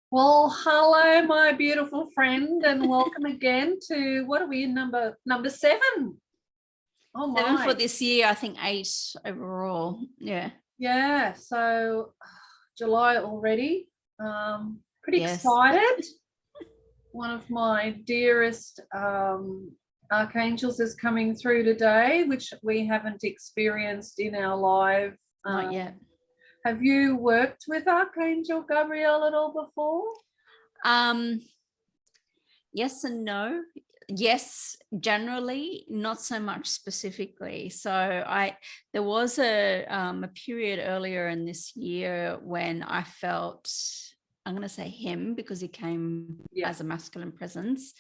Well, hello, my beautiful friend, and welcome again to what are we in number 7? Oh 7 for my. this year, I think 8 overall. Yeah, so July already. Pretty Yes. excited. One of my dearest archangels is coming through today, which we haven't experienced in our live. Not yet. Have you worked with Archangel Gabriel at all before? Yes and no. Yes, generally, not so much specifically. So there was a period earlier in this year when I felt, I'm going to say him because he came as a masculine presence,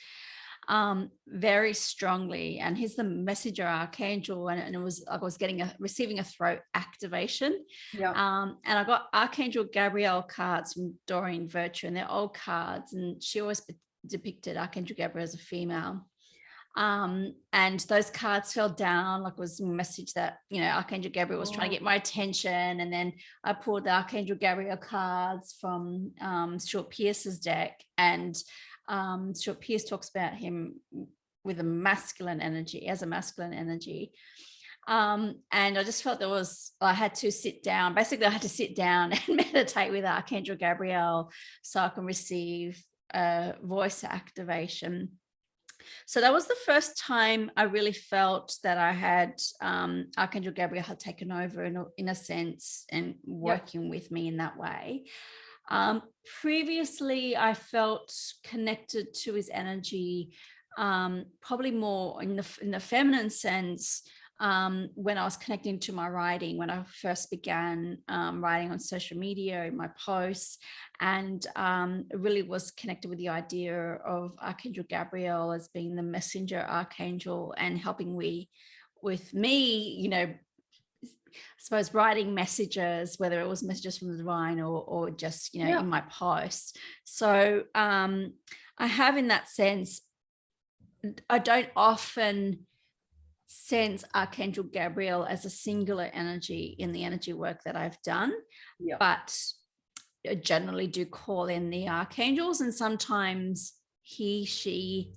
very strongly, and he's the messenger archangel, and it was I was receiving a throat activation. And I got Archangel Gabrielle cards from Doreen Virtue, and they're old cards, and she always depicted Archangel Gabriel as a female. And those cards fell down, like it was a message that, Archangel Gabriel was trying to get my attention. And then I pulled the Archangel Gabriel cards from Stuart Pearce's deck, and Stuart Pearce talks about him with a masculine energy, as a masculine energy. And I just felt I had to sit down. Basically, I had to sit down and meditate with Archangel Gabriel so I can receive voice activation. So that was the first time I really felt that I had Archangel Gabriel had taken over in a sense and working with me in that way. Previously, I felt connected to his energy, probably more in the feminine sense, when I was connecting to my writing, when I first began writing on social media, in my posts, and really was connected with the idea of Archangel Gabriel as being the messenger archangel and helping with me, I suppose writing messages, whether it was messages from the divine or just, in my posts. So I have, in that sense, I don't often sense Archangel Gabriel as a singular energy in the energy work that I've done, but I generally do call in the archangels, and sometimes he, she,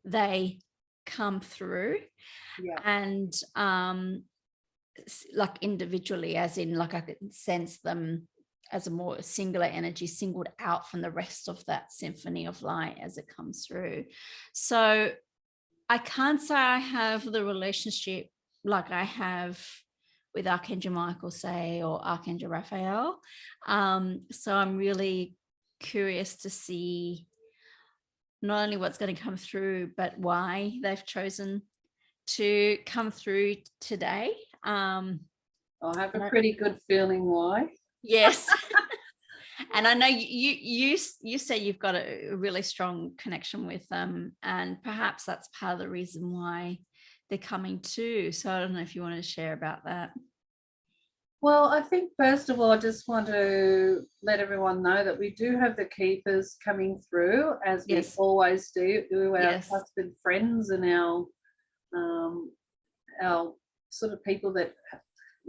they come through, and like individually, as in like I could sense them as a more singular energy, singled out from the rest of that symphony of light as it comes through. So I can't say I have the relationship like I have with Archangel Michael, say, or Archangel Raphael. So I'm really curious to see not only what's going to come through, but why they've chosen to come through today. I have a pretty good feeling why. Yes. And I know you say you've got a really strong connection with them, and perhaps that's part of the reason why they're coming too. So I don't know if you want to share about that. Well, I think first of all, I just want to let everyone know that we do have the keepers coming through, as we always do, our trusted friends and our sort of people that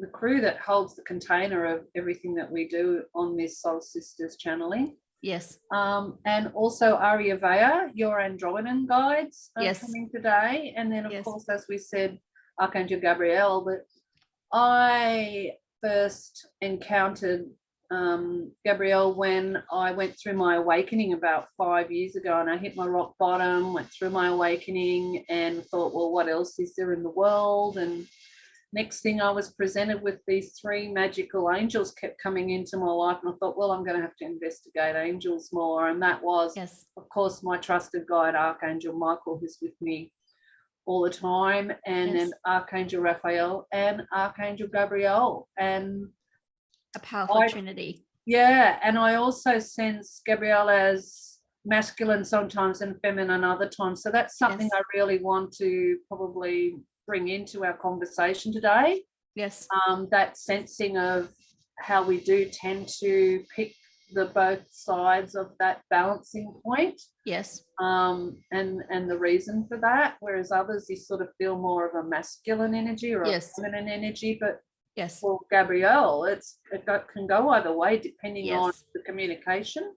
the crew that holds the container of everything that we do on this Soul Sisters channeling. Yes. And also Ariavea, your Andromedan Guides are coming today. And then, of course, as we said, Archangel Gabrielle. But I first encountered Gabrielle when I went through my awakening about 5 years ago, and I hit my rock bottom, went through my awakening and thought, well, what else is there in the world? And next thing I was presented with these 3 magical angels kept coming into my life, and I thought, well, I'm going to have to investigate angels more. And that was, of course, my trusted guide, Archangel Michael, who's with me all the time, and then Archangel Raphael and Archangel Gabrielle. And a powerful trinity. Yeah, and I also sense Gabrielle as masculine sometimes and feminine other times. So that's something I really want to probably bring into our conversation today. That sensing of how we do tend to pick the both sides of that balancing point. And the reason for that, whereas others you sort of feel more of a masculine energy or a feminine energy. But well, Gabrielle, it can go either way depending on the communication.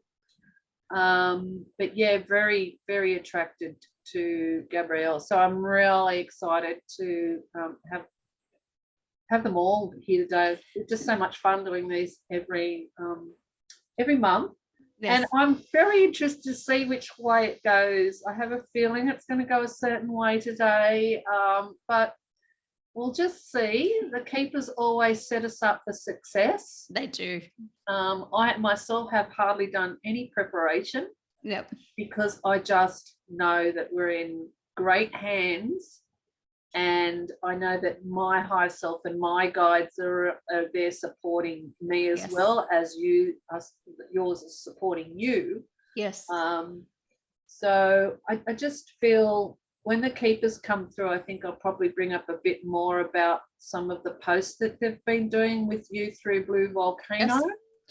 But yeah, very, very attracted to Gabrielle. So I'm really excited to have them all here today. It's just so much fun doing these every month. Yes. And I'm very interested to see which way it goes. I have a feeling it's going to go a certain way today, but we'll just see. The keepers always set us up for success. They do. I myself have hardly done any preparation. Yep. Because I just know that we're in great hands, and I know that my higher self and my guides are there supporting me as well as yours is supporting you. Yes. So I just feel when the keepers come through, I think I'll probably bring up a bit more about some of the posts that they've been doing with you through Blue Volcano. Yes.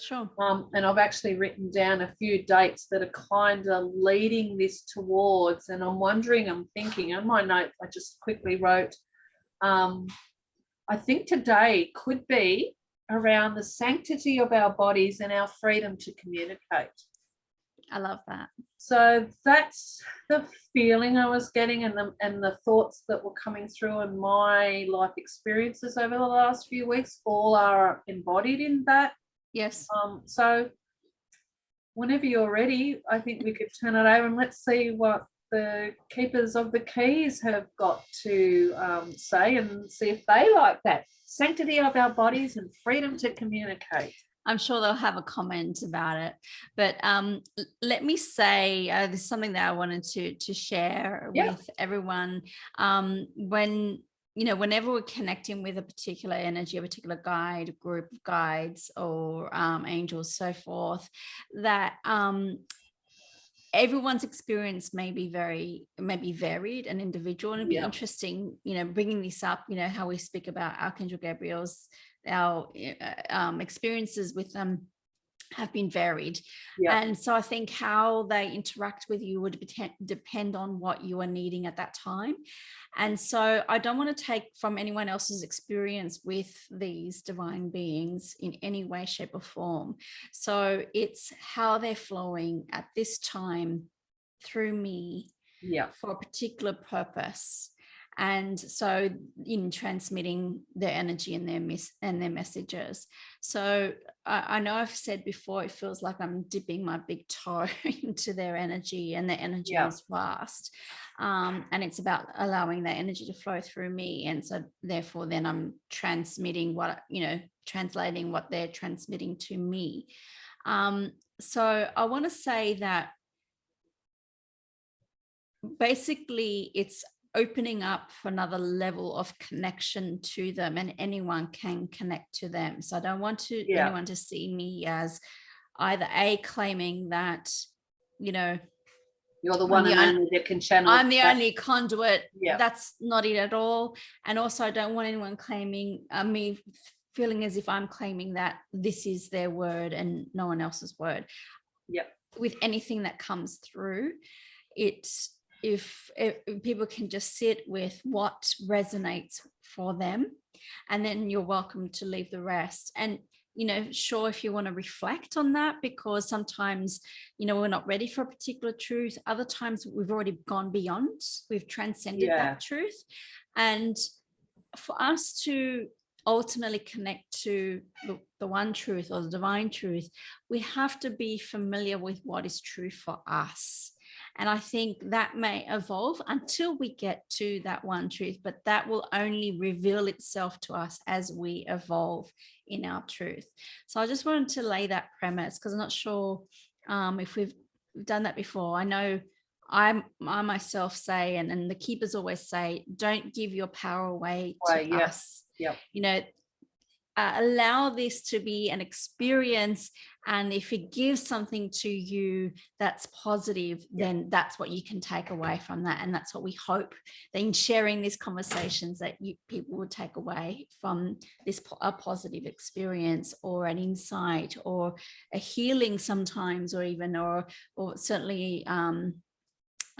Sure. And I've actually written down a few dates that are kind of leading this towards, and I'm thinking on my note, I just quickly wrote, I think today could be around the sanctity of our bodies and our freedom to communicate. I love that. So that's the feeling I was getting, and the thoughts that were coming through in my life experiences over the last few weeks all are embodied in that. Yes. So whenever you're ready, I think we could turn it over and let's see what the keepers of the keys have got to say, and see if they like that sanctity of our bodies and freedom to communicate. I'm sure they'll have a comment about it, but let me say there's something that I wanted to share with everyone. Whenever we're connecting with a particular energy, a particular guide, a group of guides or angels, so forth, that everyone's experience may be varied and individual, and it'd be interesting, bringing this up, how we speak about Archangel Gabriel's, our experiences with them have been varied. And so I think how they interact with you would depend on what you are needing at that time. And so I don't want to take from anyone else's experience with these divine beings in any way, shape or form. So it's how they're flowing at this time through me for a particular purpose. And so in transmitting their energy and their messages. So I know I've said before, it feels like I'm dipping my big toe into their energy, and their energy is vast. And it's about allowing that energy to flow through me. And so therefore then I'm transmitting translating what they're transmitting to me. So I want to say that basically it's opening up for another level of connection to them, and anyone can connect to them. So I don't want anyone to see me as either claiming that, you're the one and only that can channel. I'm the only conduit. That's not it at all. And also I don't want anyone claiming me feeling as if I'm claiming that this is their word and no one else's word. With anything that comes through, it's if people can just sit with what resonates for them, and then you're welcome to leave the rest. And sure, if you want to reflect on that, because sometimes we're not ready for a particular truth. Other times we've already gone beyond, we've transcended that truth. And for us to ultimately connect to the one truth or the divine truth, we have to be familiar with what is true for us. And I think that may evolve until we get to that one truth, but that will only reveal itself to us as we evolve in our truth. So I just wanted to lay that premise, because I'm not sure if we've done that before. I know I myself say, and the keepers always say, don't give your power away to us. Allow this to be an experience, and if it gives something to you that's positive, then that's what you can take away from that. And that's what we hope that in sharing these conversations that people will take away from this, a positive experience or an insight or a healing sometimes, or even or certainly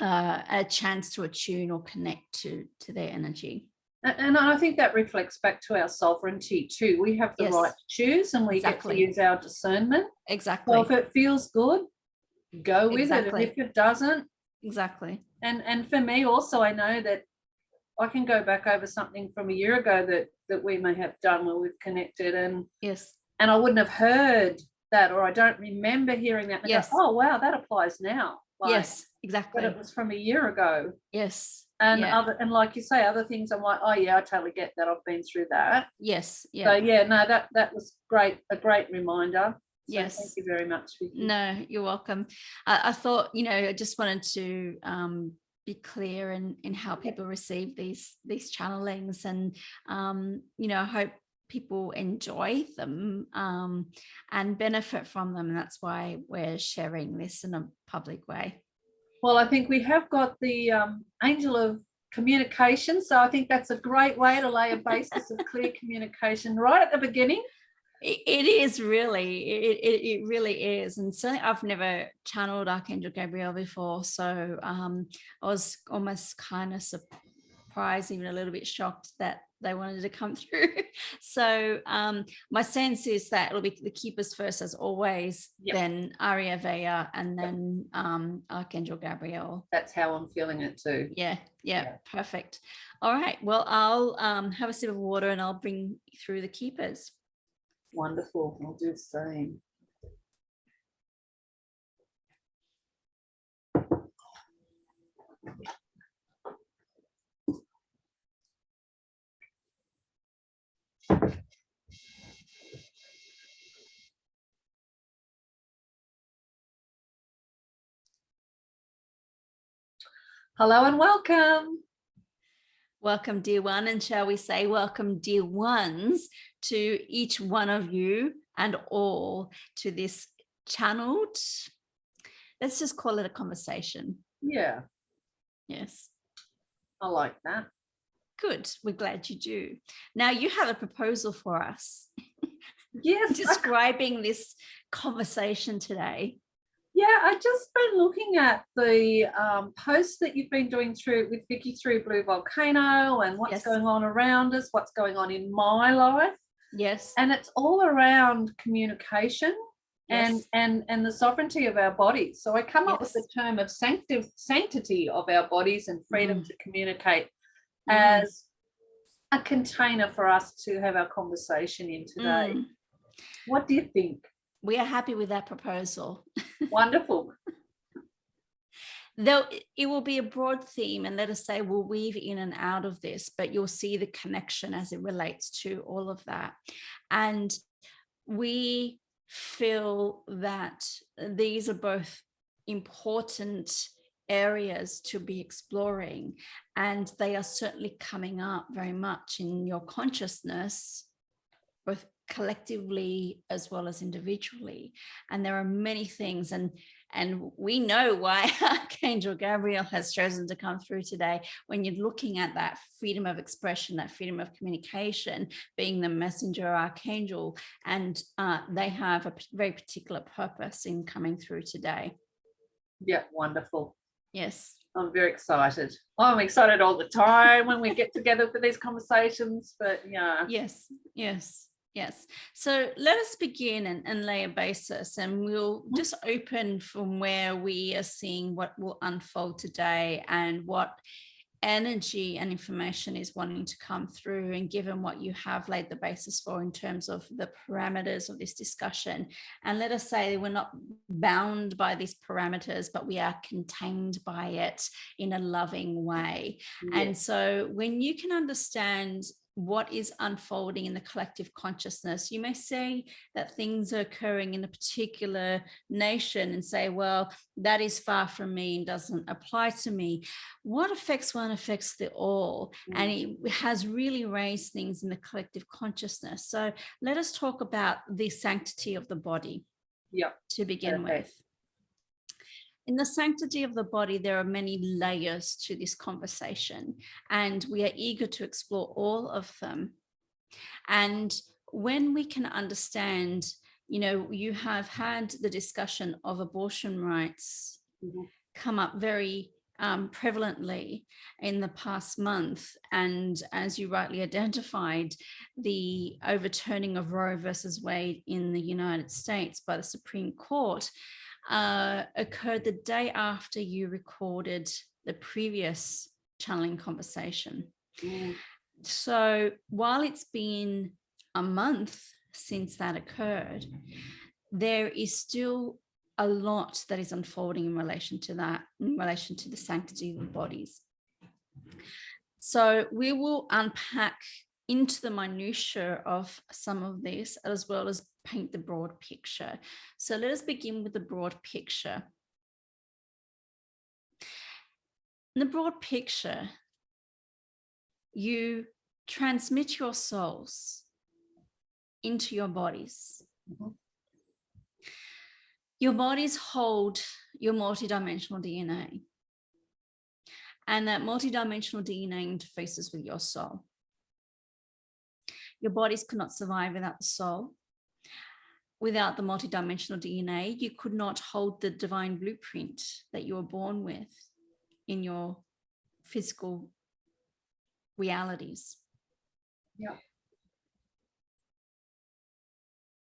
a chance to attune or connect to their energy. And I think that reflects back to our sovereignty too. We have the right to choose, and we get to use our discernment. Exactly. So if it feels good, go with it. And if it doesn't, and for me also, I know that I can go back over something from a year ago that we may have done where we've connected, and I wouldn't have heard that, or I don't remember hearing that, and go, oh wow, that applies now. Like, but it was from a year ago. And and like you say, other things I'm like, oh yeah, I totally get that, I've been through that. So yeah, no, that was great, a great reminder. So thank you very much, Vicky. No, you're welcome. I thought, I just wanted to be clear in how people receive these channelings, and I hope people enjoy them and benefit from them, and that's why we're sharing this in a public way. Well, I think we have got the angel of communication, so I think that's a great way to lay a basis of clear communication right at the beginning. It is really, it really is. And certainly I've never channeled Archangel Gabriel before, so I was almost kind of surprised, even a little bit shocked that they wanted to come through. So my sense is that it'll be the keepers first, as always, then Ariavea, and then Archangel Gabriel. That's how I'm feeling it too. Yeah, perfect. All right, well, I'll have a sip of water and I'll bring through the keepers. Wonderful. I'll do the same. Hello and welcome. Welcome, dear one, and shall we say welcome, dear ones, to each one of you and all to this channeled, let's just call it a conversation. Yeah. Yes. I like that. Good. We're glad you do. Now you have a proposal for us. Yes. Describing this conversation today. Yeah, I just been looking at the posts that you've been doing with Vicky through Blue Volcano, and what's going on around us, what's going on in my life. Yes. And it's all around communication and the sovereignty of our bodies. So I come up with the term of sanctity of our bodies and freedom to communicate as a container for us to have our conversation in today. What do you think? We are happy with that proposal. Wonderful. Though it will be a broad theme, and let us say we'll weave in and out of this, but you'll see the connection as it relates to all of that. And we feel that these are both important areas to be exploring, and they are certainly coming up very much in your consciousness, both collectively as well as individually. And there are many things, and we know why Archangel Gabriel has chosen to come through today. When you're looking at that freedom of expression, that freedom of communication, being the messenger archangel, and they have a very particular purpose in coming through today. Yeah, wonderful. Yes. I'm very excited. I'm excited all the time when we get together for these conversations, but yeah. Yes. So let us begin and lay a basis, and we'll just open from where we are seeing what will unfold today and what energy and information is wanting to come through, and given what you have laid the basis for in terms of the parameters of this discussion. And let us say we're not bound by these parameters, but we are contained by it in a loving way. And so when you can understand what is unfolding in the collective consciousness, you may say that things are occurring in a particular nation and say, well, that is far from me and doesn't apply to me. What affects one affects the all. And it has really raised things in the collective consciousness. So let us talk about the sanctity of the body to begin with. In the sanctity of the body, there are many layers to this conversation, and we are eager to explore all of them. And when we can understand, you have had the discussion of abortion rights come up very prevalently in the past month. And as you rightly identified, the overturning of Roe versus Wade in the United States by the Supreme Court occurred the day after you recorded the previous channeling conversation. So while it's been a month since that occurred, there is still a lot that is unfolding in relation to that, in relation to the sanctity of the bodies. So we will unpack into the minutiae of some of this, as well as paint the broad picture. So let us begin with the broad picture. In the broad picture, you transmit your souls into your bodies. Your bodies hold your multidimensional DNA. And that multidimensional DNA interfaces with your soul. Your bodies could not survive without the soul. Without the multidimensional DNA, you could not hold the divine blueprint that you were born with in your physical realities. Yeah.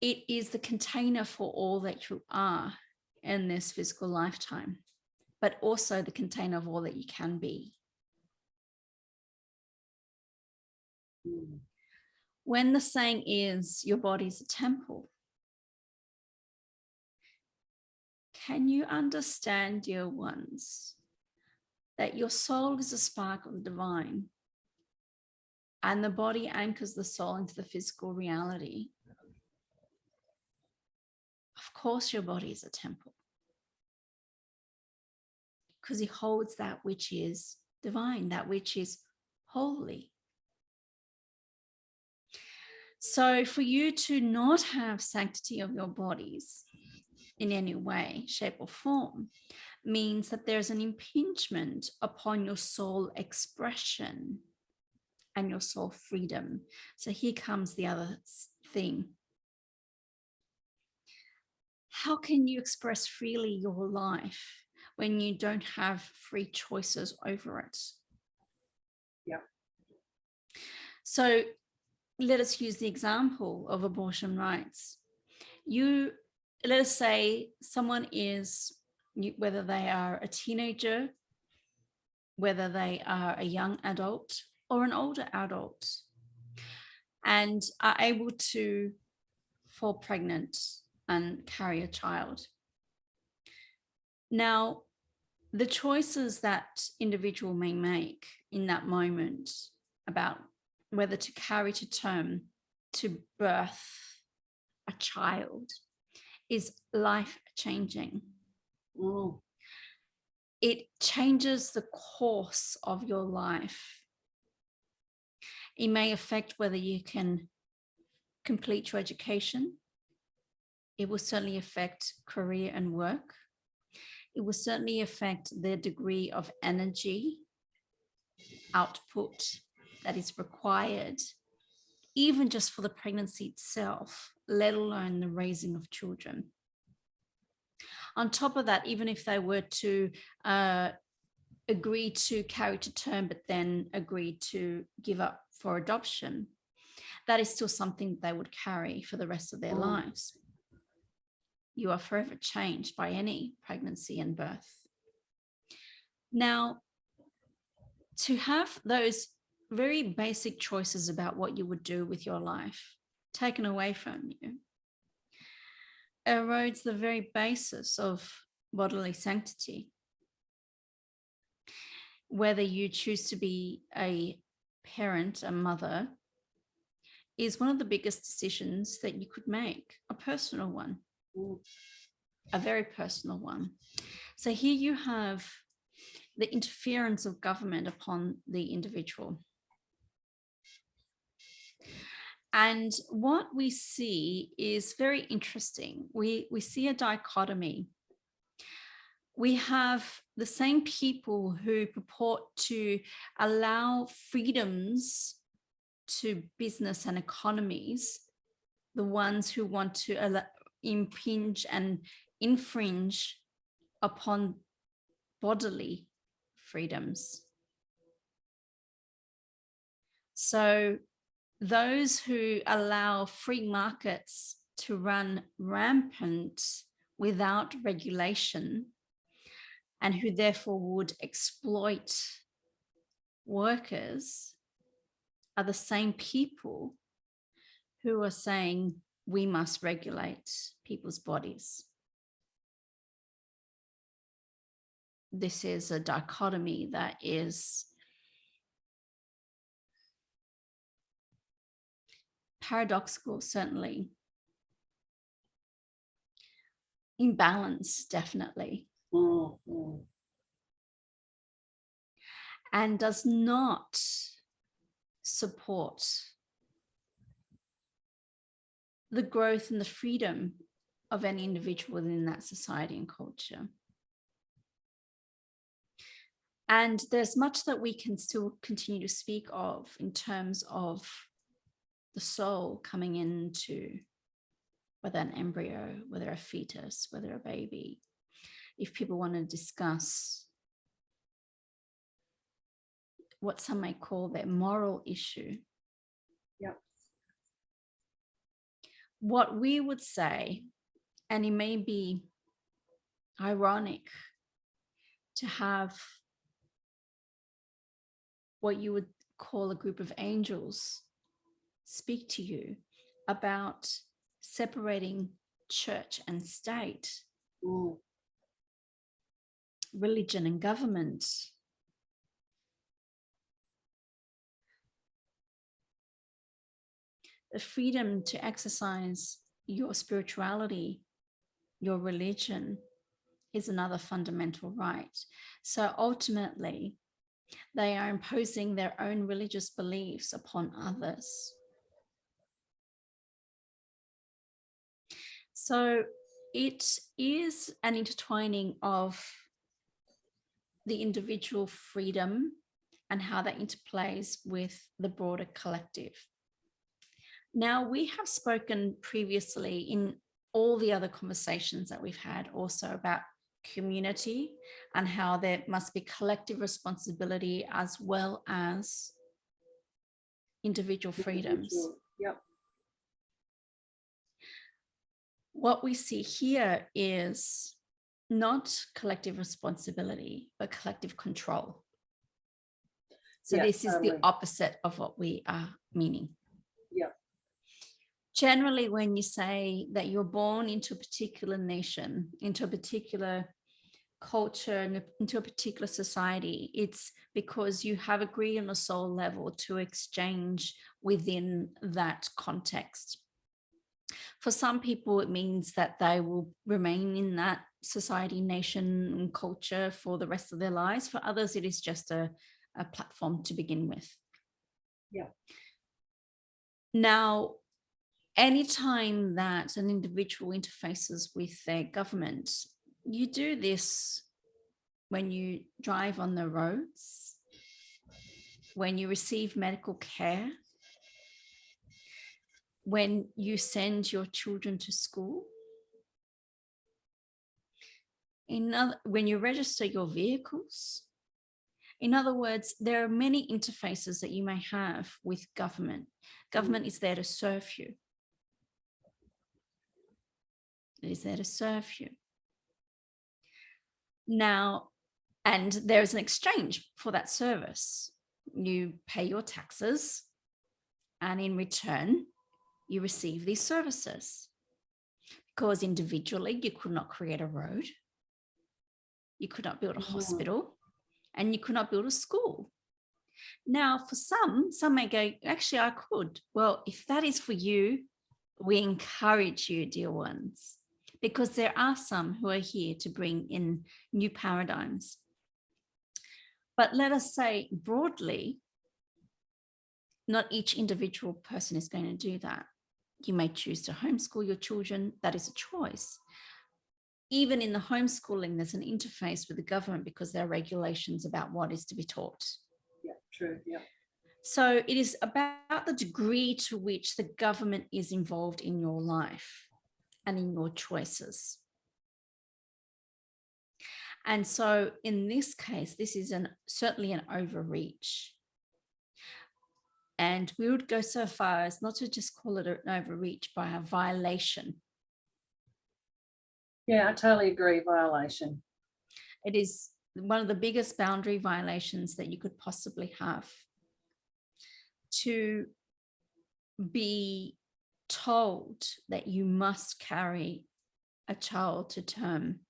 It is the container for all that you are in this physical lifetime, but also the container of all that you can be. When the saying is, your body is a temple, can you understand, dear ones, that your soul is a spark of the divine, and the body anchors the soul into the physical reality? Of course, your body is a temple, because it holds that which is divine, that which is holy. So for you to not have sanctity of your bodies in any way, shape, or form means that there's an impingement upon your soul expression and your soul freedom. So here comes the other thing. How can you express freely your life when you don't have free choices over it? Yeah. So let us use the example of abortion rights. Let us say someone is, whether they are a teenager, whether they are a young adult or an older adult, and are able to fall pregnant and carry a child. Now, the choices that individual may make in that moment about whether to carry to term, to birth a child, is life-changing. It changes the course of your life. It may affect whether you can complete your education. It will certainly affect career and work. It will certainly affect the degree of energy output that is required, even just for the pregnancy itself, let alone the raising of children. On top of that, even if they were to agree to carry to term, but then agree to give up for adoption, that is still something they would carry for the rest of their lives. You are forever changed by any pregnancy and birth. Now, to have those very basic choices about what you would do with your life taken away from you erodes the very basis of bodily sanctity. Whether you choose to be a parent, a mother, is one of the biggest decisions that you could make, a personal one, a very personal one. So here you have the interference of government upon the individual. And what we see is very interesting. We see a dichotomy. We have the same people who purport to allow freedoms to business and economies, the ones who want to impinge and infringe upon bodily freedoms. So those who allow free markets to run rampant without regulation and who therefore would exploit workers are the same people who are saying we must regulate people's bodies. This is a dichotomy that is paradoxical, certainly. Imbalance, definitely. Mm-hmm. And does not support the growth and the freedom of any individual within that society and culture. And there's much that we can still continue to speak of in terms of the soul coming into whether an embryo, whether a fetus, whether a baby. If people want to discuss what some may call their moral issue. Yep. What we would say, and it may be ironic to have what you would call a group of angels speak to you about separating church and state, religion and government. The freedom to exercise your spirituality, your religion, is another fundamental right. So ultimately, they are imposing their own religious beliefs upon others. So it is an intertwining of the individual freedom and how that interplays with the broader collective. Now, we have spoken previously in all the other conversations that we've had also about community and how there must be collective responsibility as well as individual freedoms. Yep. What we see here is not collective responsibility, but collective control. So this is the opposite of what we are meaning. Yeah. Generally, when you say that you're born into a particular nation, into a particular culture, into a particular society, it's because you have agreed on a soul level to exchange within that context. For some people, it means that they will remain in that society, nation, and culture for the rest of their lives. For others, it is just a platform to begin with. Yeah. Now, anytime that an individual interfaces with their government, you do this when you drive on the roads, when you receive medical care, when you send your children to school, when you register your vehicles. In other words, there are many interfaces that you may have with government. Government is there to serve you. It is there to serve you. Now, and there is an exchange for that service. You pay your taxes, and in return, you receive these services. Because individually, you could not create a road. You could not build a hospital, and you could not build a school. Now, for some may go, actually, I could. Well, if that is for you, we encourage you, dear ones, because there are some who are here to bring in new paradigms. But let us say broadly, not each individual person is going to do that. You may choose to homeschool your children. That is a choice. Even in the homeschooling, there's an interface with the government because there are regulations about what is to be taught. Yeah, true. Yeah. So it is about the degree to which the government is involved in your life and in your choices. And so in this case, this is certainly an overreach. And we would go so far as not to just call it an overreach by a violation. Yeah, I totally agree. Violation. It is one of the biggest boundary violations that you could possibly have. To be told that you must carry a child to term.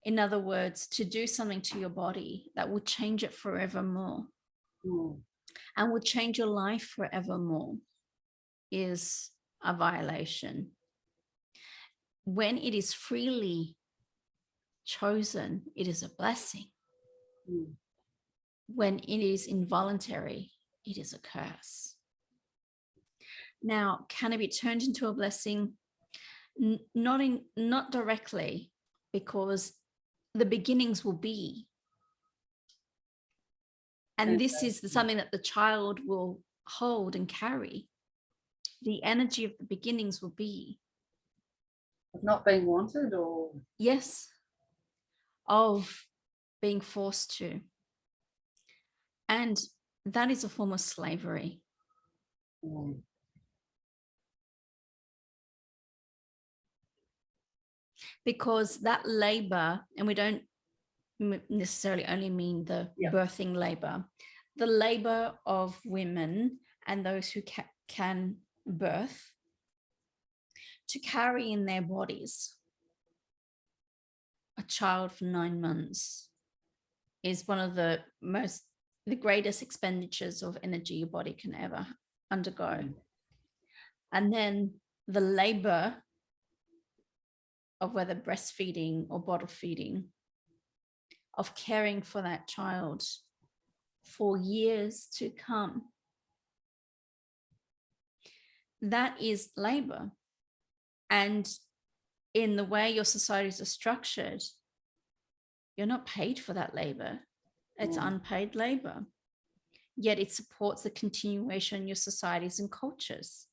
In other words, to do something to your body that will change it forevermore and will change your life forevermore is a violation. When it is freely chosen, it is a blessing. When it is involuntary, it is a curse. Now, can it be turned into a blessing? Not directly, because the beginnings will be. And this is something that the child will hold and carry. The energy of the beginnings will be. Of not being wanted, or? Yes. Of being forced to. And that is a form of slavery. Because that labor, and we don't necessarily only mean the birthing labor, the labor of women and those who can birth, to carry in their bodies a child for 9 months is one of the greatest expenditures of energy your body can ever undergo. And then the labor of whether breastfeeding or bottle feeding, of caring for that child for years to come. That is labor. And in the way your societies are structured, you're not paid for that labor. It's unpaid labor. Yet it supports the continuation of your societies and cultures.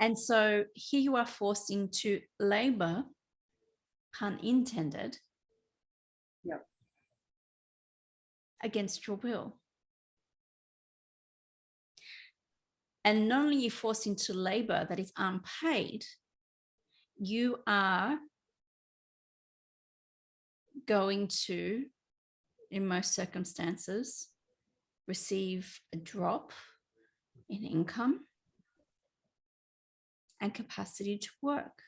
And so here you are forced into labor, pun intended, against your will. And not only are you forced into labor that is unpaid, you are going to, in most circumstances, receive a drop in income and capacity to work.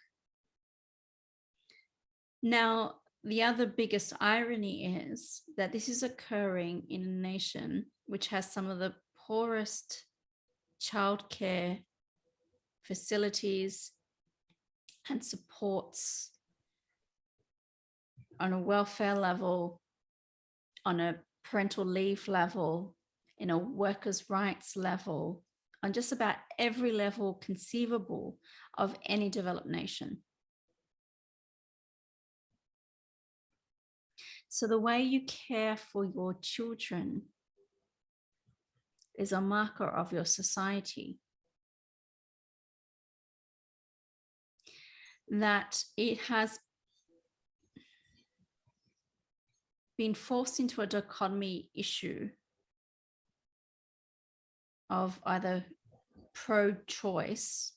Now, the other biggest irony is that this is occurring in a nation which has some of the poorest childcare facilities and supports on a welfare level, on a parental leave level, in a workers' rights level, on just about every level conceivable of any developed nation. So the way you care for your children is a marker of your society. That it has been forced into a dichotomy issue of either pro-choice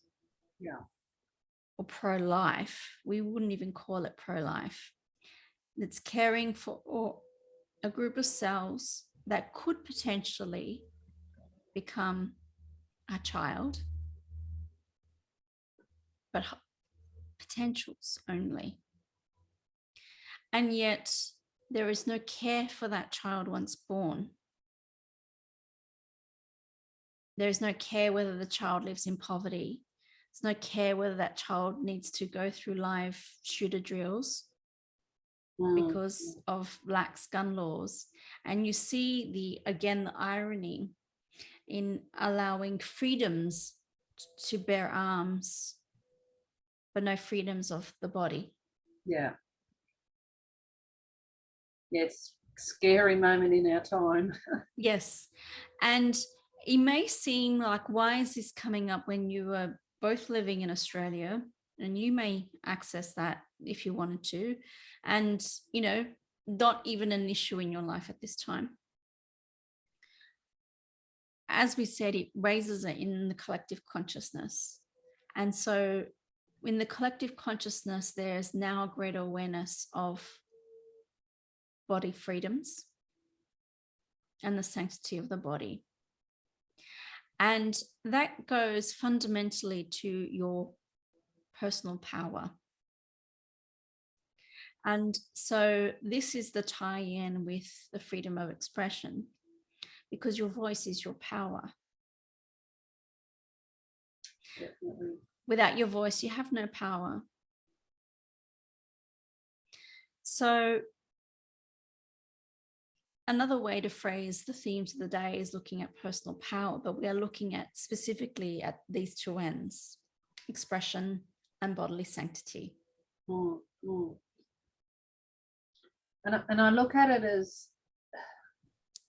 or pro-life. We wouldn't even call it pro-life. It's caring for a group of cells that could potentially become a child, but potentials only. And yet there is no care for that child once born. There is no care whether the child lives in poverty. There's no care whether that child needs to go through live shooter drills because of lax gun laws. And you see the irony in allowing freedoms to bear arms, but no freedoms of the body. Yeah. Yes, scary moment in our time. Yes. And it may seem like, why is this coming up when you are both living in Australia? And you may access that if you wanted to, and, you know, not even an issue in your life at this time. As we said, it raises it in the collective consciousness. And so in the collective consciousness, there's now greater awareness of body freedoms and the sanctity of the body. And that goes fundamentally to your personal power. And so this is the tie-in with the freedom of expression, because your voice is your power. Definitely. Without your voice, you have no power. So another way to phrase the themes of the day is looking at personal power, but we are looking at specifically at these two ends, expression and bodily sanctity. Mm, mm. And I look at it as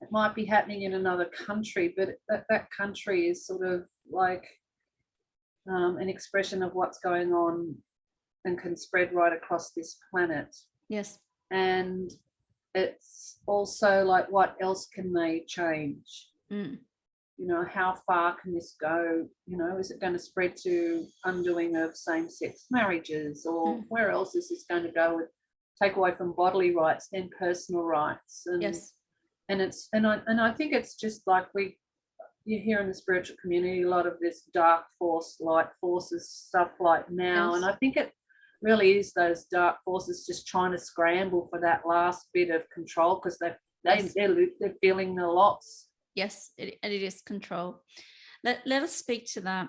it might be happening in another country, but that country is sort of like an expression of what's going on and can spread right across this planet. Yes. And it's also like, what else can they change? Mm. You know, how far can this go? You know, is it going to spread to undoing of same-sex marriages, or where else is this going to go with take away from bodily rights, then personal rights? And yes. And it's and I think it's just like you hear in the spiritual community a lot of this dark force, light forces stuff like now. Yes. And I think it really is those dark forces just trying to scramble for that last bit of control, because they're feeling the loss. Yes, it is control. Let us speak to that.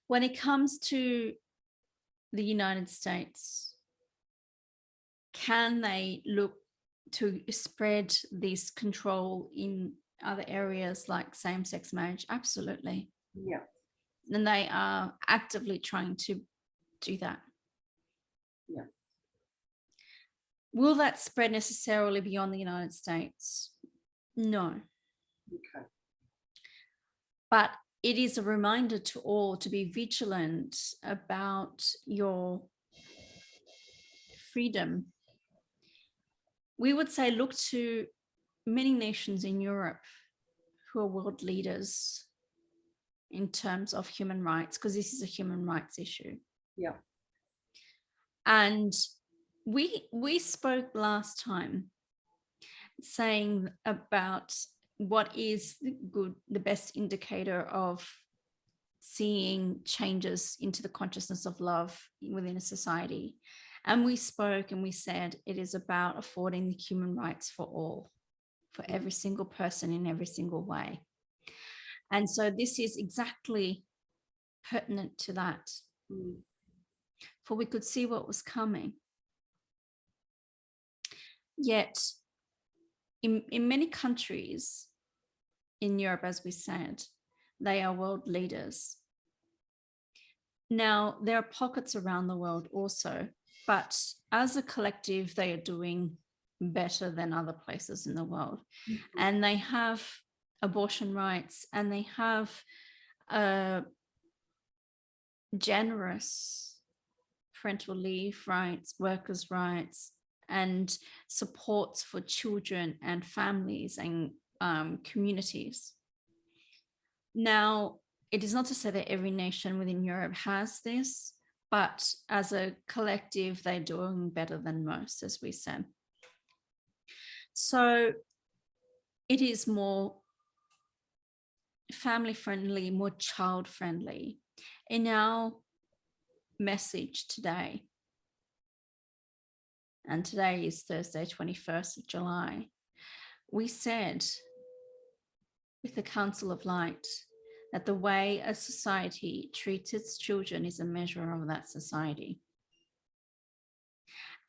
When it comes to the United States, can they look to spread this control in other areas like same-sex marriage? Absolutely. Yeah. And they are actively trying to do that. Yeah. Will that spread necessarily beyond the United States? No. Okay. But it is a reminder to all to be vigilant about your freedom. We would say look to many nations in Europe who are world leaders in terms of human rights, because this is a human rights issue. Yeah. And we spoke last time saying about what is the best indicator of seeing changes into the consciousness of love within a society. And we spoke and we said it is about affording the human rights for all, for every single person in every single way. And so this is exactly pertinent to that. For we could see what was coming. Yet in many countries in Europe, as we said, they are world leaders. Now, there are pockets around the world also, but as a collective, they are doing better than other places in the world. Mm-hmm. And they have abortion rights, and they have generous parental leave rights, workers' rights, and supports for children and families and communities. Now, it is not to say that every nation within Europe has this, but as a collective, they're doing better than most, as we said. So it is more family-friendly, more child-friendly. In our message today, and today is Thursday, 21st of July, we said with the Council of Light that the way a society treats its children is a measure of that society.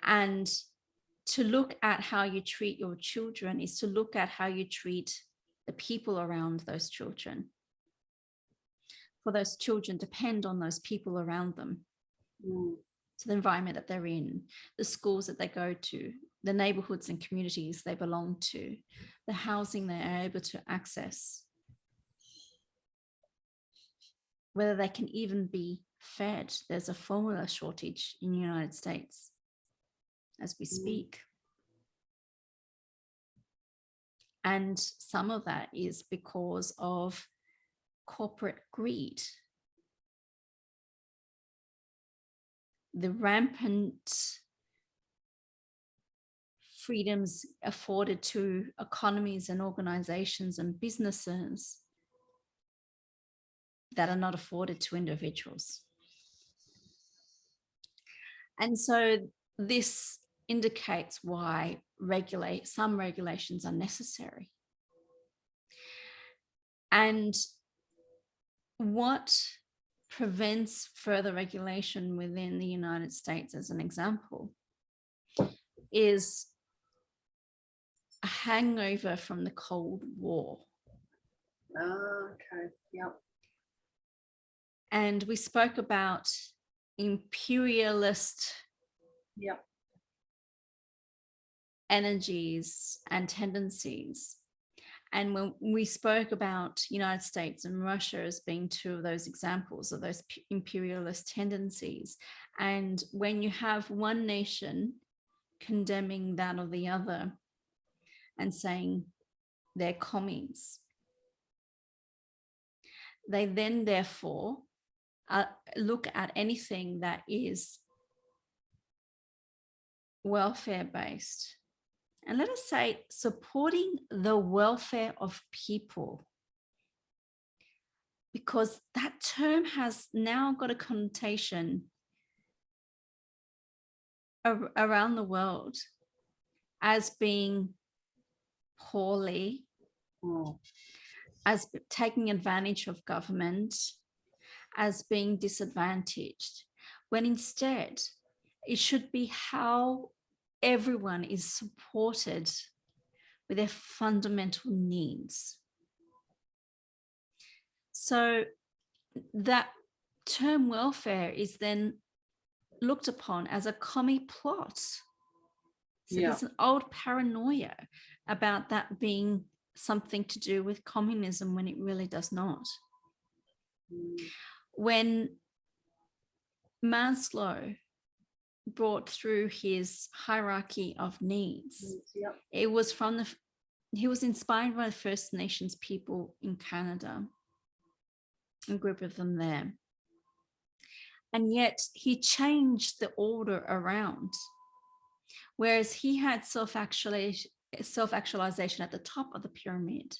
And to look at how you treat your children is to look at how you treat the people around those children. For those children depend on those people around them. So the environment that they're in, the schools that they go to, the neighborhoods and communities they belong to, the housing they are able to access, whether they can even be fed. There's a formula shortage in the United States as we speak. And some of that is because of corporate greed. The rampant freedoms afforded to economies and organizations and businesses that are not afforded to individuals. And so this indicates why some regulations are necessary. And what prevents further regulation within the United States, as an example, is a hangover from the Cold War. Okay, yep. And we spoke about imperialist energies and tendencies. And when we spoke about United States and Russia as being two of those examples of those imperialist tendencies, and when you have one nation condemning that of the other and saying they're commies, they then therefore look at anything that is welfare-based, and let us say supporting the welfare of people, because that term has now got a connotation around the world as being poorly, as taking advantage of government, as being disadvantaged, when instead it should be how everyone is supported with their fundamental needs. So that term welfare is then looked upon as a commie plot. So there's an old paranoia about that being something to do with communism when it really does not. When Maslow brought through his hierarchy of needs, it was he was inspired by the First Nations people in Canada, a group of them there. And yet he changed the order around. Whereas he had self-actualization at the top of the pyramid,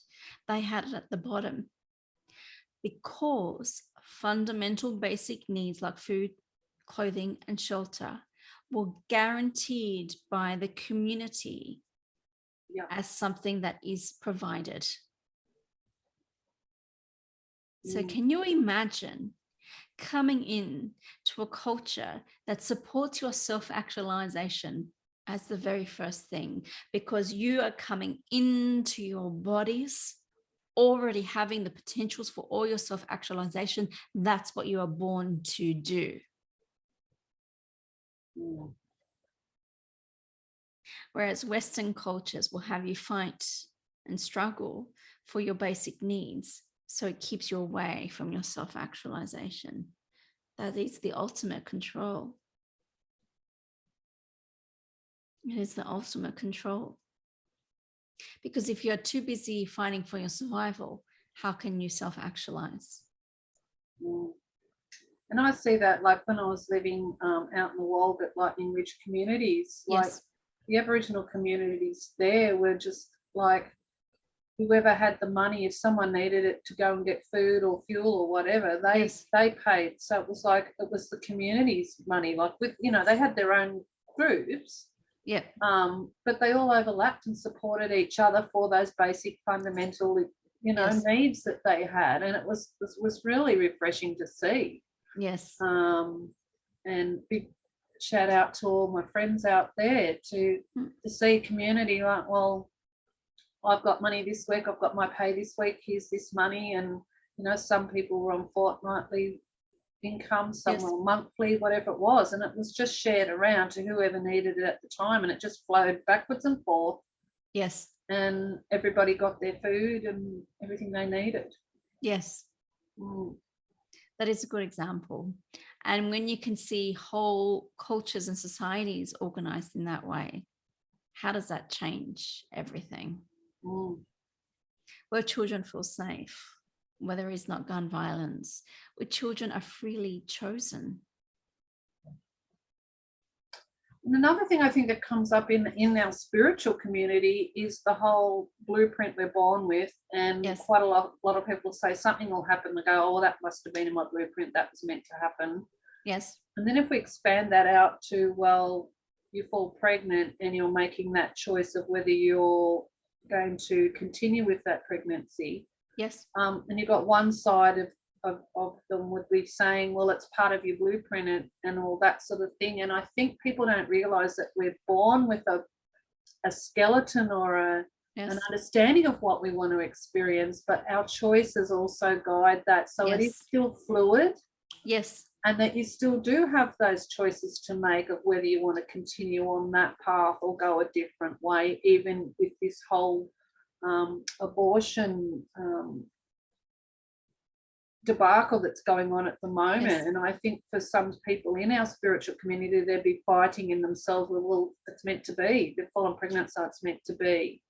they had it at the bottom, because fundamental basic needs like food, clothing, and shelter were guaranteed by the community as something that is provided. So can you imagine coming in to a culture that supports your self-actualization as the very first thing, because you are coming into your bodies already having the potentials for all your self-actualization? That's what you are born to do. Whereas Western cultures will have you fight and struggle for your basic needs, so it keeps you away from your self-actualization. That is the ultimate control. It is the ultimate control. Because if you're too busy fighting for your survival, how can you self-actualize? And I see that, like when I was living out in the world, at like in rich communities, like the Aboriginal communities there were just like, whoever had the money, if someone needed it to go and get food or fuel or whatever, they paid. So it was like, it was the community's money, like with, they had their own groups. But they all overlapped and supported each other for those basic fundamental, needs that they had. And it was really refreshing to see. And big shout out to all my friends out there to see community like, well, I've got money this week, I've got my pay this week, here's this money. And, some people were on fortnightly income, some were monthly, whatever it was. And it was just shared around to whoever needed it at the time. And it just flowed backwards and forth. And everybody got their food and everything they needed. That is a good example. And when you can see whole cultures and societies organized in that way, how does that change everything? where children feel safe, where there is not gun violence, where children are freely chosen. And another thing I think that comes up in our spiritual community is the whole blueprint we're born with. And Yes. quite a lot of people say something will happen. They go, oh, that must have been in my blueprint. That was meant to happen. Yes. And then if we expand that out to, well, you fall pregnant and you're making that choice of whether you're going to continue with that pregnancy. Yes. And you've got one side of them would be saying, well, it's part of your blueprint and all that sort of thing. And I think people don't realize that we're born with a skeleton or an understanding of what we want to experience, but our choices also guide that. So it is still fluid. Yes. And that you still do have those choices to make of whether you want to continue on that path or go a different way, even with this whole abortion debacle that's going on at the moment. Yes. And I think for some people in our spiritual community, they'd be fighting in themselves, well, it's meant to be. They've fallen pregnant, so it's meant to be.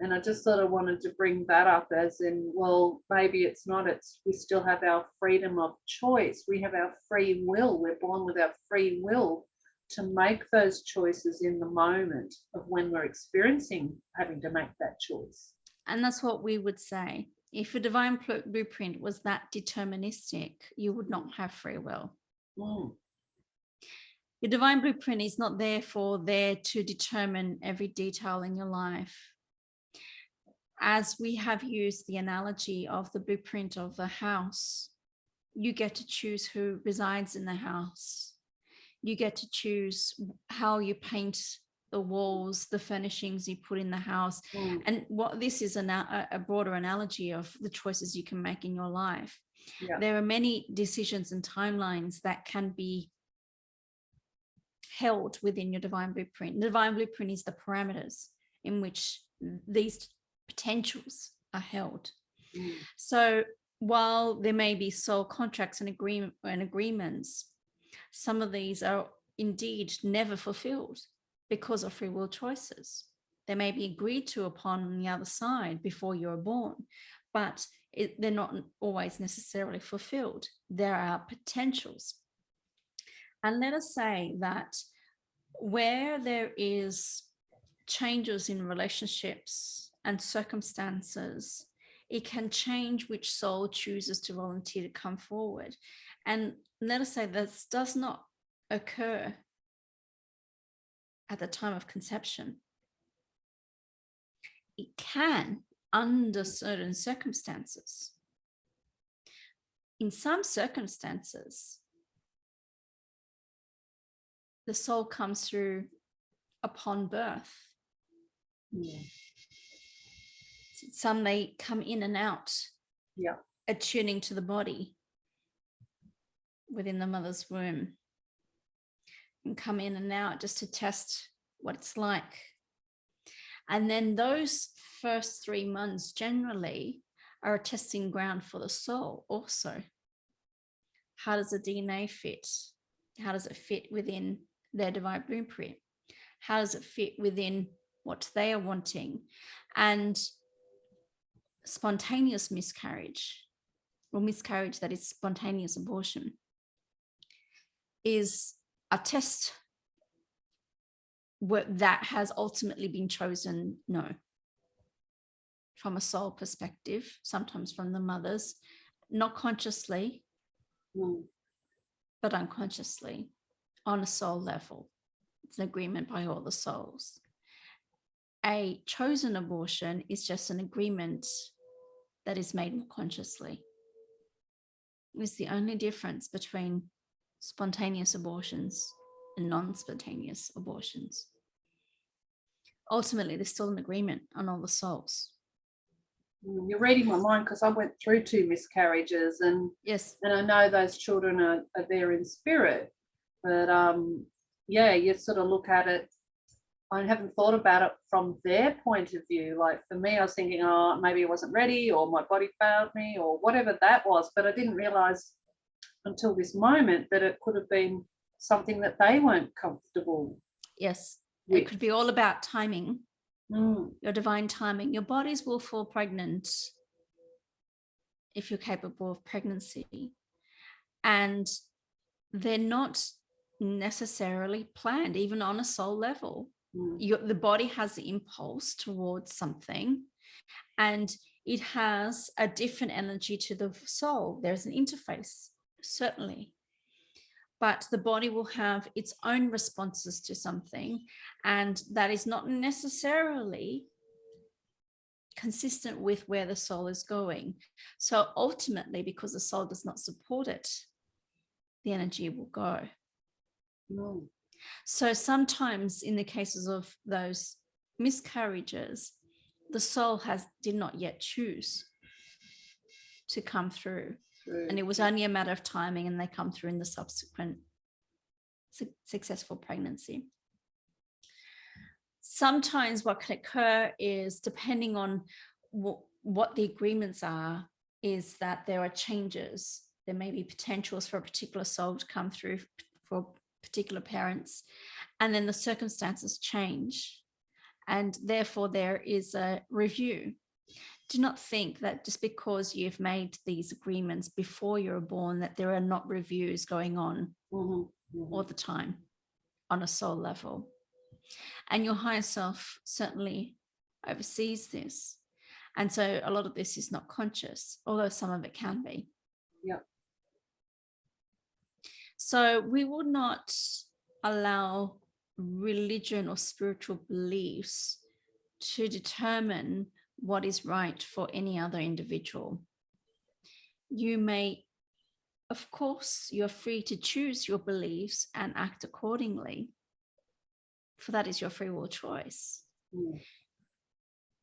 And I just sort of wanted to bring that up as in, well, maybe it's not. We still have our freedom of choice. We have our free will. We're born with our free will to make those choices in the moment of when we're experiencing having to make that choice. And that's what we would say. If a divine blueprint was that deterministic, you would not have free will. Mm. Your divine blueprint is not therefore there to determine every detail in your life. As we have used the analogy of the blueprint of the house, you get to choose who resides in the house. You get to choose how you paint the walls, the furnishings you put in the house. Mm. And what this is a broader analogy of the choices you can make in your life. Yeah. There are many decisions and timelines that can be held within your divine blueprint. The divine blueprint is the parameters in which these potentials are held. Mm. So while there may be soul contracts and agreements, some of these are indeed never fulfilled because of free will choices. They may be agreed to upon on the other side before you're born, but they're not always necessarily fulfilled. There are potentials. And let us say that where there is changes in relationships and circumstances, it can change which soul chooses to volunteer to come forward. And let us say this does not occur at the time of conception. It can under certain circumstances. In some circumstances, the soul comes through upon birth. Yeah. Some may come in and out, attuning to the body within the mother's womb, and come in and out just to test what it's like. And then those first 3 months generally are a testing ground for the soul also. How does the DNA fit? How does it fit within their divine blueprint? How does it fit within what they are wanting? And spontaneous miscarriage, or miscarriage that is spontaneous abortion, is a test that has ultimately been chosen, no, from a soul perspective, sometimes from the mothers, not consciously, but unconsciously on a soul level. It's an agreement by all the souls. A chosen abortion is just an agreement that is made more consciously. It's the only difference between spontaneous abortions and non-spontaneous abortions. Ultimately, there's still an agreement on all the souls. You're reading my mind because I went through 2 miscarriages, and yes, and I know those children are there in spirit, but you sort of look at it. I haven't thought about it from their point of view. Like for me, I was thinking, oh, maybe I wasn't ready, or my body failed me, or whatever that was. But I didn't realize until this moment that it could have been something that they weren't comfortable. Yes, with. It could be all about timing. your divine timing. Your bodies will fall pregnant if you're capable of pregnancy. And they're not necessarily planned, even on a soul level. The body has the impulse towards something, and it has a different energy to the soul. There's an interface, certainly. But the body will have its own responses to something, and that is not necessarily consistent with where the soul is going. So ultimately, because the soul does not support it, the energy will go. So sometimes in the cases of those miscarriages, the soul did not yet choose to come through. And it was only a matter of timing, and they come through in the subsequent successful pregnancy. Sometimes what can occur is, depending on what the agreements are, is that there are changes. There may be potentials for a particular soul to come through for particular parents, and then the circumstances change, and therefore there is a review. Do not think that just because you've made these agreements before you're born that there are not reviews going on all the time on a soul level. And your higher self certainly oversees this. And so a lot of this is not conscious, although some of it can be. Yeah. So we will not allow religion or spiritual beliefs to determine what is right for any other individual. You may, of course, you're free to choose your beliefs and act accordingly, for that is your free will choice.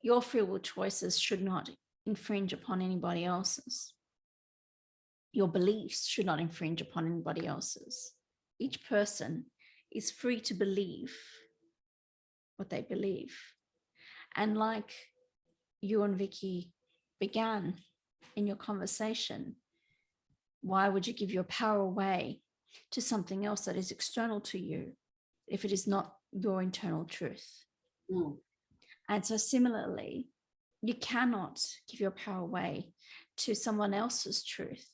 Your free will choices should not infringe upon anybody else's. Your beliefs should not infringe upon anybody else's. Each person is free to believe what they believe. And like you and Vicky began in your conversation, why would you give your power away to something else that is external to you if it is not your internal truth? And so similarly, you cannot give your power away to someone else's truth.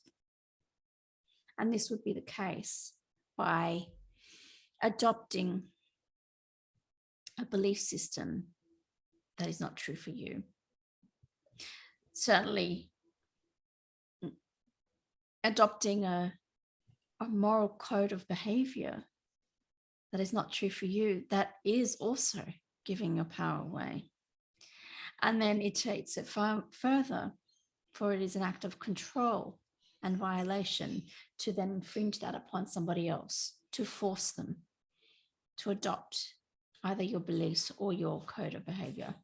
And this would be the case by adopting a belief system that is not true for you. Certainly, adopting a moral code of behavior that is not true for you, that is also giving your power away. And then it takes it further, for it is an act of control and violation to then infringe that upon somebody else, to force them to adopt either your beliefs or your code of behavior.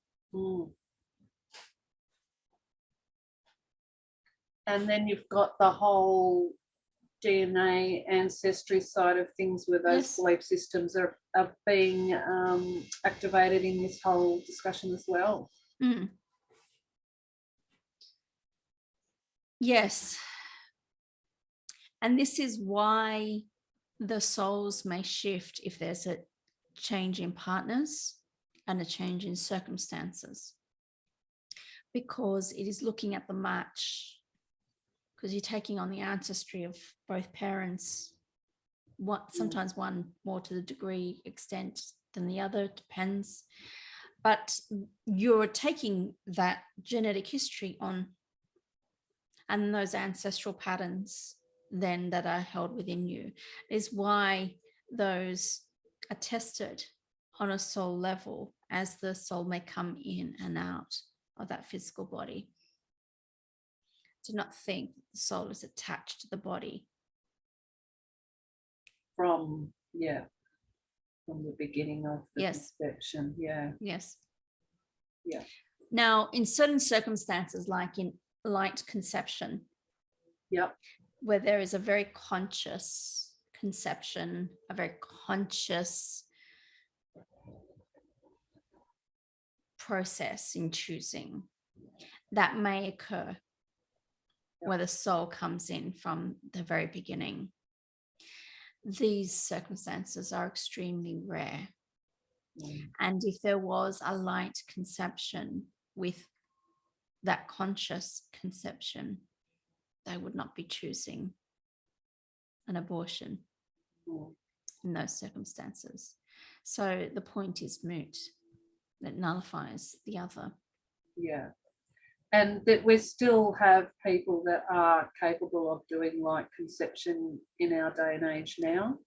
And then you've got the whole DNA ancestry side of things, where those belief systems are being activated in this whole discussion as well. Yes. And this is why the souls may shift if there's a change in partners and a change in circumstances, because it is looking at the match, because you're taking on the ancestry of both parents, sometimes one more to the degree extent than the other, depends, but you're taking that genetic history on, and those ancestral patterns then that are held within you is why those are tested on a soul level as the soul may come in and out of that physical body. Do not think the soul is attached to the body. From the beginning of the conception. Yes. Yeah. Now, in certain circumstances, like in light conception, where there is a very conscious conception, a very conscious process in choosing, that may occur where the soul comes in from the very beginning. These circumstances are extremely rare. And if there was a light conception with that conscious conception, they would not be choosing an abortion in those circumstances. So the point is moot. That nullifies the other. Yeah. And that we still have people that are capable of doing light conception in our day and age now?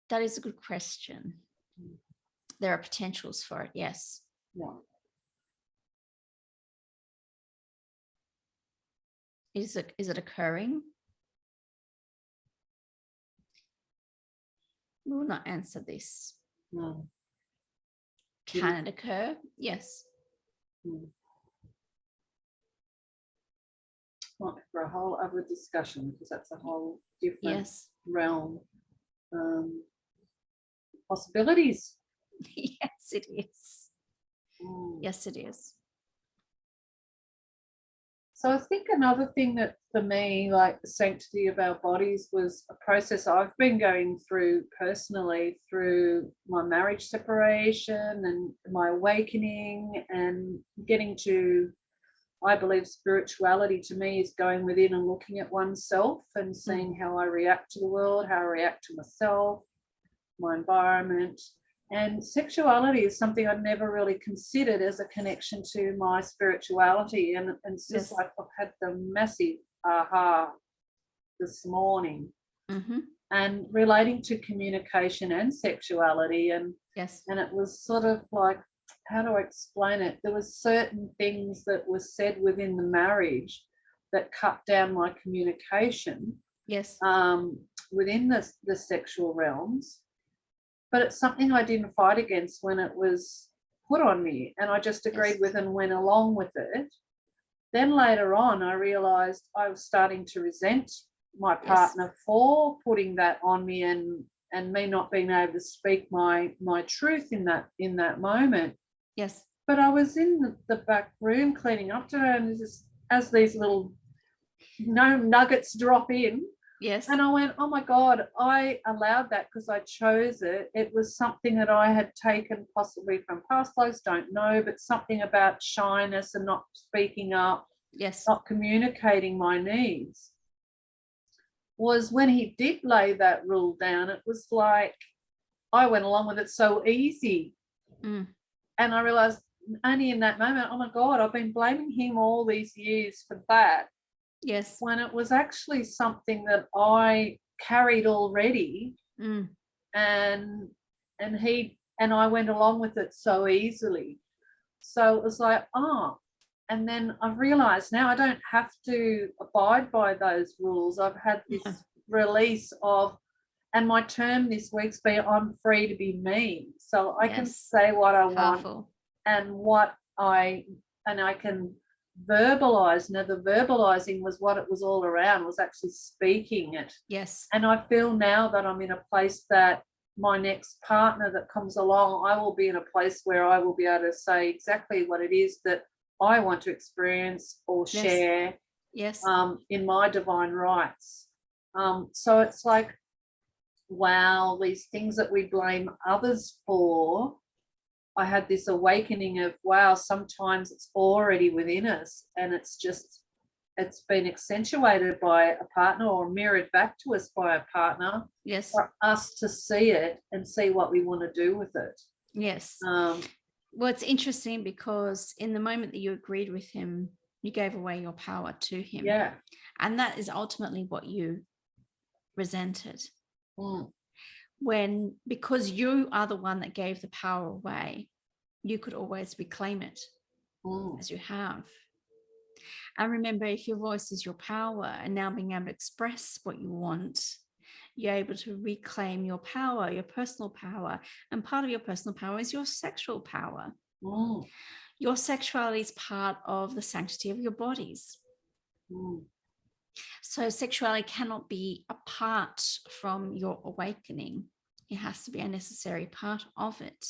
That is a good question. There are potentials for it, yes. Yeah. Is it occurring? We will not answer this. No. Can it occur? Yes. Might be for a whole other discussion, because that's a whole different realm. Possibilities. Yes, it is. Yes, it is. So I think another thing that for me, like the sanctity of our bodies, was a process I've been going through personally through my marriage separation and my awakening, and getting to, I believe spirituality to me is going within and looking at oneself and seeing how I react to the world, how I react to myself, my environment. And sexuality is something I'd never really considered as a connection to my spirituality. And it's just like I've had the massive aha this morning. And relating to communication and sexuality. And it was sort of like, how do I explain it? There was certain things that were said within the marriage that cut down my communication within the sexual realms. But it's something I didn't fight against when it was put on me, and I just agreed with and went along with it. Then later on, I realised I was starting to resent my partner for putting that on me, and me not being able to speak my truth in that moment. Yes. But I was in the back room cleaning up to her, and just as these little nuggets drop in. Yes. And I went, oh my God, I allowed that because I chose it. It was something that I had taken possibly from past lives, don't know, but something about shyness and not speaking up, not communicating my needs. Was when he did lay that rule down, it was like I went along with it so easy. And I realised only in that moment, oh my God, I've been blaming him all these years for that. Yes. When it was actually something that I carried already, and I went along with it so easily. So it was like, and then I've realized now I don't have to abide by those rules. I've had this release of, and my term this week's been, I'm free to be me. So I can say what I want and I can verbalize. Now the verbalizing was what it was all around, was actually speaking it. Yes. And I feel now that I'm in a place that my next partner that comes along, I will be in a place where I will be able to say exactly what it is that I want to experience or share in my divine rights. So it's like, wow, these things that we blame others for, I had this awakening of, wow, sometimes it's already within us, and it's been accentuated by a partner or mirrored back to us by a partner for us to see it and see what we want to do with it. Yes. Well, it's interesting because in the moment that you agreed with him, you gave away your power to him. Yeah. And that is ultimately what you resented. Because you are the one that gave the power away, you could always reclaim it as you have. And remember, if your voice is your power, and now being able to express what you want, you're able to reclaim your power, your personal power. And part of your personal power is your sexual power. Your sexuality is part of the sanctity of your bodies. So sexuality cannot be apart from your awakening. It has to be a necessary part of it.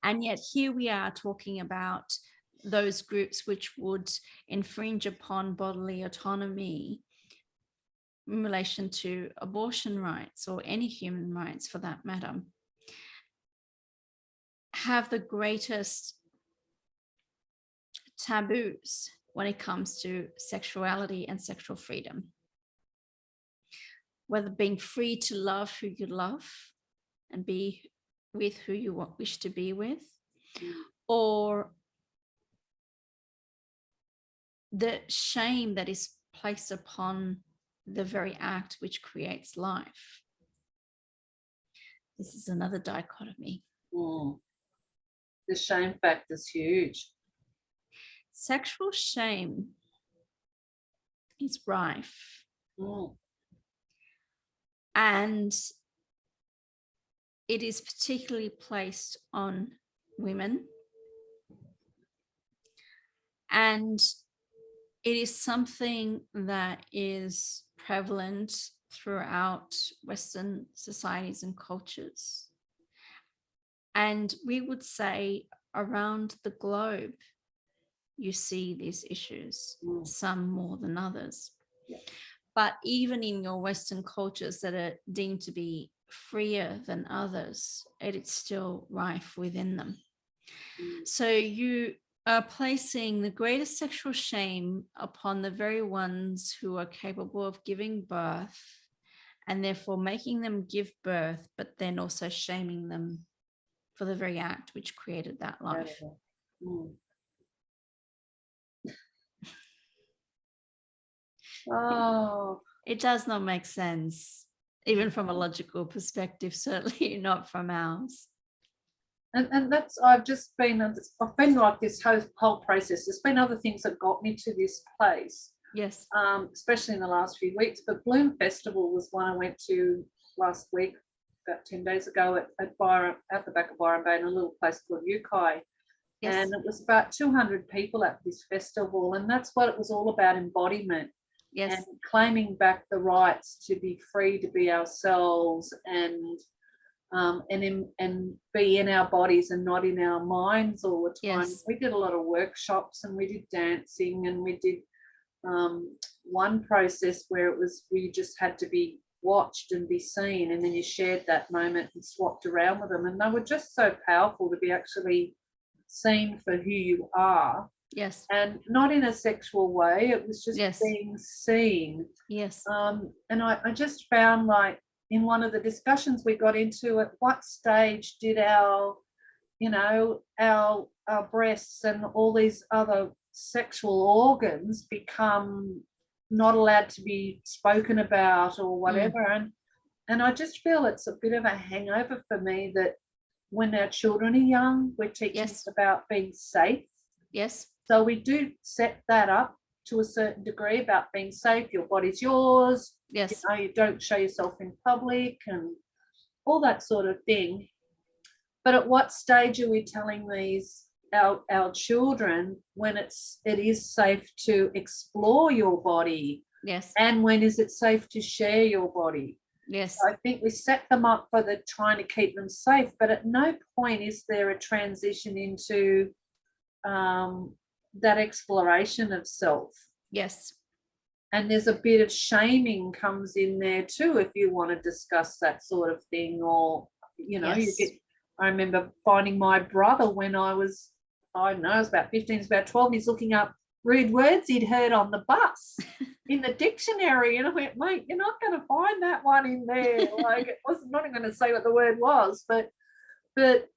And yet here we are talking about those groups which would infringe upon bodily autonomy in relation to abortion rights or any human rights for that matter, have the greatest taboos when it comes to sexuality and sexual freedom. Whether being free to love who you love and be with who you wish to be with, or the shame that is placed upon the very act which creates life. This is another dichotomy. The shame factor is huge. Sexual shame is rife. And it is particularly placed on women. And it is something that is prevalent throughout Western societies and cultures. And we would say around the globe, you see these issues, some more than others. But even in your Western cultures that are deemed to be freer than others, it is still rife within them. So you are placing the greatest sexual shame upon the very ones who are capable of giving birth, and therefore making them give birth, but then also shaming them for the very act which created that life. Oh, it does not make sense, even from a logical perspective, certainly not from ours. And that's, I've been like this whole process. There's been other things that got me to this place. Yes. Especially in the last few weeks. But Bloom Festival was one I went to last week, about 10 days ago at the back of Byron Bay in a little place called Yukai. Yes. And it was about 200 people at this festival. And that's what it was all about, embodiment. Yes. And claiming back the rights to be free to be ourselves and be in our bodies and not in our minds all the time. Yes. We did a lot of workshops and we did dancing, and we did one process where it was we just had to be watched and be seen, and then you shared that moment and swapped around with them, and they were just so powerful to be actually seen for who you are. Yes. And not in a sexual way, it was just being seen. Yes. And I just found, like, in one of the discussions we got into, at what stage did our breasts and all these other sexual organs become not allowed to be spoken about or whatever? And I just feel it's a bit of a hangover for me that when our children are young, we're teaching them about being safe. Yes. So we do set that up to a certain degree about being safe. Your body's yours. Yes. You don't show yourself in public and all that sort of thing. But at what stage are we telling our children when it is safe to explore your body? Yes. And when is it safe to share your body? Yes. I think we set them up for the trying to keep them safe, but at no point is there a transition into that exploration of self. Yes. And there's a bit of shaming comes in there too, if you want to discuss that sort of thing, or I remember finding my brother when I was about 15, he was about 12, he's looking up rude words he'd heard on the bus in the dictionary, and I went, mate, you're not going to find that one in there. Like, it wasn't, not going to say what the word was, but at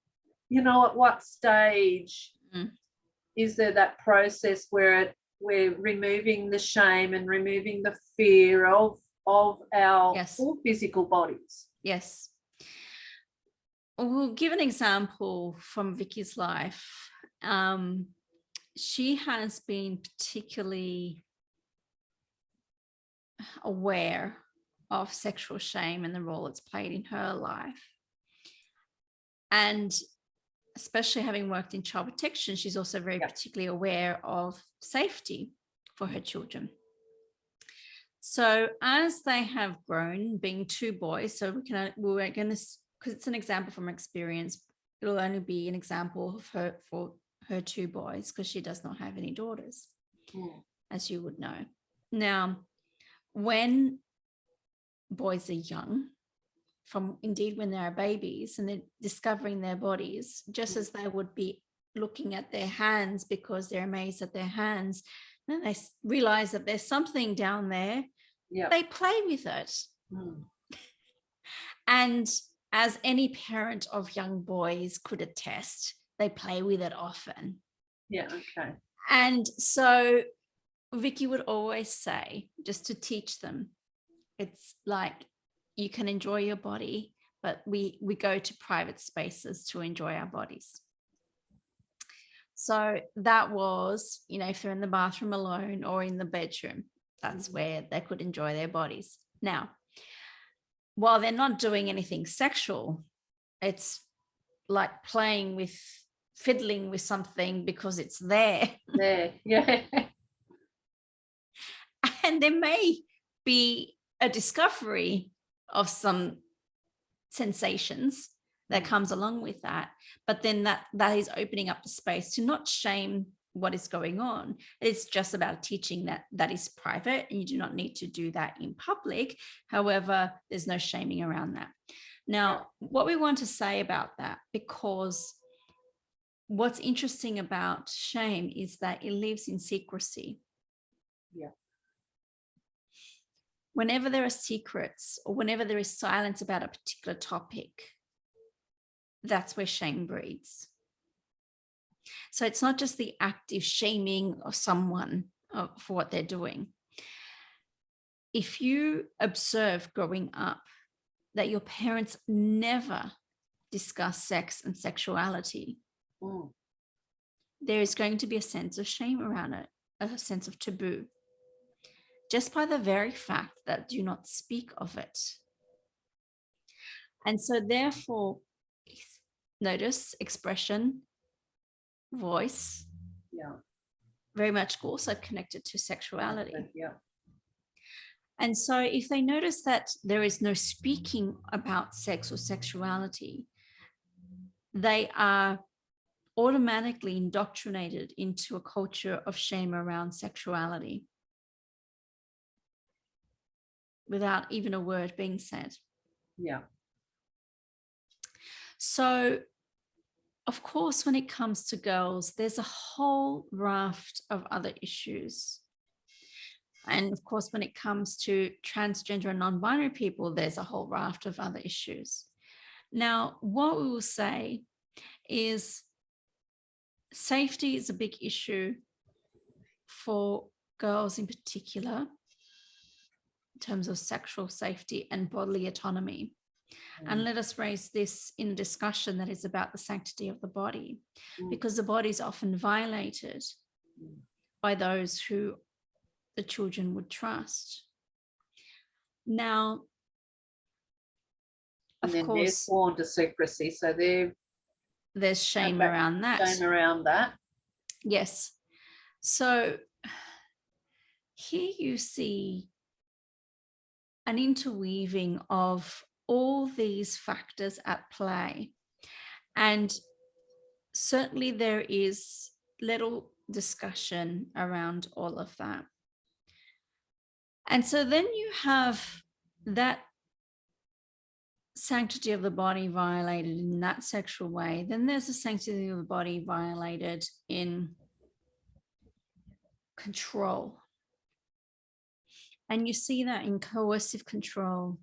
what stage is there that process where we're removing the shame and removing the fear of our full physical bodies? Yes. We'll give an example from Vicky's life. She has been particularly aware of sexual shame and the role it's played in her life. And especially having worked in child protection, she's also very particularly aware of safety for her children. So as they have grown, being two boys, so we're going to, because it's an example from experience, it'll only be an example of her for her two boys, because she does not have any daughters, as you would know. Now, when boys are young, from indeed when they are babies and they're discovering their bodies, just as they would be looking at their hands because they're amazed at their hands, and they realize that there's something down there. They play with it. And as any parent of young boys could attest, they play with it often. Okay. And so Vicky would always say, just to teach them, it's like, you can enjoy your body, but we go to private spaces to enjoy our bodies. So that was, if they're in the bathroom alone or in the bedroom, that's where they could enjoy their bodies. Now, while they're not doing anything sexual, it's like fiddling with something because it's there. Yeah. And there may be a discovery of some sensations that comes along with that, but then that is opening up the space to not shame what is going on. It's just about teaching that is private and you do not need to do that in public. However, there's no shaming around that. Now, what we want to say about that, because what's interesting about shame is that it lives in secrecy. Whenever there are secrets or whenever there is silence about a particular topic, that's where shame breeds. So it's not just the active shaming of someone for what they're doing. If you observe growing up that your parents never discuss sex and sexuality, there is going to be a sense of shame around it, a sense of taboo, just by the very fact that do not speak of it. And so therefore, notice expression, voice, very much also connected to sexuality. And so if they notice that there is no speaking about sex or sexuality, they are automatically indoctrinated into a culture of shame around sexuality without even a word being said. So, of course, when it comes to girls, there's a whole raft of other issues. And of course, when it comes to transgender and non-binary people, there's a whole raft of other issues. Now, what we will say is safety is a big issue for girls in particular, in terms of sexual safety and bodily autonomy. And let us raise this in a discussion that is about the sanctity of the body, because the body is often violated by those who the children would trust. Now, of course, they're sworn to secrecy, so there's shame around that. Shame around that. Yes. So here you see an interweaving of all these factors at play. And certainly there is little discussion around all of that. And so then you have that sanctity of the body violated in that sexual way. Then there's the sanctity of the body violated in control. And you see that in coercive control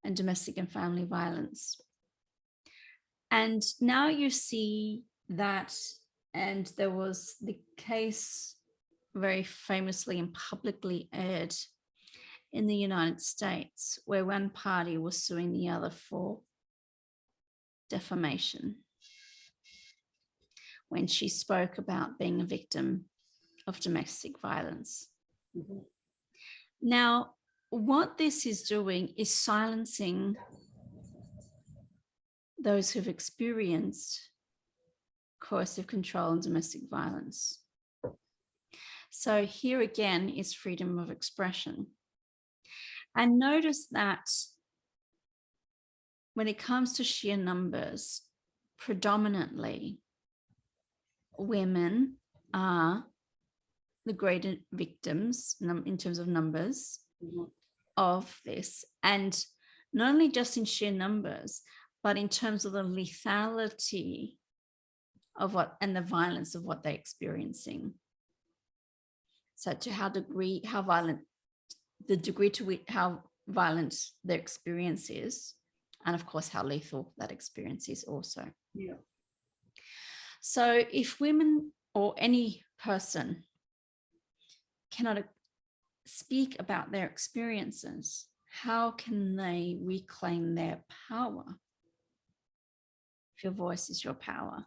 and domestic and family violence. And now you see that, and there was the case very famously and publicly aired in the United States, where one party was suing the other for defamation when she spoke about being a victim of domestic violence. Now, what this is doing is silencing those who've experienced coercive control and domestic violence. So here again is freedom of expression. And notice that when it comes to sheer numbers, predominantly women are the greater victims in terms of numbers of this, and not only just in sheer numbers, but in terms of the lethality of what and the violence of what they're experiencing. So to how violent, the degree to which how violent their experience is, and of course how lethal that experience is also. Yeah. So if women or any person cannot speak about their experiences, how can they reclaim their power? If your voice is your power.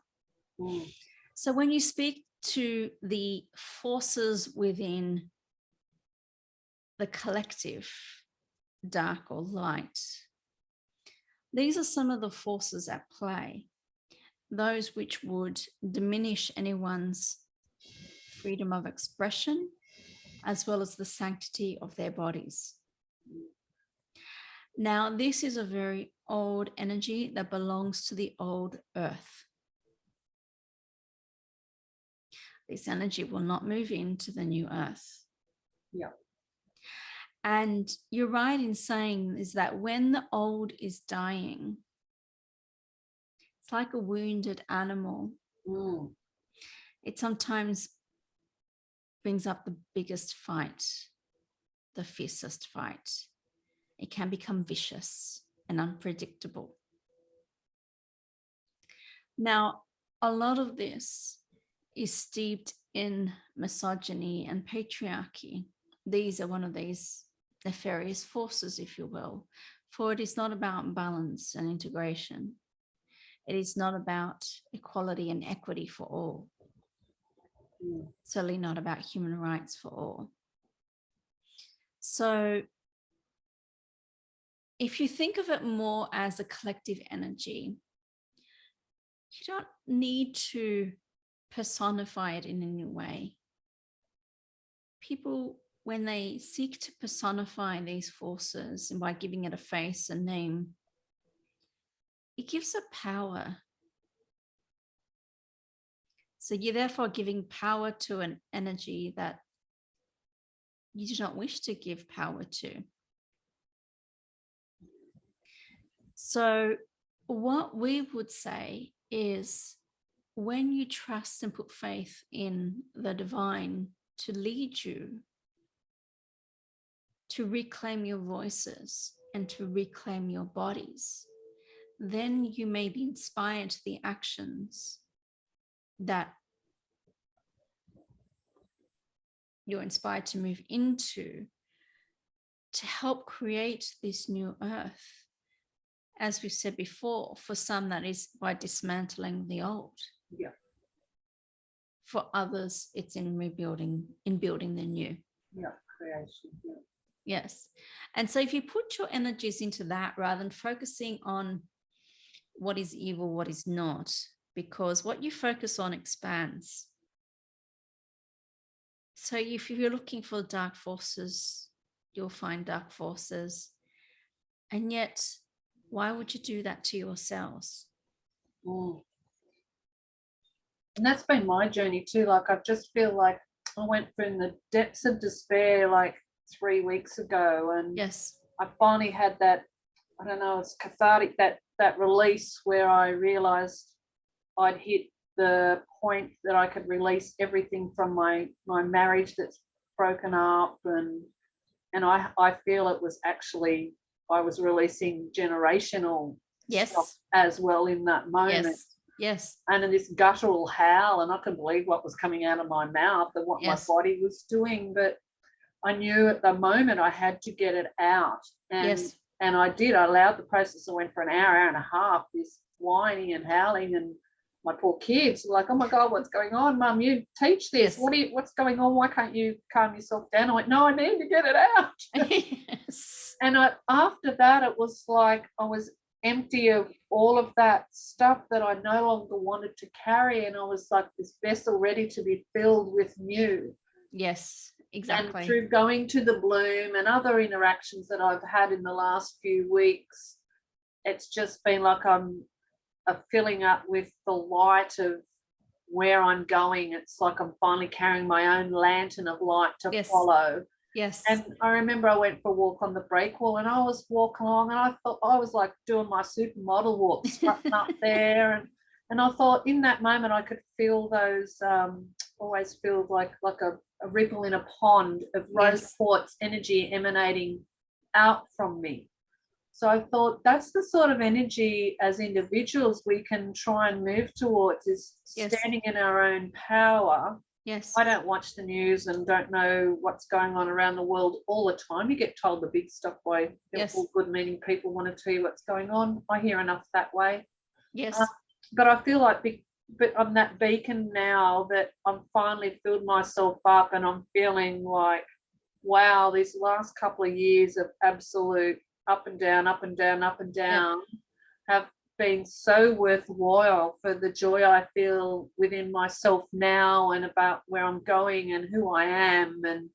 Mm. So when you speak to the forces within the collective, dark or light, these are some of the forces at play, those which would diminish anyone's freedom of expression, as well as the sanctity of their bodies. Now, this is a very old energy that belongs to the old earth. This energy will not move into the new earth. Yeah. And you're right in saying is that when the old is dying, it's like a wounded animal. Mm. It sometimes brings up the biggest fight, the fiercest fight. It can become vicious and unpredictable. Now, a lot of this is steeped in misogyny and patriarchy. These are one of these nefarious forces, if you will, for it is not about balance and integration. It is not about equality and equity for all. Certainly not about human rights for all. So if you think of it more as a collective energy, you don't need to personify it in any way. People, when they seek to personify these forces and by giving it a face, a name, it gives it power. So you're therefore giving power to an energy that you do not wish to give power to. So what we would say is when you trust and put faith in the divine to lead you to reclaim your voices and to reclaim your bodies, then you may be inspired to the actions that you're inspired to move into to help create this new earth. As we've said before, for some that is by dismantling the old. Yeah. For others, it's in rebuilding, in building the new. Yeah, creation. Yeah. Yes. And so if you put your energies into that rather than focusing on what is evil, what is not, because what you focus on expands. So if you're looking for dark forces, you'll find dark forces. And yet, why would you do that to yourselves? Mm. And that's been my journey too. Like, I just feel like I went from the depths of despair like 3 weeks ago, and yes, I finally had that, I don't know, it's cathartic, that release where I realized I'd hit the point that I could release everything from my marriage that's broken up, and I feel it was actually, I was releasing generational stuff as well in that moment. Yes. And in this guttural howl, and I couldn't believe what was coming out of my mouth and what my body was doing. But I knew at the moment I had to get it out. And I did. I allowed the process. I went for an hour and a half, this whining and howling, and my poor kids were like, oh my God, what's going on, Mum? You teach this. What's going on? Why can't you calm yourself down? I went, no, I need to get it out. Yes. And after that, it was like I was empty of all of that stuff that I no longer wanted to carry, and I was like this vessel ready to be filled with new. Yes, exactly. And through going to the bloom and other interactions that I've had in the last few weeks, it's just been like I'm filling up with the light of where I'm going. It's like I'm finally carrying my own lantern of light to follow. Yes. And I remember I went for a walk on the breakwall, and I was walking along, and I thought I was like doing my supermodel walk, strutting up there, and I thought in that moment I could feel those always feel like a ripple in a pond of rose quartz energy emanating out from me. So I thought that's the sort of energy as individuals we can try and move towards, is standing in our own power. Yes. I don't watch the news and don't know what's going on around the world all the time. You get told the big stuff by all good-meaning people want to tell you what's going on. I hear enough that way. Yes. But I feel like I'm that beacon now that I've finally filled myself up, and I'm feeling like, wow, these last couple of years of absolute up and down, up and down, up and down have been so worthwhile for the joy I feel within myself now and about where I'm going and who I am. And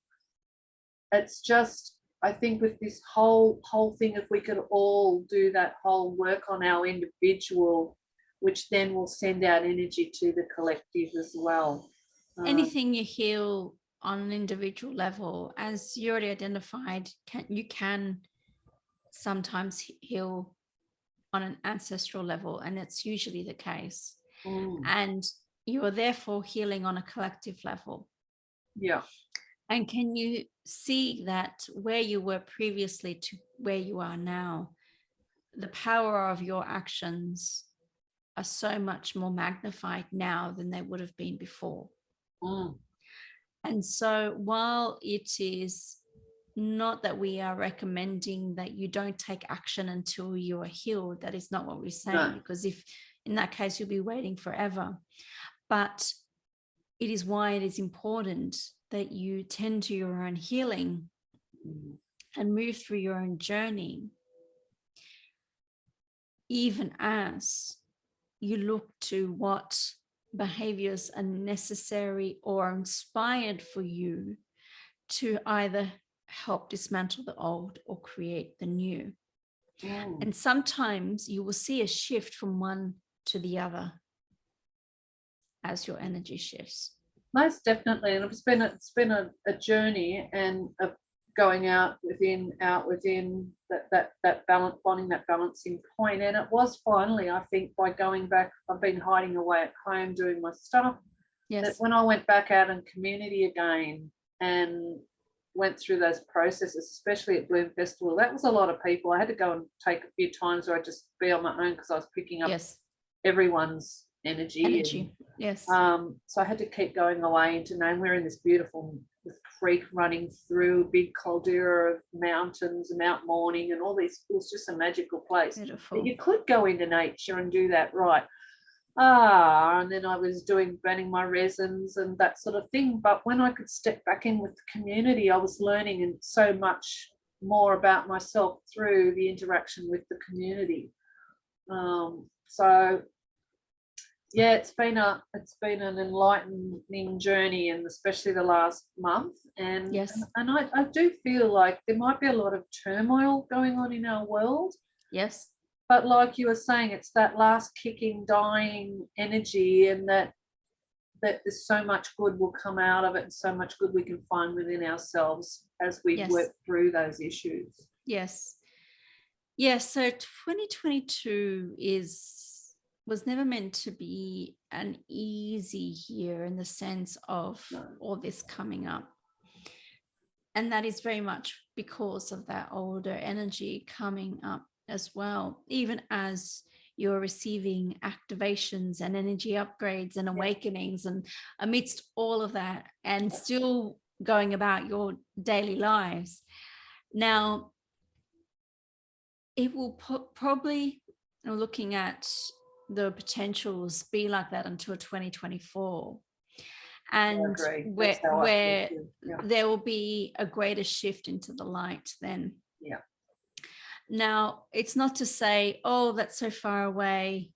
it's just, I think with this whole thing, if we could all do that whole work on our individual, which then will send out energy to the collective as well. Anything you heal on an individual level, as you already identified, you can sometimes heal on an ancestral level, and it's usually the case. And you are therefore healing on a collective level. Yeah. And can you see that where you were previously to where you are now, the power of your actions are so much more magnified now than they would have been before. And so while it is not that we are recommending that you don't take action until you are healed, that is not what we're saying, because if in that case you'll be waiting forever. But it is why it is important that you tend to your own healing and move through your own journey, even as you look to what behaviors are necessary or inspired for you to either help dismantle the old or create the new. And sometimes you will see a shift from one to the other as your energy shifts. Most definitely. And it's been a journey, and of going out within that balance, finding that balancing point. And it was finally, I think, by going back, I've been hiding away at home doing my stuff. That when I went back out in community again and went through those processes, especially at Bloom Festival, that was a lot of people. I had to go and take a few times where I just be on my own because I was picking up everyone's energy. So I had to keep going away into nowhere. We're in this beautiful creek running through a big caldera of mountains, Mount Morning, and all these. It was just a magical place. Beautiful. You could go into nature and do that, right? And then I was burning my resins and that sort of thing. But when I could step back in with the community, I was learning and so much more about myself through the interaction with the community. So yeah, it's been an enlightening journey, and especially the last month. And and I do feel like there might be a lot of turmoil going on in our world. Yes. But like you were saying, it's that last kicking, dying energy, and that there's so much good will come out of it, and so much good we can find within ourselves as we work through those issues. Yes. Yes. So 2022 was never meant to be an easy year in the sense of all this coming up. And that is very much because of that older energy coming up as well, even as you're receiving activations and energy upgrades and awakenings, and amidst all of that and still going about your daily lives. Now, it will probably, looking at the potentials, be like that until 2024. And where there will be a greater shift into the light then. Yeah. Now, it's not to say, oh, that's so far away,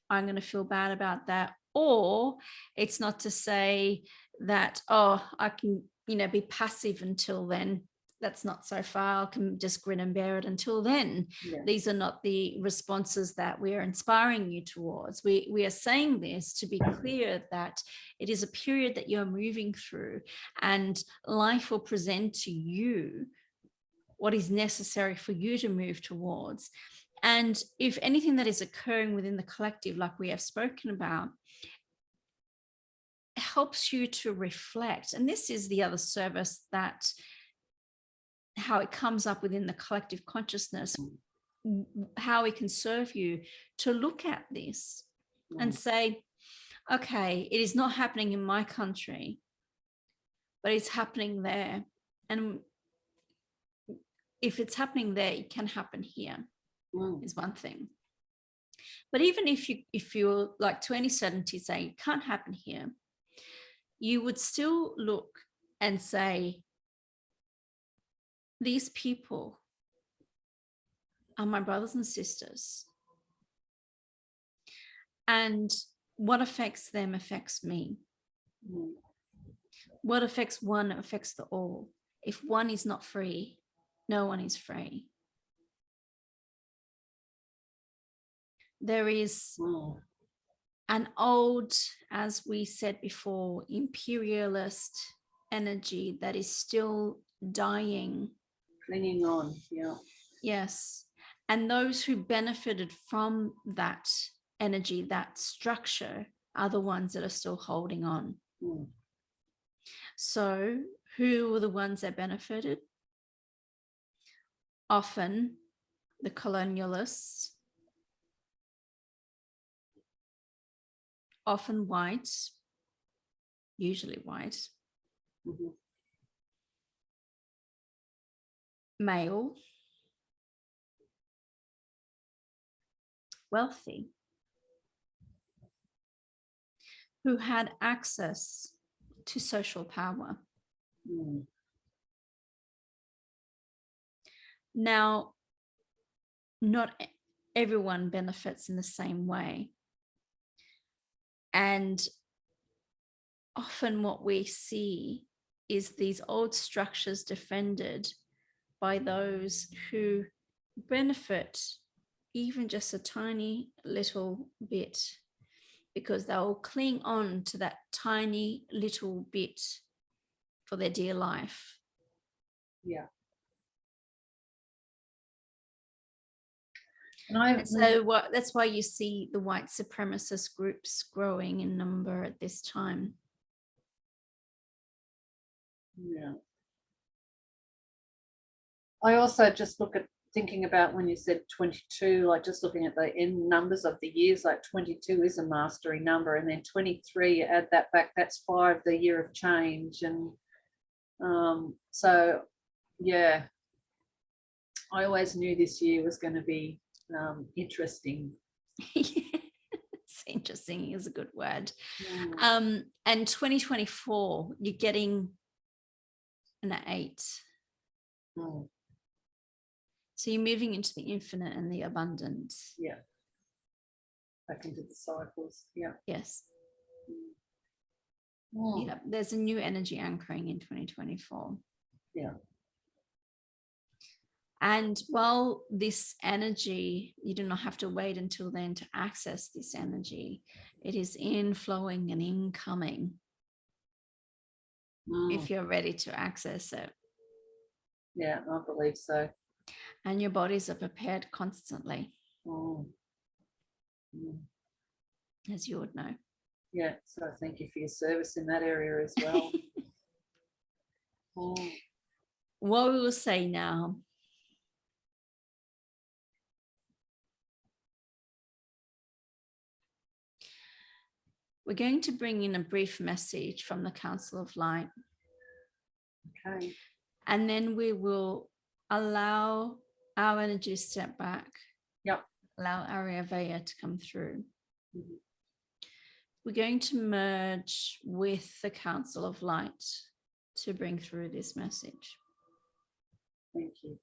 I'm going to feel bad about that. Or it's not to say that, oh, I can, be passive until then. that's not so far. I can just grin and bear it until then. These are not the responses that we are inspiring you towards. We are saying this to be clear that it is a period that you're moving through, and life will present to you what is necessary for you to move towards. And if anything that is occurring within the collective, like we have spoken about, helps you to reflect, and this is the other service, that how it comes up within the collective consciousness, how it can serve you to look at this and say, okay, it is not happening in my country, but it's happening there. And if it's happening there, it can happen here, is one thing. But even if you're like to any certainty say it can't happen here, you would still look and say, these people are my brothers and sisters, and what affects them affects me. What affects one affects the all. If one is not free, no one is free. There is an old, as we said before, imperialist energy that is still dying, clinging on. Yes. And those who benefited from that energy, that structure, are the ones that are still holding on. So who were the ones that benefited? Often the colonialists, often white, usually white, male, wealthy, who had access to social power. Now, not everyone benefits in the same way. And often what we see is these old structures defended by those who benefit even just a tiny little bit, because they'll cling on to that tiny little bit for their dear life. And so that's why you see the white supremacist groups growing in number at this time. I also just look at thinking about when you said 22, like just looking at the end numbers of the years, like 22 is a mastery number, and then 23, you add that back, that's 5, the year of change. And so I always knew this year was going to be interesting. It's interesting is a good word. And 2024, you're getting an 8. So you're moving into the infinite and the abundant. Back into the cycles. Yes. There's a new energy anchoring in 2024. And while this energy, you do not have to wait until then to access this energy. It is inflowing and incoming if you're ready to access it. I believe so. And your bodies are prepared constantly. As you would know. So thank you for your service in that area as well. What we will say now, we're going to bring in a brief message from the Council of Light. Okay. And then we will allow our energy to step back. Allow Ariavea to come through. We're going to merge with the Council of Light to bring through this message. Thank you.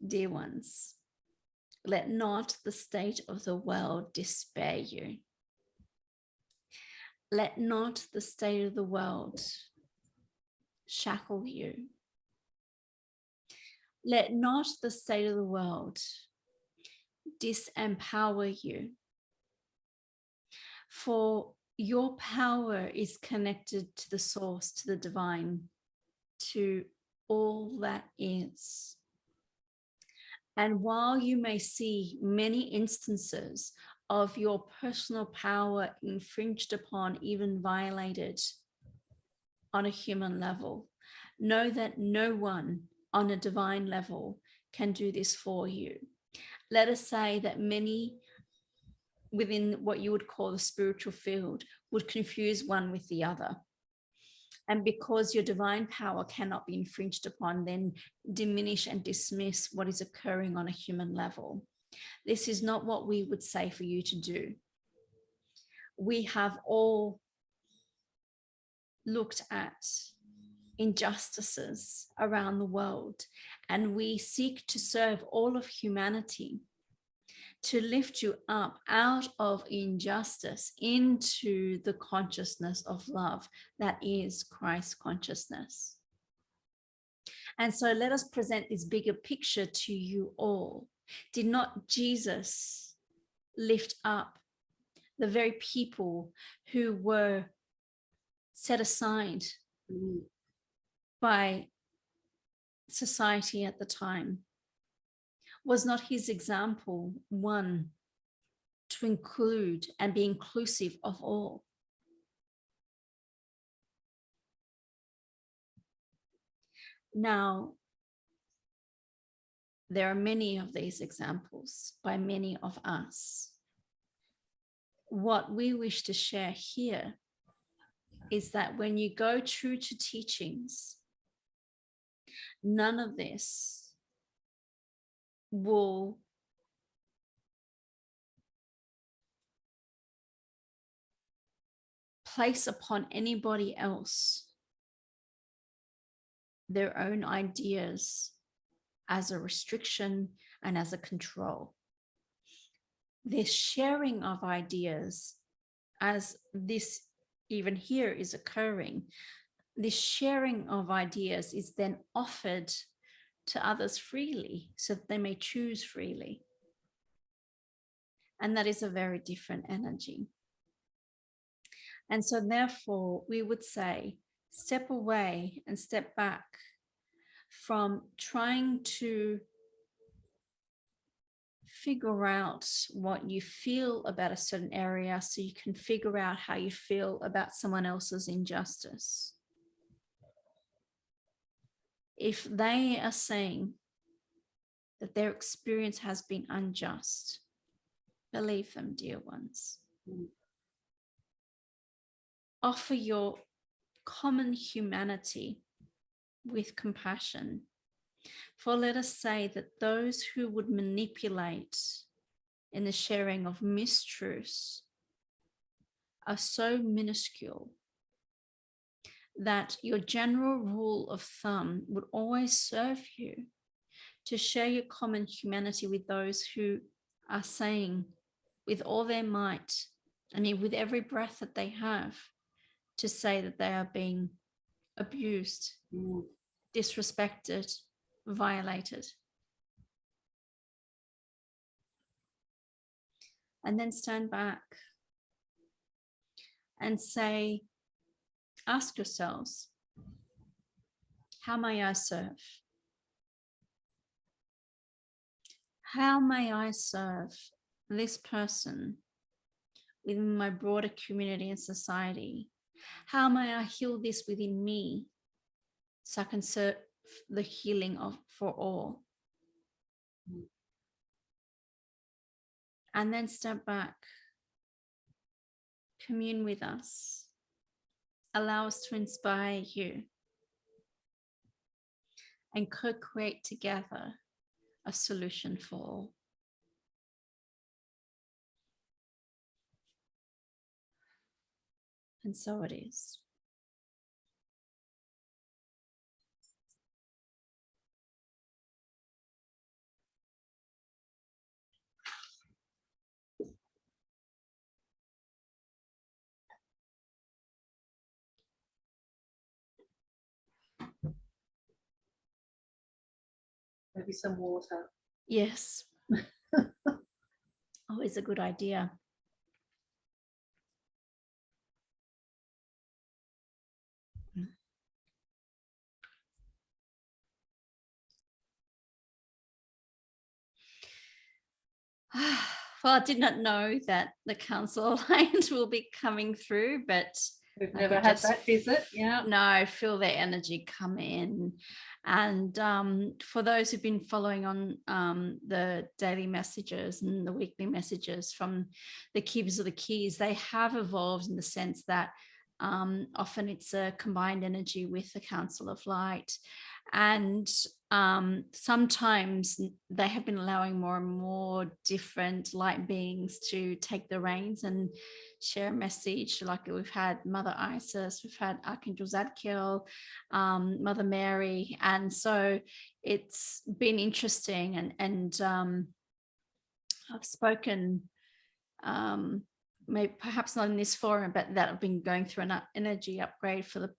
Dear ones, let not the state of the world despair you. Let not the state of the world shackle you. Let not the state of the world disempower you. For your power is connected to the source, to the divine, to all that is. And while you may see many instances of your personal power infringed upon, even violated on a human level, know that no one on a divine level can do this for you. Let us say that many within what you would call the spiritual field would confuse one with the other. And because your divine power cannot be infringed upon, then diminish and dismiss what is occurring on a human level. This is not what we would say for you to do. We have all looked at injustices around the world, and we seek to serve all of humanity, to lift you up out of injustice into the consciousness of love that is Christ consciousness. And so let us present this bigger picture to you all. Did not Jesus lift up the very people who were set aside by society at the time? Was not his example one to include and be inclusive of all? Now, there are many of these examples by many of us. What we wish to share here is that when you go true to teachings, none of this will place upon anybody else their own ideas as a restriction and as a control. This sharing of ideas, as this even here is occurring, this sharing of ideas is then offered to others freely so that they may choose freely. And that is a very different energy. And so therefore we would say, step away and step back from trying to figure out what you feel about a certain area so you can figure out how you feel about someone else's injustice. If they are saying that their experience has been unjust, believe them, dear ones. Offer your common humanity with compassion. For let us say that those who would manipulate in the sharing of mistruths are so minuscule that your general rule of thumb would always serve you to share your common humanity with those who are saying with all their might, I mean, with every breath that they have, to say that they are being abused, disrespected, violated. And then stand back and say, ask yourselves, how may I serve? How may I serve this person within my broader community and society? How may I heal this within me so I can serve the healing for all? And then step back, commune with us, allow us to inspire you, and co-create together a solution for all. And so it is. maybe some water. Yes. Always a good idea. Well, I did not know that the Council Alliance will be coming through, but we've never had that visit. Yeah. No, feel their energy come in. And for those who've been following on the daily messages and the weekly messages from the Keepers of the Keys, they have evolved in the sense that often it's a combined energy with the Council of Light. And sometimes they have been allowing more and more different light beings to take the reins and share a message. Like we've had Mother Isis, we've had Archangel Zadkiel, Mother Mary, and so it's been interesting. And I've spoken, maybe perhaps not in this forum, but that I've been going through an energy upgrade for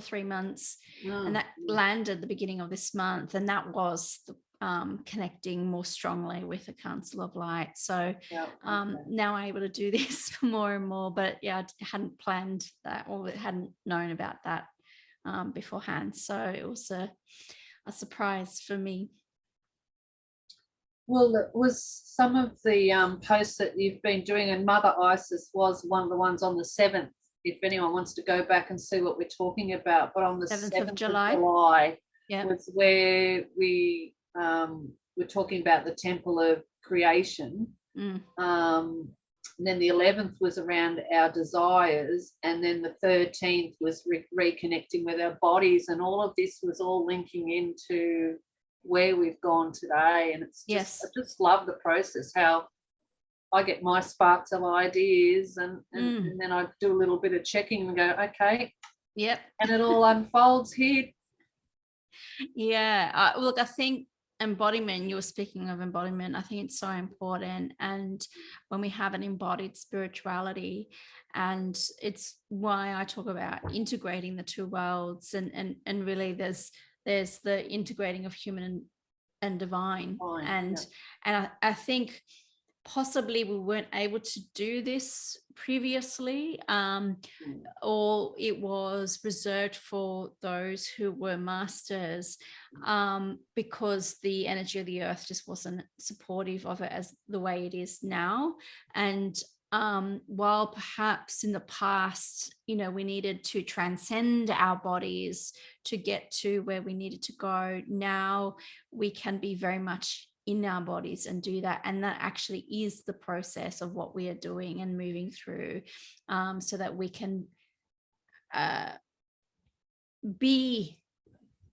3 months, and that landed the beginning of this month, and that was connecting more strongly with the Council of Light. So now I'm able to do this more and more, but yeah, I hadn't planned that or hadn't known about that beforehand, so it was a surprise for me. Well, it was some of the posts that you've been doing, and Mother Isis was one of the ones on the 7th, if anyone wants to go back and see what we're talking about. But on the 7th of July was where we were talking about the Temple of Creation. And then the 11th was around our desires, and then the 13th was reconnecting with our bodies, and all of this was all linking into where we've gone today. And it's just, I just love the process, how I get my sparks of ideas and then I do a little bit of checking and go, okay, and it all unfolds here. Look, I think embodiment, you were speaking of embodiment, I think it's so important. And when we have an embodied spirituality, and it's why I talk about integrating the two worlds, and really there's the integrating of human and divine. And I think possibly we weren't able to do this previously, or it was reserved for those who were masters, because the energy of the earth just wasn't supportive of it as the way it is now. And while perhaps in the past, we needed to transcend our bodies to get to where we needed to go, now we can be very much in our bodies and do that. And that actually is the process of what we are doing and moving through, so that we can be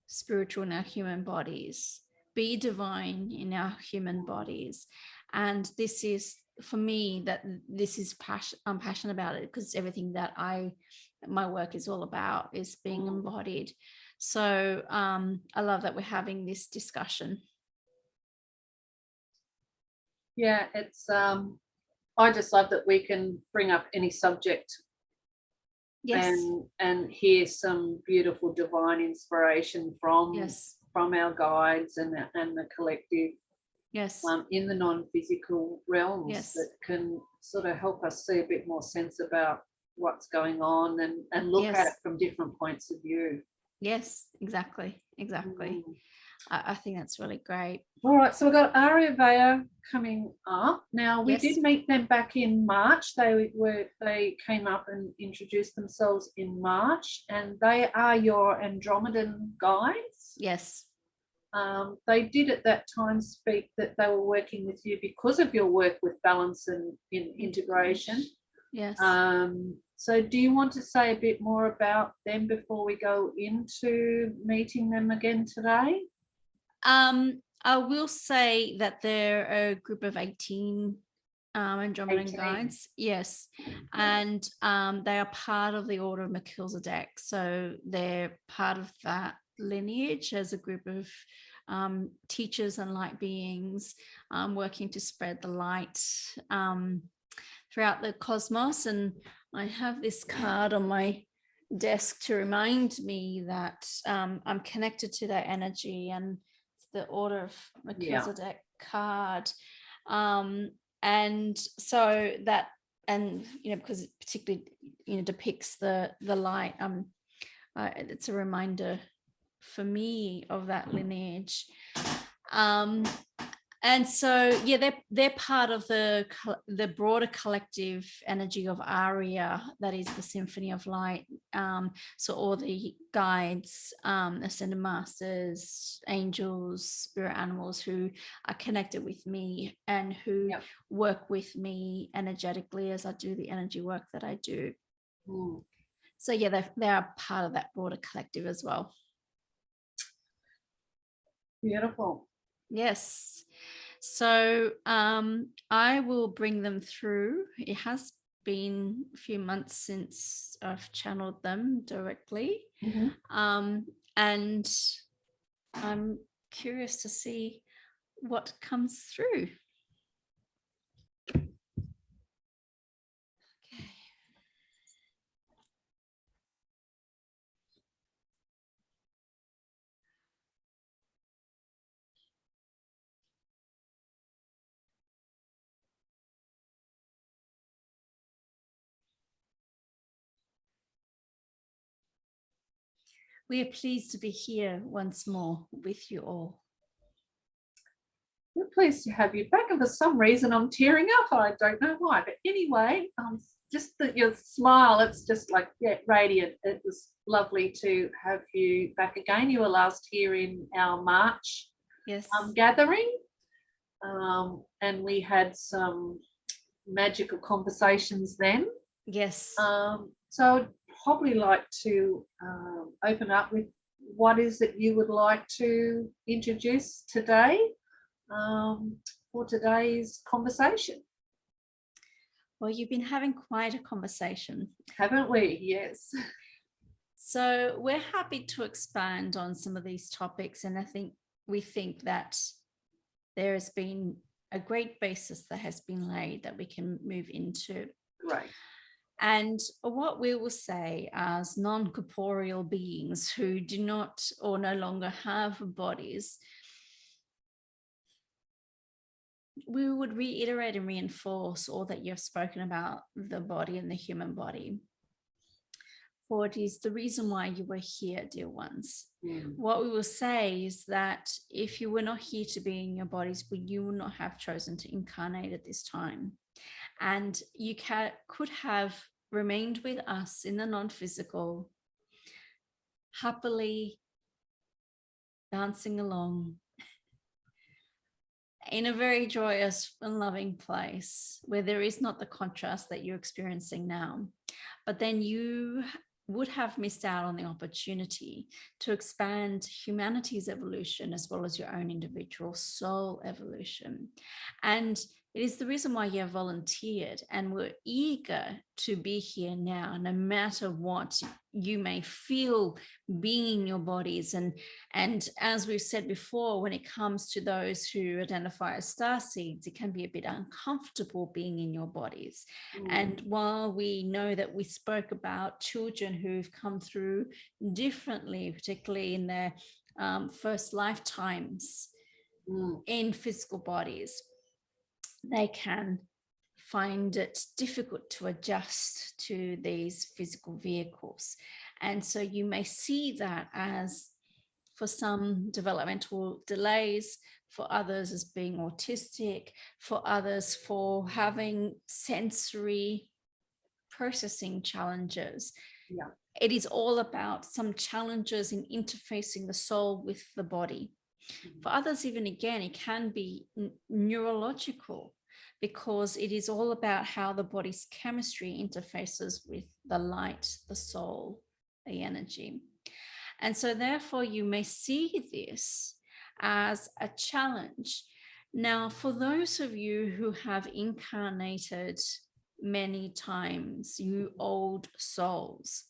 spiritual in our human bodies, be divine in our human bodies. And this is, for me, that this is I'm passionate about it, because everything that my work is all about is being embodied. So I love that we're having this discussion. Yeah, it's I just love that we can bring up any subject and hear some beautiful divine inspiration from our guides and the collective in the non-physical realms, that can sort of help us see a bit more sense about what's going on and look at it from different points of view. Yes, exactly. I think that's really great. All right, so we've got Ariavea coming up. Now, we did meet them back in March. They came up and introduced themselves in March, and they are your Andromedan Guides. Yes. They did at that time speak that they were working with you because of your work with balance and in integration. Yes. So do you want to say a bit more about them before we go into meeting them again today? I will say that they're a group of 18 Andromedan Guides. Yes. And they are part of the Order of Melchizedek. So they're part of that lineage as a group of teachers and light beings working to spread the light throughout the cosmos. And I have this card on my desk to remind me that I'm connected to that energy, and the Order of Melchizedek card. And so that, and because it particularly depicts the light, it's a reminder for me of that lineage. And so they're part of the broader collective energy of Aria, that is the Symphony of Light. So all the guides, ascended masters, angels, spirit animals who are connected with me and who work with me energetically as I do the energy work that I do. So they are part of that broader collective as well. Beautiful. Yes. So I will bring them through. It has been a few months since I've channeled them directly. And I'm curious to see what comes through. We are pleased to be here once more with you all. We're pleased to have you back, and for some reason I'm tearing up. I don't know why, but anyway, just your smile, it's just like radiant. It was lovely to have you back again. You were last here in our March gathering, and we had some magical conversations then. Yes. So I'd probably like to open up with what is it you would like to introduce today for today's conversation. Well, you've been having quite a conversation, haven't we? Yes. So we're happy to expand on some of these topics, and we think that there has been a great basis that has been laid that we can move into. Right. And what we will say as non-corporeal beings who do not or no longer have bodies, we would reiterate and reinforce all that you've spoken about the body and the human body. For it is the reason why you were here, dear ones. What we will say is that if you were not here to be in your bodies, you would not have chosen to incarnate at this time. And you could have remained with us in the non-physical, happily dancing along in a very joyous and loving place where there is not the contrast that you're experiencing now. But then you would have missed out on the opportunity to expand humanity's evolution as well as your own individual soul evolution. And it is the reason why you have volunteered, and we're eager to be here now, no matter what you may feel being in your bodies. And as we've said before, when it comes to those who identify as starseeds, it can be a bit uncomfortable being in your bodies. And while we know that we spoke about children who've come through differently, particularly in their first lifetimes in physical bodies, they can find it difficult to adjust to these physical vehicles. And so you may see that as, for some, developmental delays, for others as being autistic, for others for having sensory processing challenges. It is all about some challenges in interfacing the soul with the body. For others, even again, it can be neurological, because it is all about how the body's chemistry interfaces with the light, the soul, the energy. And so therefore you may see this as a challenge. Now, for those of you who have incarnated many times, you old souls,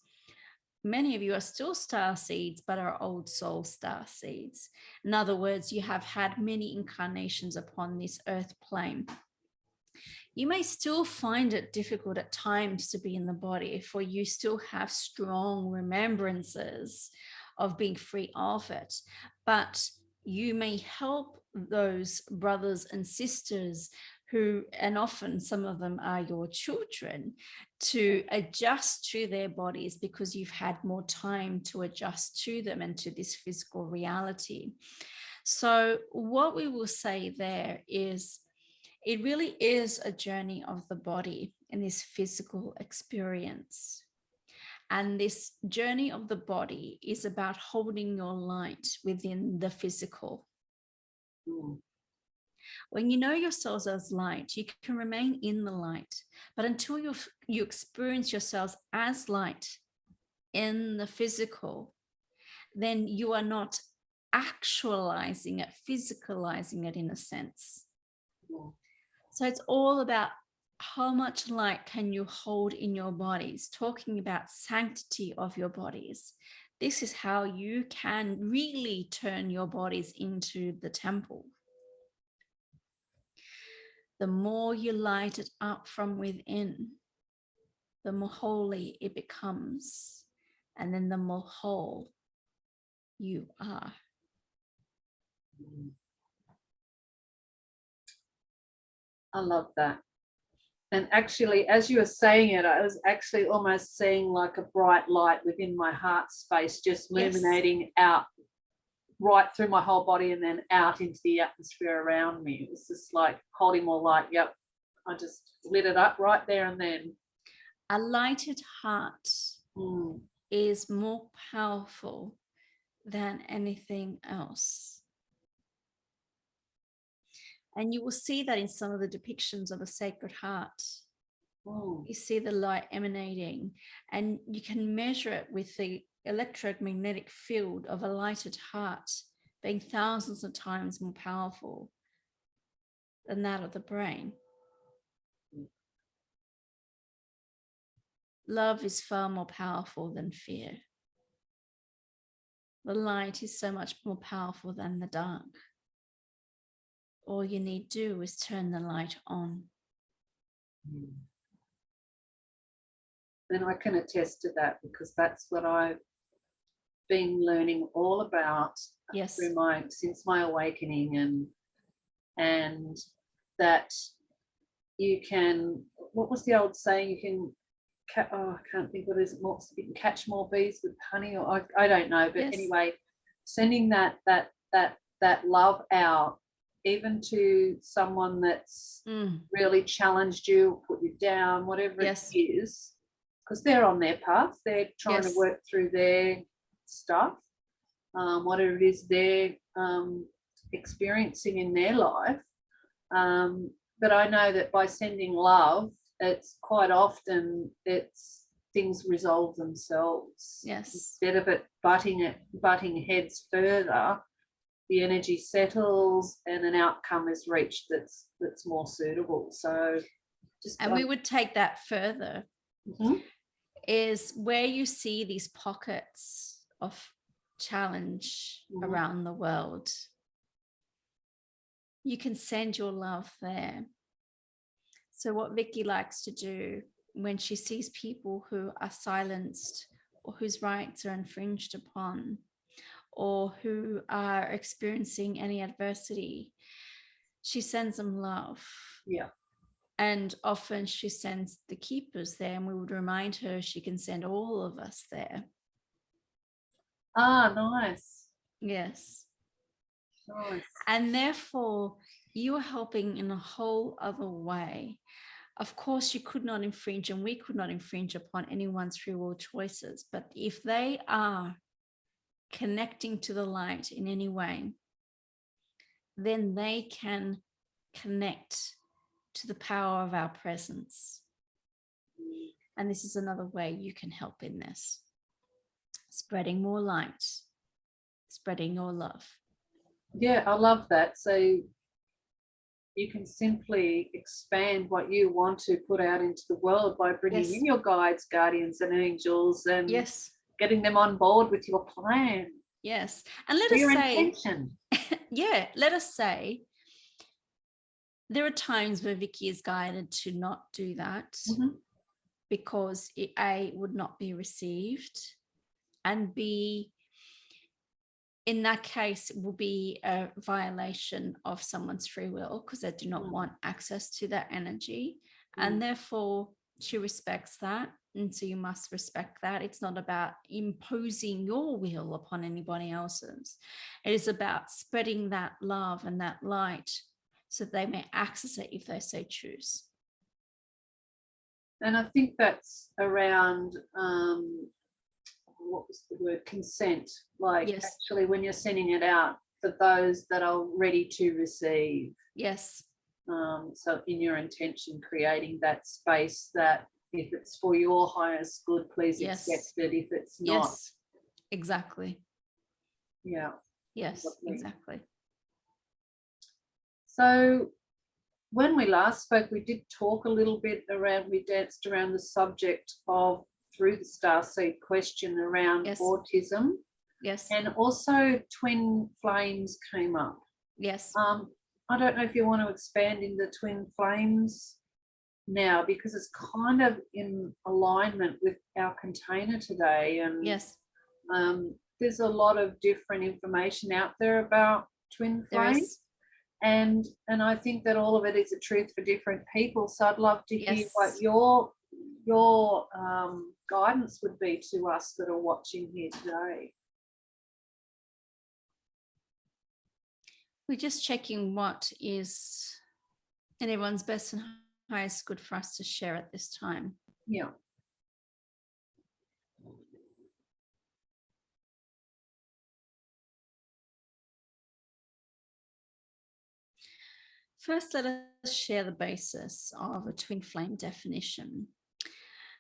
many of you are still star seeds, but are old soul star seeds. In other words, you have had many incarnations upon this earth plane. You may still find it difficult at times to be in the body, for you still have strong remembrances of being free of it. But you may help those brothers and sisters who, and often some of them are your children, to adjust to their bodies because you've had more time to adjust to them and to this physical reality. So what we will say there is, it really is a journey of the body in this physical experience. And this journey of the body is about holding your light within the physical. When you know yourselves as light, you can remain in the light. But until you experience yourselves as light in the physical, then you are not actualizing it, physicalizing it in a sense. So it's all about how much light can you hold in your bodies, talking about sanctity of your bodies. This is how you can really turn your bodies into the temple. The more you light it up from within, the more holy it becomes, and then the more whole you are. I love that. And actually, as you were saying it, I was actually almost seeing like a bright light within my heart space, just illuminating out right through my whole body and then out into the atmosphere around me. It was just like holding more light. Yep. I just lit it up right there and then. A lighted heart is more powerful than anything else. And you will see that in some of the depictions of a sacred heart. You see the light emanating, and you can measure it with the electromagnetic field of a lighted heart being thousands of times more powerful than that of the brain. Love is far more powerful than fear. The light is so much more powerful than the dark. All you need to do is turn the light on. And I can attest to that, because that's what I've been learning all about through since my awakening, and that you can, what was the old saying, you can I can't think what it is, you can catch more bees with honey, or I don't know, but anyway, sending that love out, even to someone that's really challenged you, put you down, whatever it is, because they're on their path, they're trying to work through their stuff, whatever it is they're experiencing in their life. But I know that by sending love, it's quite often things resolve themselves. Instead of it butting heads further, the energy settles and an outcome is reached that's more suitable. So we would take that further. Is where you see these pockets of challenge around the world, you can send your love there. So what Vicky likes to do when she sees people who are silenced or whose rights are infringed upon or who are experiencing any adversity, she sends them love. And often she sends the keepers there, and we would remind her she can send all of us there. Nice. Yes. Nice. And therefore, you are helping in a whole other way. Of course, you could not infringe, and we could not infringe upon anyone's free will choices. But if they are connecting to the light in any way, then they can connect to the power of our presence. And this is another way you can help in this. Spreading more light, spreading your love. Yeah, I love that. So you can simply expand what you want to put out into the world by bringing in your guides, guardians, and angels, and getting them on board with your plan. Yes. And let us say, intention. Let us say there are times where Vicky is guided to not do that because it, A, would not be received, and B, in that case, it will be a violation of someone's free will because they do not want access to that energy. And therefore, she respects that. And so you must respect that. It's not about imposing your will upon anybody else's. It is about spreading that love and that light so they may access it if they so choose. And I think that's around, what was the word, consent, like actually when you're sending it out for those that are ready to receive. Yes. So in your intention, creating that space that if it's for your highest good, please accept it. If it's not. Yes, exactly. Yeah. Yes, exactly. So when we last spoke, we did talk a little bit around, we danced around the subject of, through the starseed question, around autism. Yes. And also twin flames came up. Yes. I don't know if you want to expand into twin flames now, because it's kind of in alignment with our container today. And there's a lot of different information out there about twin flames. And I think that all of it is a truth for different people. So I'd love to hear what your guidance would be to us that are watching here today. We're just checking what is in everyone's best and highest good for us to share at this time. Yeah. First, let us share the basis of a twin flame definition.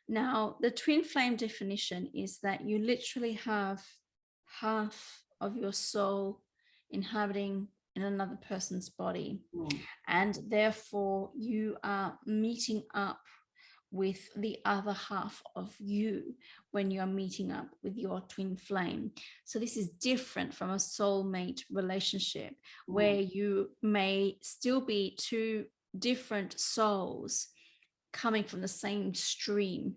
Now, the twin flame definition is that you literally have half of your soul inhabiting in another person's body, and therefore you are meeting up with the other half of you when you're meeting up with your twin flame. So this is different from a soulmate relationship where you may still be two different souls coming from the same stream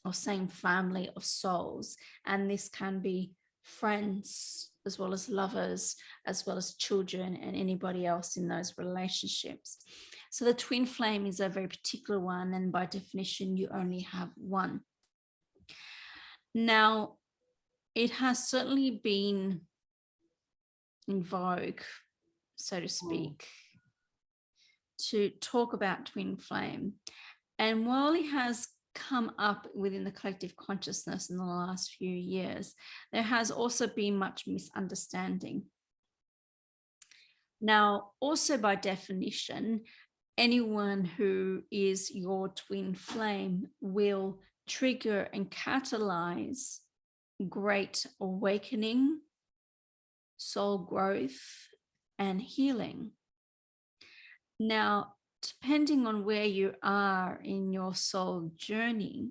or same family of souls. And this can be friends as well as lovers, as well as children and anybody else in those relationships. So the twin flame is a very particular one, and by definition, you only have one. Now, it has certainly been in vogue, so to speak, to talk about twin flame. And while it has come up within the collective consciousness in the last few years, there has also been much misunderstanding. Now, also by definition, anyone who is your twin flame will trigger and catalyze great awakening, soul growth, and healing. Now, depending on where you are in your soul journey,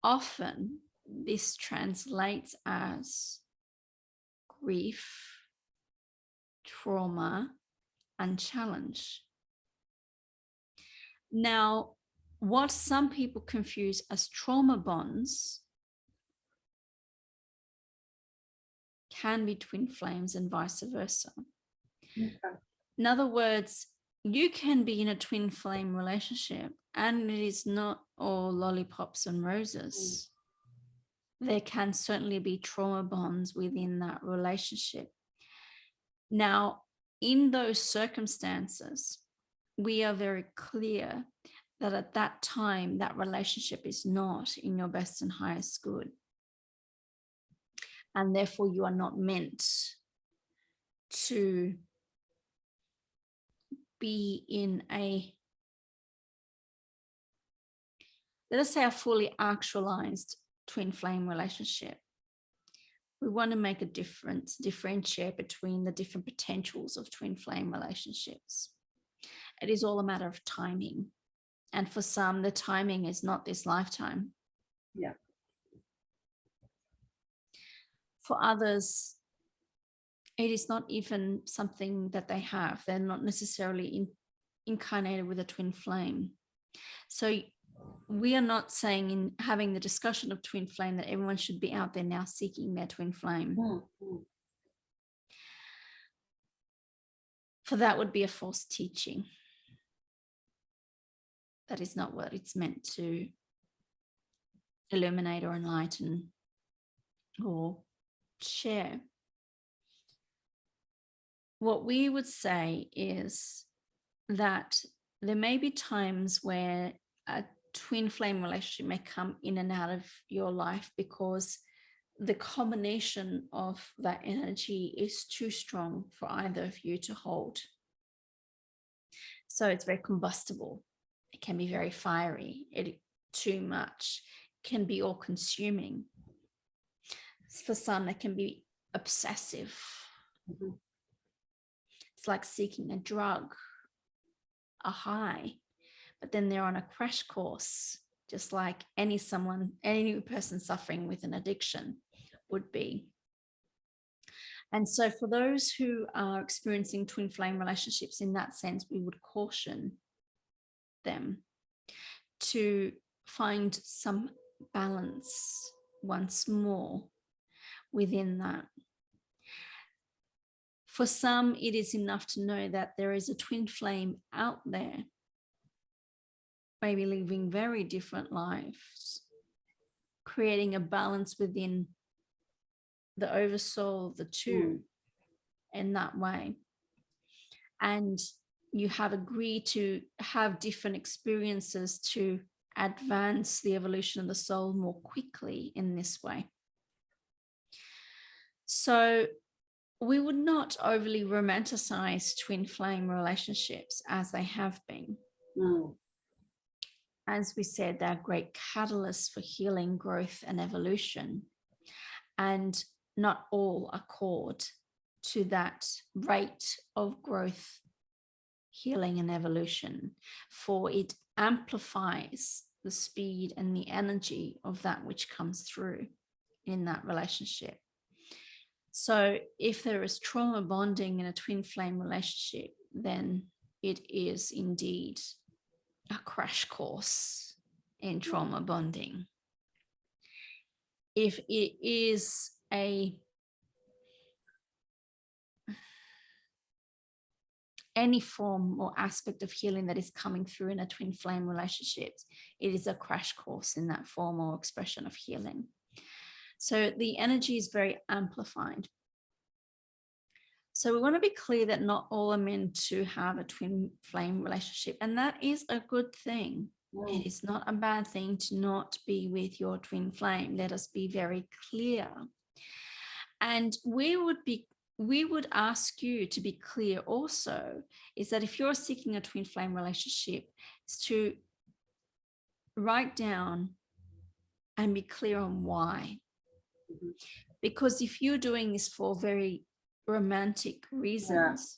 often this translates as grief, trauma, and challenge. Now, what some people confuse as trauma bonds can be twin flames and vice versa. Okay. In other words, you can be in a twin flame relationship and it is not all lollipops and roses. There can certainly be trauma bonds within that relationship. Now, in those circumstances, we are very clear that at that time, that relationship is not in your best and highest good. And therefore, you are not meant to be in a, let us say, a fully actualized twin flame relationship. We want to make a difference, differentiate between the different potentials of twin flame relationships. It is all a matter of timing. And for some, the timing is not this lifetime. Yeah. For others, it is not even something that they have. They're not necessarily incarnated with a twin flame. So we are not saying in having the discussion of twin flame that everyone should be out there now seeking their twin flame. For that would be a false teaching. That is not what it's meant to illuminate or enlighten or share. What we would say is that there may be times where a twin flame relationship may come in and out of your life because the combination of that energy is too strong for either of you to hold. So it's very combustible. It can be very fiery. Too much can be all consuming. For some, it can be obsessive. It's like seeking a drug, a high, but then they're on a crash course, just like any person suffering with an addiction would be. And so for those who are experiencing twin flame relationships in that sense, we would caution them to find some balance once more within that. For some, it is enough to know that there is a twin flame out there, maybe living very different lives, creating a balance within the oversoul of the two in that way. And you have agreed to have different experiences to advance the evolution of the soul more quickly in this way. So we would not overly romanticize twin flame relationships as they have been. As we said, they're great catalysts for healing, growth, and evolution. And not all accord to that rate of growth, healing, and evolution, for it amplifies the speed and the energy of that which comes through in that relationship. So if there is trauma bonding in a twin flame relationship, then it is indeed a crash course in trauma bonding. If it is any form or aspect of healing that is coming through in a twin flame relationship, it is a crash course in that form or expression of healing. So the energy is very amplified. So we want to be clear that not all are meant to have a twin flame relationship, and that is a good thing. It is not a bad thing to not be with your twin flame. Let us be very clear. And we would ask you to be clear also, is that if you're seeking a twin flame relationship, is to write down and be clear on why. Because if you're doing this for very romantic reasons,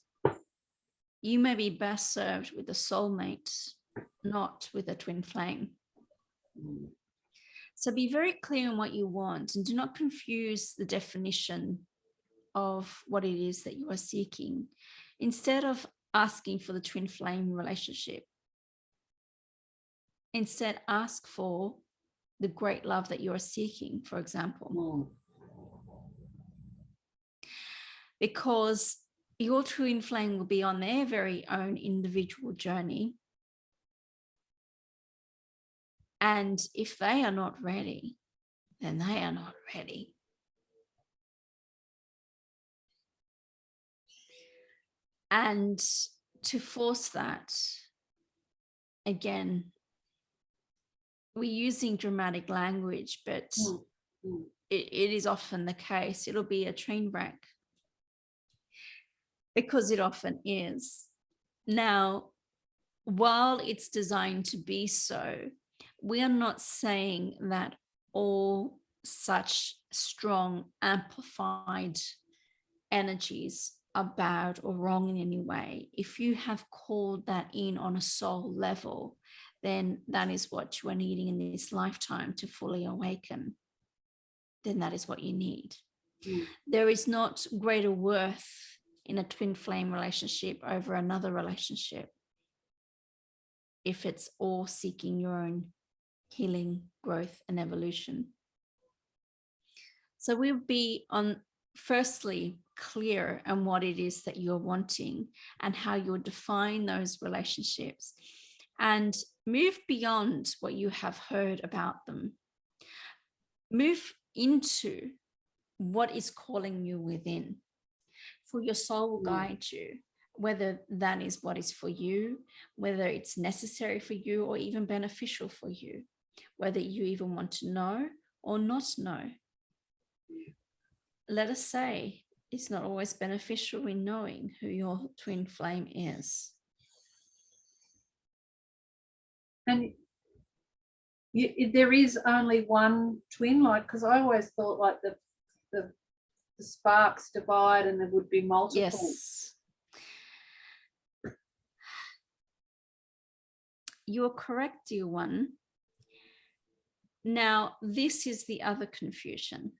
you may be best served with a soulmate, not with a twin flame. So be very clear on what you want, and do not confuse the definition of what it is that you are seeking. Instead of asking for the twin flame relationship, instead ask for the great love that you are seeking, for example. Because your twin flame will be on their very own individual journey. And if they are not ready, then they are not ready. And to force that, again, we're using dramatic language, but it is often the case. It'll be a train wreck, because it often is. Now, while it's designed to be so, we are not saying that all such strong, amplified energies are bad or wrong in any way. If you have called that in on a soul level, then that is what you are needing in this lifetime to fully awaken. Then that is what you need. There is not greater worth in a twin flame relationship over another relationship if it's all seeking your own healing, growth, and evolution. So we'll be on, firstly, clear on what it is that you're wanting and how you'll define those relationships, and move beyond what you have heard about them. Move into what is calling you within. For your soul will guide you, whether that is what is for you, whether it's necessary for you or even beneficial for you, whether you even want to know or not know. Let us say it's not always beneficial in knowing who your twin flame is. And there is only one twin, like, because I always thought like the sparks divide and there would be multiple. Yes. You're correct, dear one. Now, this is the other confusion.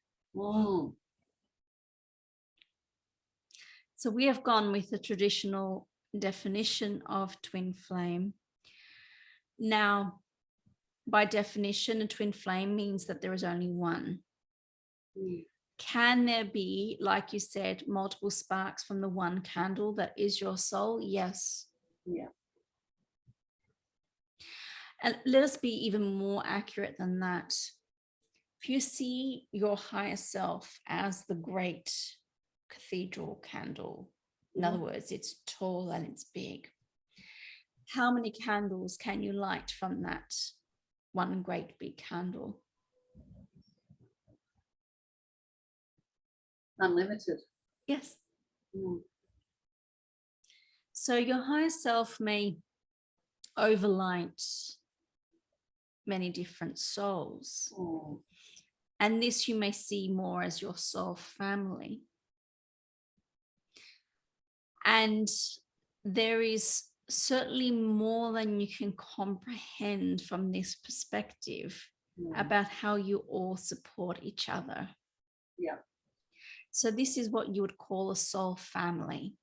So we have gone with the traditional definition of twin flame. Now, by definition, a twin flame means that there is only one. Can there be, like you said, multiple sparks from the one candle that is your soul? Yes. Yeah. And let us be even more accurate than that. If you see your higher self as the great cathedral candle, in other words, it's tall and it's big, how many candles can you light from that one great big candle? Unlimited. Yes. So your higher self may overlight many different souls. And this you may see more as your soul family. And there is certainly more than you can comprehend from this perspective about how you all support each other. Yeah. So this is what you would call a soul family.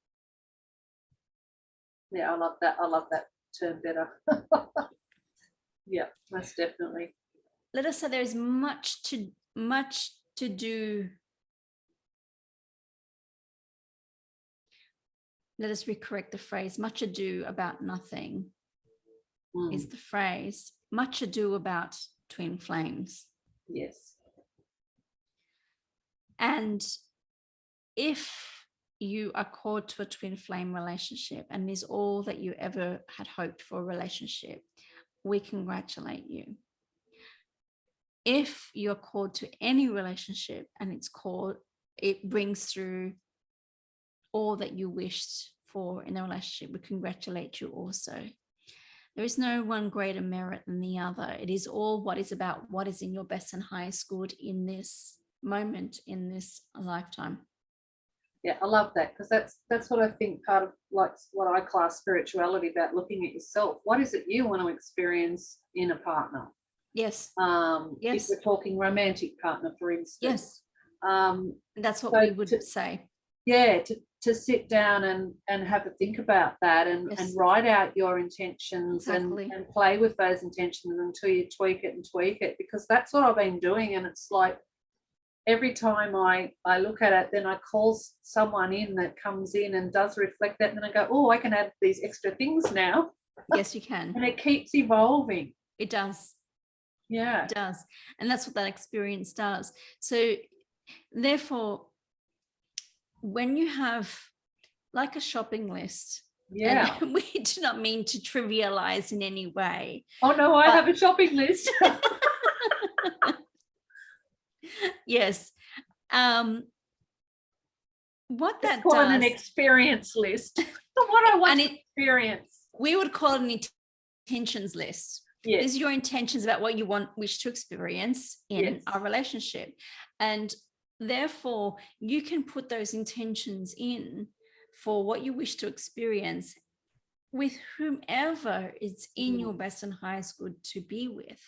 Yeah, I love that. I love that term better. Yeah, most definitely. Let us say there's much to do. Let us recorrect the phrase. Much ado about nothing is the phrase. Much ado about twin flames. Yes. And if you are called to a twin flame relationship and is all that you ever had hoped for a relationship, we congratulate you. If you're called to any relationship and it brings through all that you wished for in a relationship, we congratulate you also. There is no one greater merit than the other. It is all what is about what is in your best and highest good in this moment, in this lifetime. Yeah, I love that, because that's what I think part of, like, what I class spirituality about, looking at yourself. What is it you want to experience in a partner? Yes. If we're talking romantic partner, for instance. Yes. That's what we would say. Yeah, to sit down and have a think about that and write out your intentions. Exactly. and play with those intentions until you tweak it, because that's what I've been doing. And it's like, every time I look at it, then I call someone in that comes in and does reflect that, and then I go, oh, I can add these extra things now. Yes, you can. And it keeps evolving. It does. Yeah. It does. And that's what that experience does. So therefore, when you have like a shopping list, and we do not mean to trivialize in any way. Oh no, I have a shopping list. Yes. What that call does, it an experience list. What I want to experience. We would call it an intentions list. Yes. These are your intentions about what you wish to experience in our relationship. And therefore, you can put those intentions in for what you wish to experience with whomever is in your best and highest good to be with.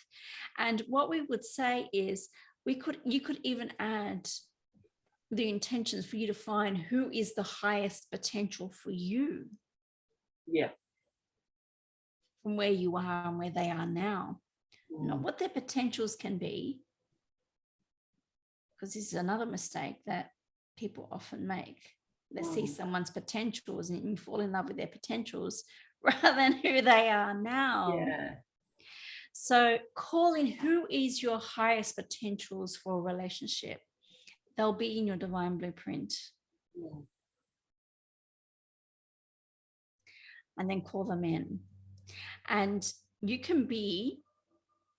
And what we would say is, you could even add the intentions for you to find who is the highest potential for you. Yeah. From where you are and where they are now. not what their potentials can be, because this is another mistake that people often make. They see someone's potentials and you fall in love with their potentials rather than who they are now. Yeah. So call in who is your highest potentials for a relationship. They'll be in your divine blueprint. Yeah. And then call them in. And you can be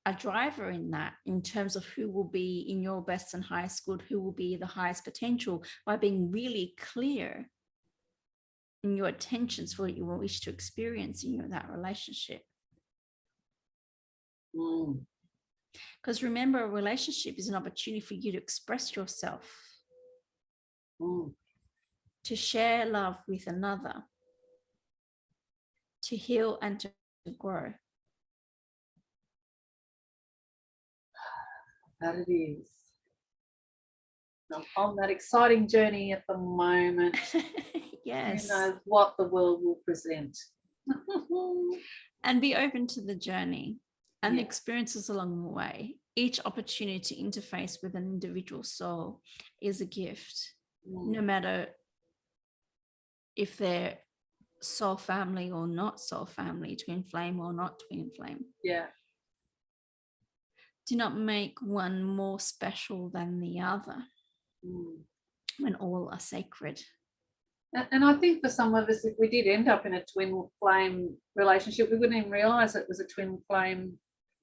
a driver in that, in terms of who will be in your best and highest good, who will be the highest potential, by being really clear in your intentions for what you wish to experience in that relationship. Because remember, a relationship is an opportunity for you to express yourself, to share love with another, to heal and to grow. That it is. I'm on that exciting journey at the moment. Yes. Who knows what the world will present. And be open to the journey and the experiences along the way. Each opportunity to interface with an individual soul is a gift, no matter if they're soul family or not soul family, twin flame or not twin flame. Yeah. Do not make one more special than the other when all are sacred. And I think for some of us, if we did end up in a twin flame relationship, we wouldn't even realize it was a twin flame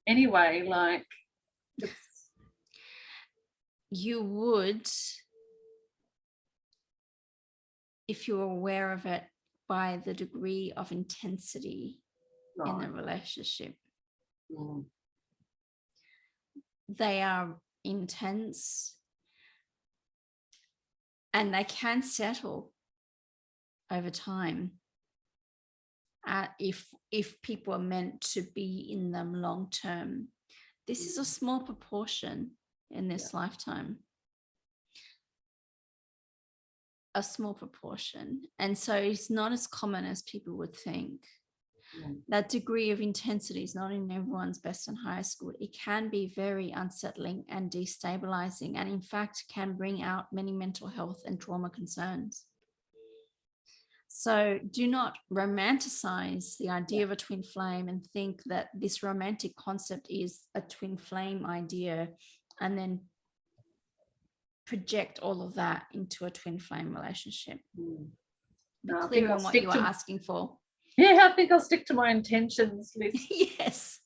anyway. Like, you would, if you're aware of it, by the degree of intensity in the relationship. They are intense and they can settle over time if people are meant to be in them long term. This is a small proportion in this lifetime. A small proportion. And so it's not as common as people would think. That degree of intensity is not in everyone's best and highest good. It can be very unsettling and destabilizing, and in fact can bring out many mental health and trauma concerns. So do not romanticize the idea of a twin flame and think that this romantic concept is a twin flame idea and then project all of that into a twin flame relationship. Be clear on what you are asking for. Yeah, I think I'll stick to my intentions list. Yes.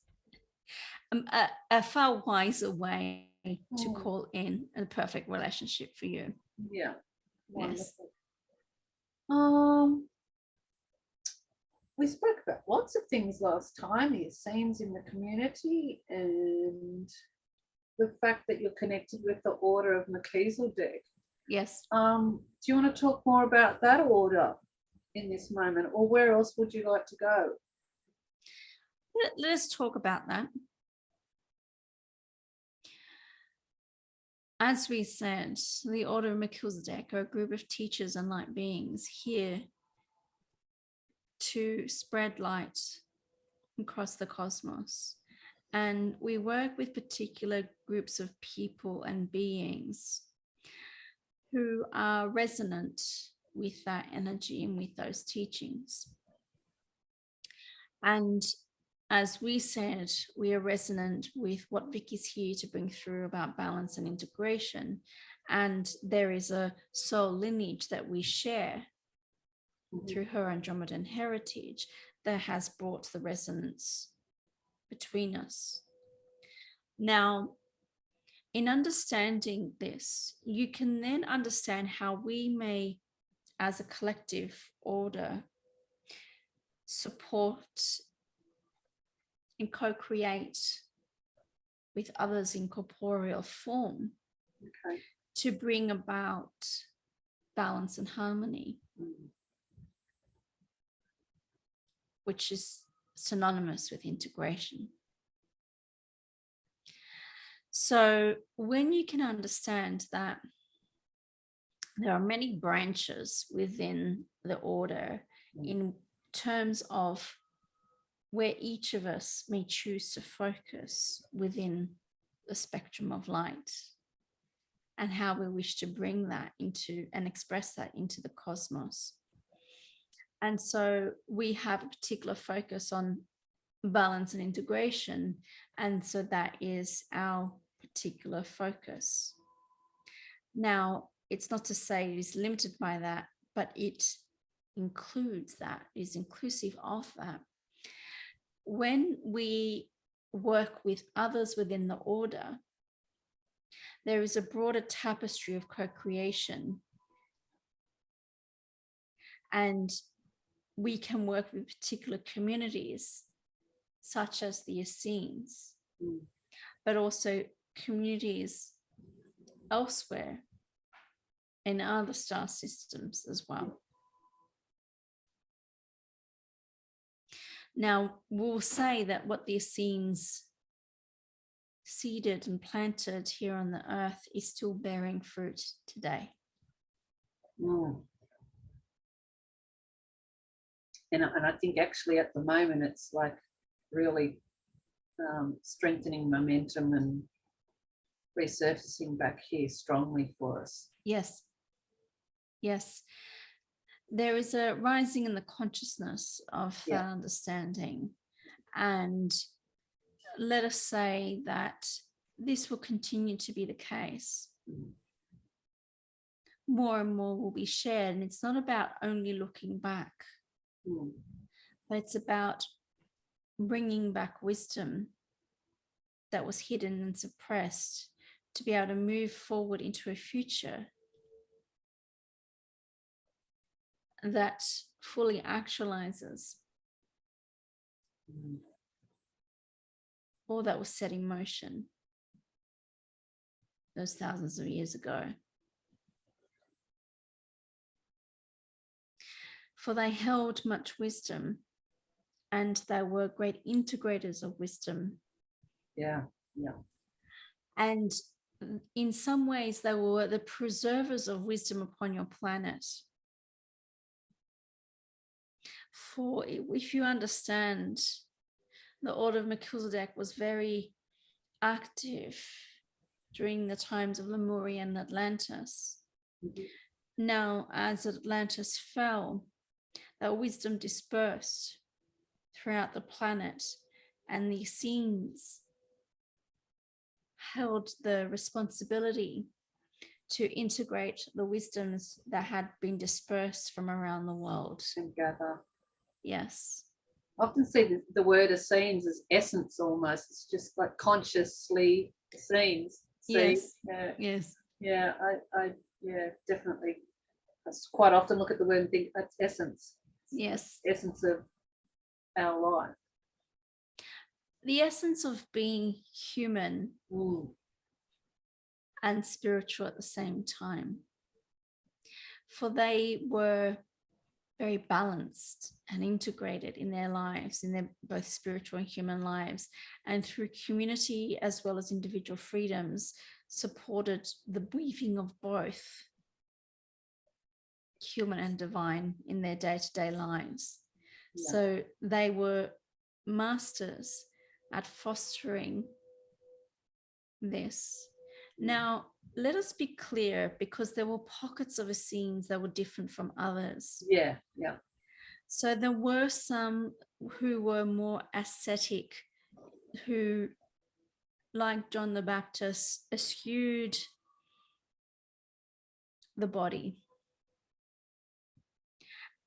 A far wiser way to call in a perfect relationship for you. Yeah. Wonderful. Yes. We spoke about lots of things last time, the Esseens in the community and the fact that you're connected with the Order of Melchizedek. Yes. Do you want to talk more about that order in this moment, or where else would you like to go? Let's talk about that. As we said, the Order of Melchizedek are a group of teachers and light beings here to spread light across the cosmos. And we work with particular groups of people and beings who are resonant with that energy and with those teachings. And as we said, we are resonant with what Vicky's here to bring through about balance and integration. And there is a soul lineage that we share through her Andromedan heritage that has brought the resonance between us. Now, in understanding this, you can then understand how we may, as a collective order, support and co-create with others in corporeal form to bring about balance and harmony, which is synonymous with integration. So when you can understand that there are many branches within the order in terms of where each of us may choose to focus within the spectrum of light, and how we wish to bring that into and express that into the cosmos. And so we have a particular focus on balance and integration. And so that is our particular focus. Now, it's not to say it is limited by that, but it includes that, is inclusive of that. When we work with others within the order, there is a broader tapestry of co-creation. And we can work with particular communities, such as the Esseens, but also communities elsewhere in other star systems as well. Now, we'll say that what the Esseens seeded and planted here on the earth is still bearing fruit today. And I think actually at the moment it's like really strengthening momentum and resurfacing back here strongly for us. Yes. Yes. There is a rising in the consciousness of that understanding. And let us say that this will continue to be the case. More and more will be shared. And it's not about only looking back, but it's about bringing back wisdom that was hidden and suppressed to be able to move forward into a future that fully actualizes all that was set in motion those thousands of years ago. For they held much wisdom, and they were great integrators of wisdom. Yeah. And in some ways, they were the preservers of wisdom upon your planet. For if you understand, the Order of Melchizedek was very active during the times of Lemuria and Atlantis. Now, as Atlantis fell, that wisdom dispersed throughout the planet, and the Esseens held the responsibility to integrate the wisdoms that had been dispersed from around the world. And gather. Yes. I often see the word Esseens as essence almost. It's just like consciously Esseens. Yes. Yes. Yeah, I definitely. I quite often look at the word and think that's essence. Yes. Essence of our life. The essence of being human and spiritual at the same time. For they were very balanced and integrated in their lives, in their both spiritual and human lives, and through community as well as individual freedoms, supported the weaving of both human and divine in their day-to-day lives. Yeah. So they were masters at fostering this. Now, let us be clear, because there were pockets of Esseens that were different from others. Yeah. So there were some who were more ascetic, who, like John the Baptist, eschewed the body.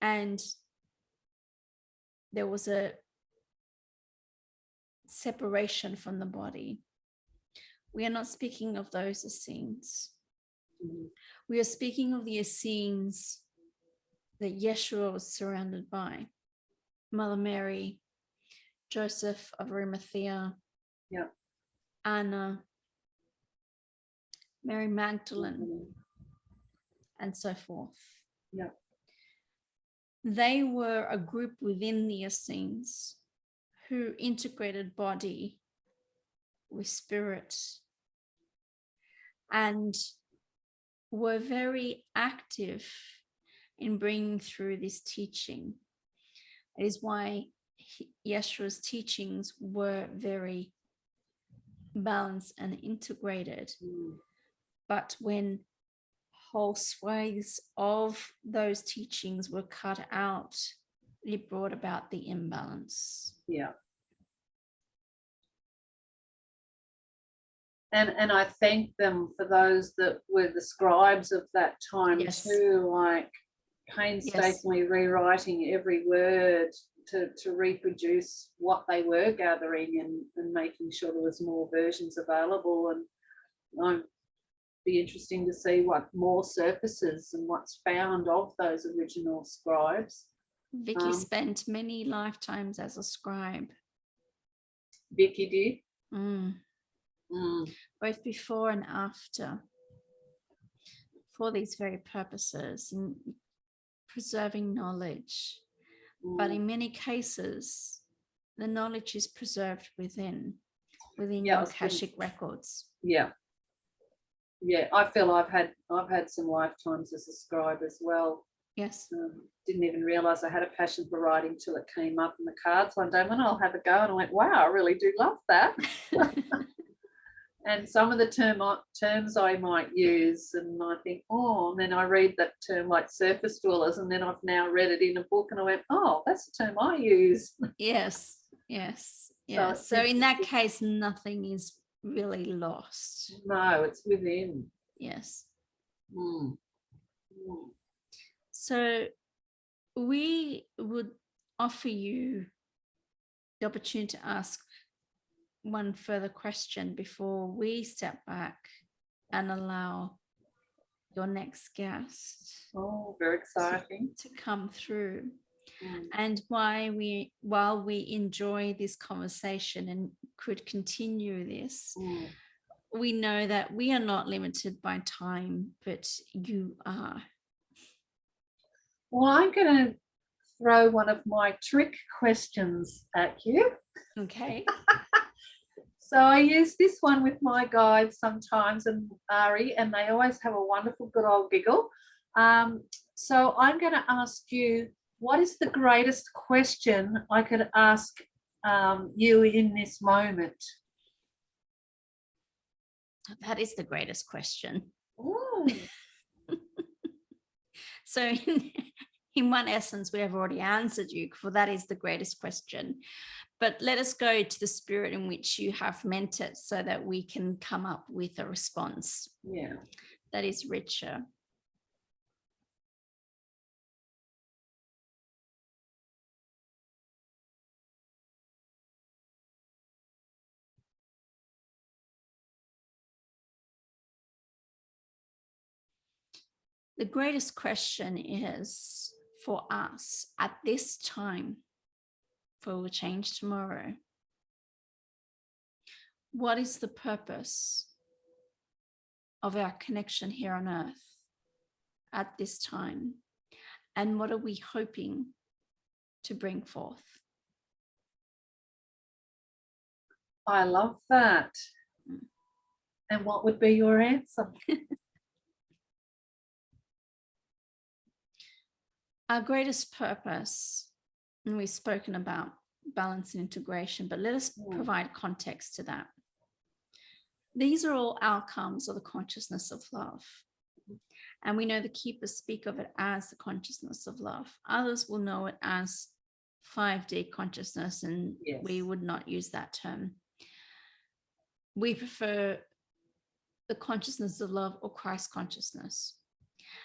And there was a separation from the body. We are not speaking of those Esseens. We are speaking of the Esseens that Yahshua was surrounded by. Mother Mary, Joseph of Arimathea, Anna, Mary Magdalene, and so forth. Yeah. They were a group within the Esseens who integrated body with spirit and were very active in bringing through this teaching. It is why Yahshua's teachings were very balanced and integrated. But when whole swathes of those teachings were cut out, it brought about the imbalance. Yeah. And I thank them for those that were the scribes of that time too, like painstakingly rewriting every word to reproduce what they were gathering and making sure there was more versions available. And I'd be interesting to see what more surfaces and what's found of those original scribes. Vicky spent many lifetimes as a scribe. Vicky did? Both before and after, for these very purposes, in preserving knowledge. But in many cases, the knowledge is preserved within your Akashic records. Yeah, I feel I've had some lifetimes as a scribe as well. Yes. Didn't even realise I had a passion for writing till it came up in the cards one day when I'll have a go, and I went, wow, I really do love that. And some of the terms I might use, and I think, oh, and then I read that term like surface dwellers, and then I've now read it in a book, and I went, oh, that's the term I use. Yes. So in that case, nothing is really lost. No, it's within. Yes. So we would offer you the opportunity to ask one further question before we step back and allow your next guest. Oh, very exciting. To come through. And while we enjoy this conversation and could continue this, we know that we are not limited by time, but you are. Well, I'm going to throw one of my trick questions at you. Okay. So I use this one with my guides sometimes, and Ari, and they always have a wonderful good old giggle. So I'm going to ask you, what is the greatest question I could ask you in this moment? That is the greatest question. So in one essence, we have already answered you, for that is the greatest question. But let us go to the spirit in which you have meant it so that we can come up with a response that is richer. The greatest question is for us at this time, for will change tomorrow. What is the purpose of our connection here on earth at this time? And what are we hoping to bring forth? I love that. And what would be your answer? Our greatest purpose, and we've spoken about balance and integration, but let us provide context to that. These are all outcomes of the consciousness of love. And we know the keepers speak of it as the consciousness of love. Others will know it as 5D consciousness, and we would not use that term. We prefer the consciousness of love or Christ consciousness.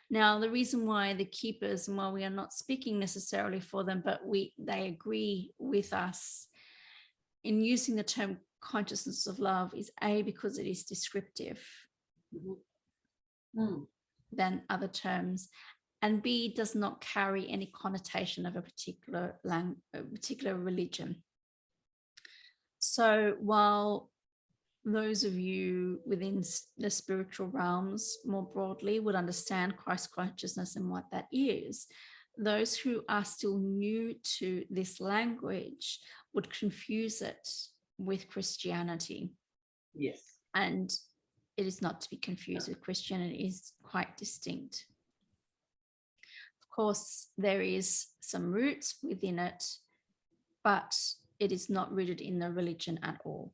Now, the reason why the keepers, and while we are not speaking necessarily for them, but they agree with us in using the term consciousness of love is A, because it is descriptive than other terms, and B, does not carry any connotation of a particular religion. So while those of you within the spiritual realms more broadly would understand Christ consciousness and what that is, those who are still new to this language would confuse it with Christianity. Yes. And it is not to be confused with Christianity. It is quite distinct. Of course, there is some roots within it, but it is not rooted in the religion at all.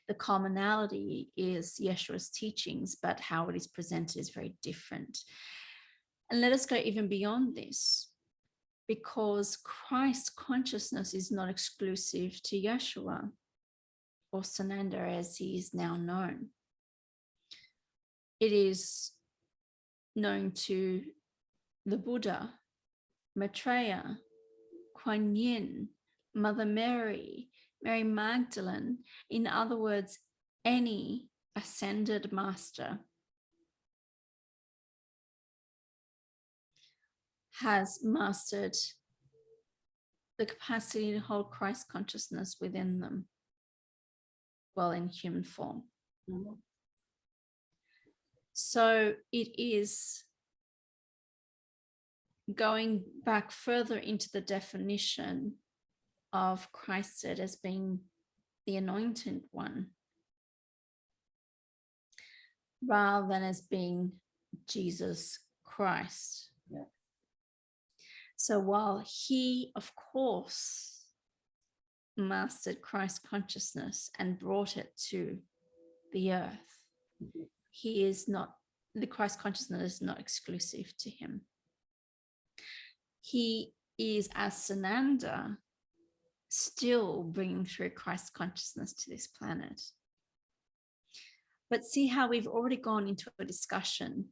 The commonality is Yeshua's teachings, but how it is presented is very different. And let us go even beyond this, because Christ consciousness is not exclusive to Yahshua or Sananda as he is now known. It is known to the Buddha, Maitreya, Kuan Yin, Mother Mary, Mary Magdalene. In other words, any ascended master has mastered the capacity to hold Christ consciousness within them while in human form. Mm-hmm. So it is going back further into the definition of Christed as being the anointed one, rather than as being Jesus Christ. Yeah. So while he, of course, mastered Christ consciousness and brought it to the earth, he is not, the Christ consciousness is not exclusive to him. He is, as Sananda, still bringing through Christ consciousness to this planet. But see how we've already gone into a discussion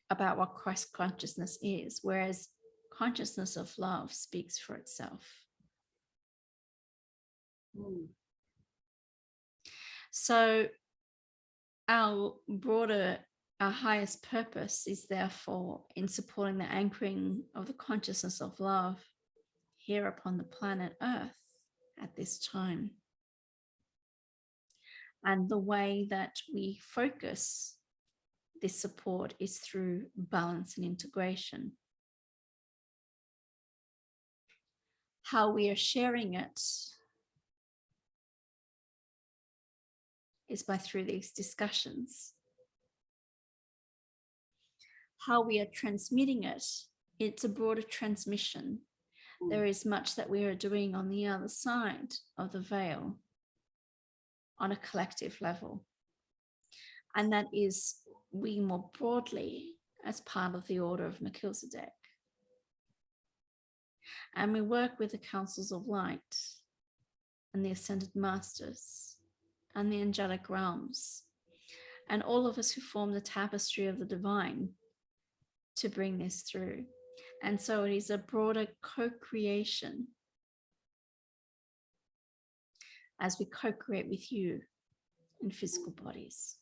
about what Christ consciousness is, whereas consciousness of love speaks for itself. So our highest purpose is therefore in supporting the anchoring of the consciousness of love here upon the planet Earth at this time. And the way that we focus this support is through balance and integration. How we are sharing it is through these discussions. How we are transmitting it, it's a broader transmission. There is much that we are doing on the other side of the veil on a collective level. And that is we more broadly as part of the Order of Melchizedek. And we work with the councils of light and the ascended masters and the angelic realms and all of us who form the tapestry of the divine to bring this through. And so it is a broader co-creation as we co-create with you in physical bodies.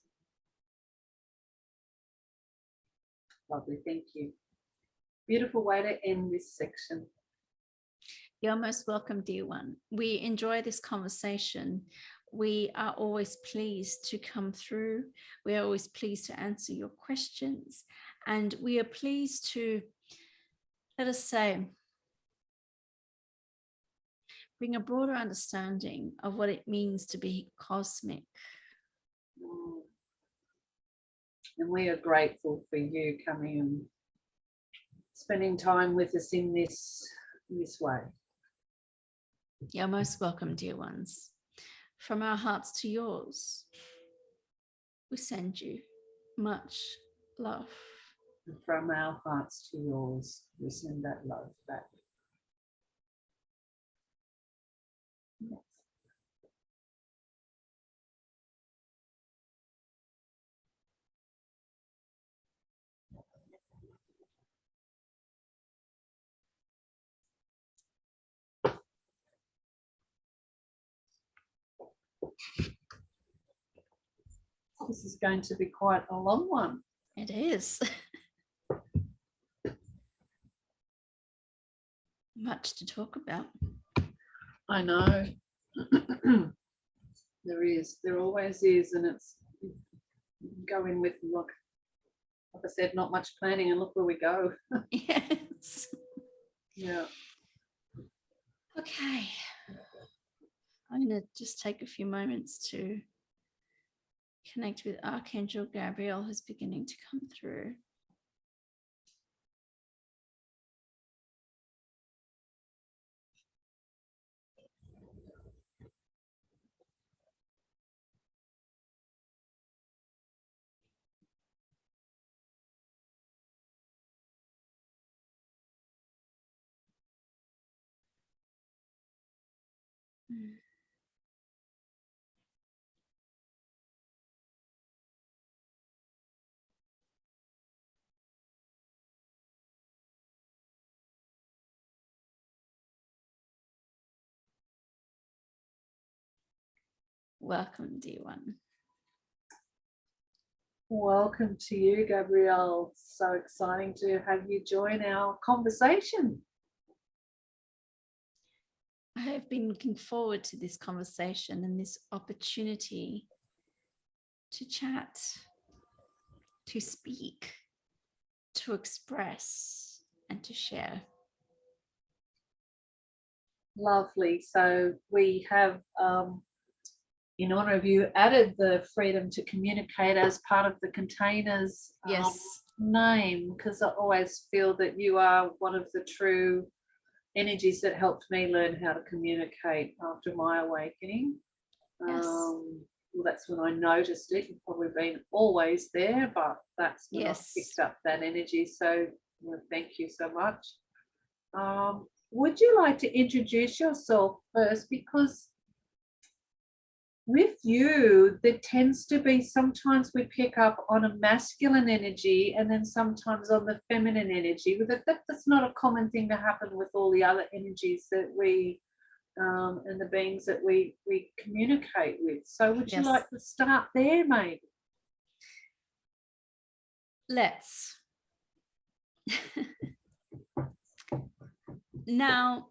Lovely, thank you. Beautiful way to end this section. You're most welcome, dear one. We enjoy this conversation. We are always pleased to come through. We are always pleased to answer your questions. And we are pleased to, let us say, bring a broader understanding of what it means to be cosmic. And we are grateful for you coming and spending time with us in this way. You're most welcome, dear ones. From our hearts to yours, we send you much love. And from our hearts to yours, we send that love back. Yes. This is going to be quite a long one. It is. Much to talk about. I know. There always is, and it's going with, like I said, not much planning, and look where we go. Yes. Yeah. Okay. I'm going to just take a few moments to connect with Archangel Gabriel, who's beginning to come through. Welcome, dear one. Welcome to you, Gabrielle. So exciting to have you join our conversation. I have been looking forward to this conversation and this opportunity to chat, to speak, to express, and to share. Lovely. So we have, in honor of you, added the freedom to communicate as part of the container's name, because I always feel that you are one of the true energies that helped me learn how to communicate after my awakening. Well, that's when I noticed it. You've probably been always there, but that's when I picked up that energy. So thank you so much. Would you like to introduce yourself first? Because with you, there tends to be, sometimes we pick up on a masculine energy and then sometimes on the feminine energy. That's not a common thing to happen with all the other energies that we and the beings that we communicate with. So would you like to start there, maybe? Let's. Now,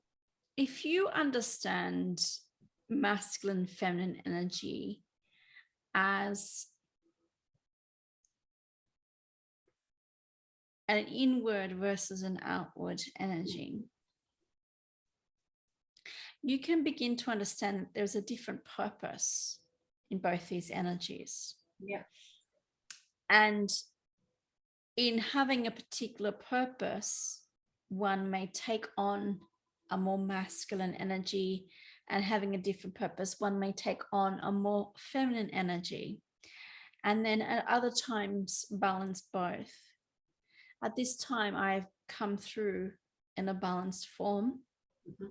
if you understand masculine, feminine energy as an inward versus an outward energy, you can begin to understand that there's a different purpose in both these energies. Yeah. And in having a particular purpose, one may take on a more masculine energy, and having a different purpose, one may take on a more feminine energy, and then at other times balance both. At this time, I've come through in a balanced form. Mm-hmm.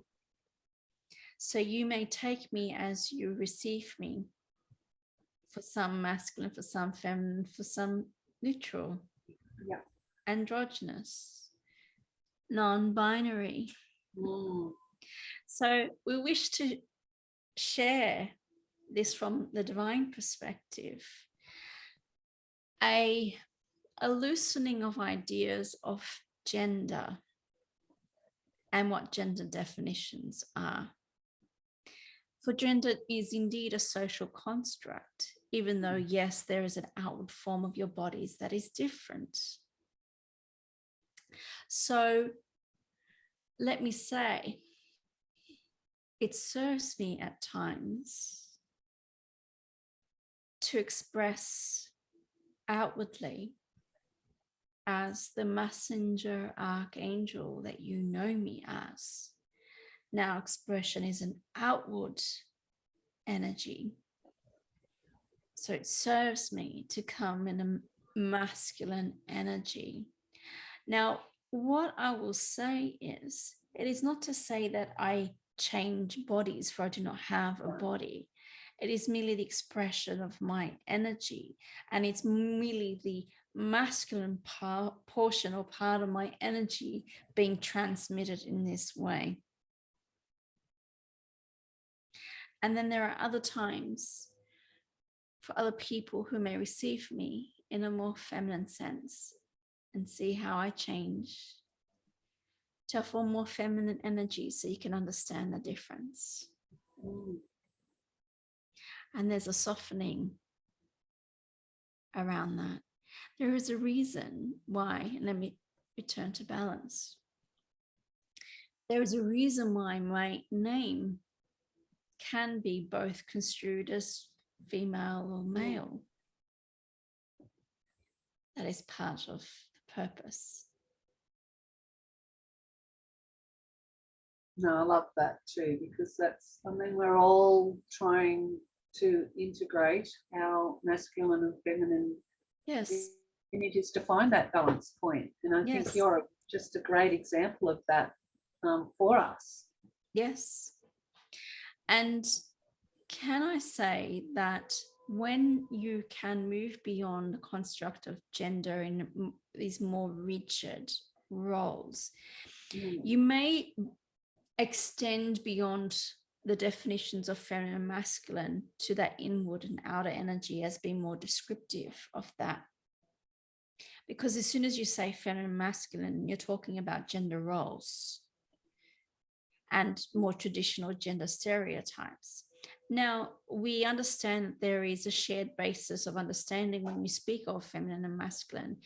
So you may take me as you receive me, for some masculine, for some feminine, for some neutral, androgynous, non-binary. So we wish to share this from the divine perspective, a loosening of ideas of gender and what gender definitions are. For gender is indeed a social construct, even though, yes, there is an outward form of your bodies that is different. So let me say, it serves me at times to express outwardly as the messenger archangel that you know me as. Now, expression is an outward energy. So it serves me to come in a masculine energy. Now, what I will say is, it is not to say that I change bodies, for I do not have a body. It is merely the expression of my energy, and it's merely the masculine portion or part of my energy being transmitted in this way. And then there are other times for other people who may receive me in a more feminine sense and see how I change to a form more feminine energy, so you can understand the difference. And there's a softening around that. There is a reason why, and let me return to balance. There is a reason why my name can be both construed as female or male. That is part of the purpose. No, I love that too, because that's, I mean, we're all trying to integrate our masculine and feminine images to find that balance point. And I think you're just a great example of that for us. Yes. And can I say that when you can move beyond the construct of gender in these more rigid roles, you may extend beyond the definitions of feminine and masculine to that inward and outer energy as being more descriptive of that. Because as soon as you say feminine and masculine, you're talking about gender roles and more traditional gender stereotypes. Now, we understand that there is a shared basis of understanding when we speak of feminine and masculine.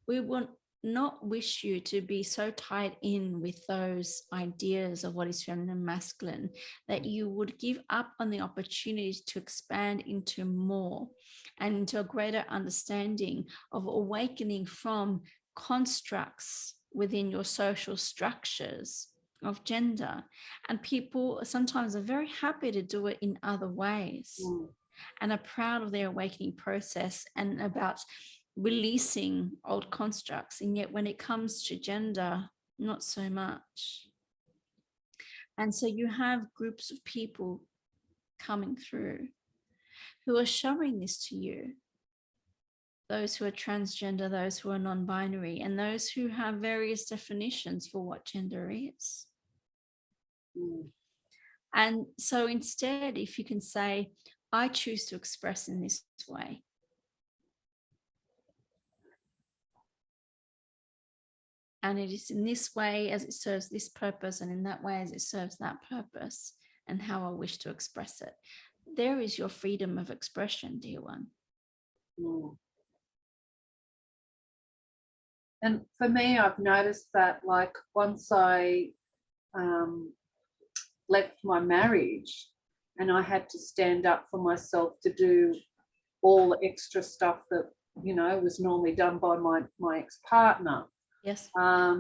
We will not wish you to be so tied in with those ideas of what is feminine and masculine that you would give up on the opportunity to expand into more and into a greater understanding of awakening from constructs within your social structures of gender. And people sometimes are very happy to do it in other ways and are proud of their awakening process and about releasing old constructs. And yet when it comes to gender, not so much. And so you have groups of people coming through who are showing this to you. Those who are transgender, those who are non-binary, and those who have various definitions for what gender is. And so instead, if you can say, I choose to express in this way. And it is in this way as it serves this purpose, and in that way as it serves that purpose, and how I wish to express it. There is your freedom of expression, dear one. And for me, I've noticed that, like, once I left my marriage and I had to stand up for myself to do all the extra stuff that, you know, was normally done by my ex-partner. Yes. I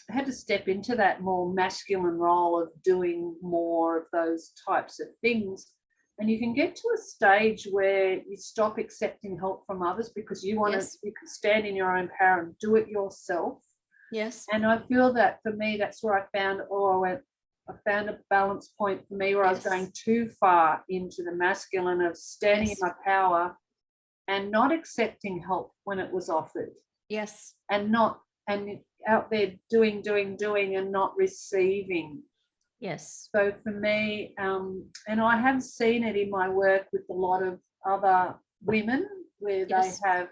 had to step into that more masculine role of doing more of those types of things. And you can get to a stage where you stop accepting help from others because you want to, you can stand in your own power and do it yourself. Yes. And I feel that for me, that's where I found, I found a balance point for me where I was going too far into the masculine of standing in my power and not accepting help when it was offered. Yes. And out there doing and not receiving. Yes. So for me, and I have seen it in my work with a lot of other women where they have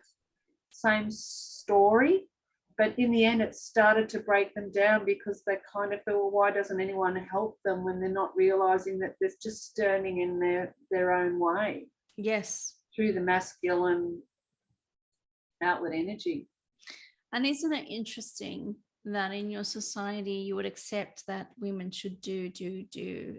same story, but in the end it started to break them down because they kind of feel, well, why doesn't anyone help them when they're not realizing that they're just standing in their own way? Yes. Through the masculine outward energy. And isn't it interesting that in your society you would accept that women should do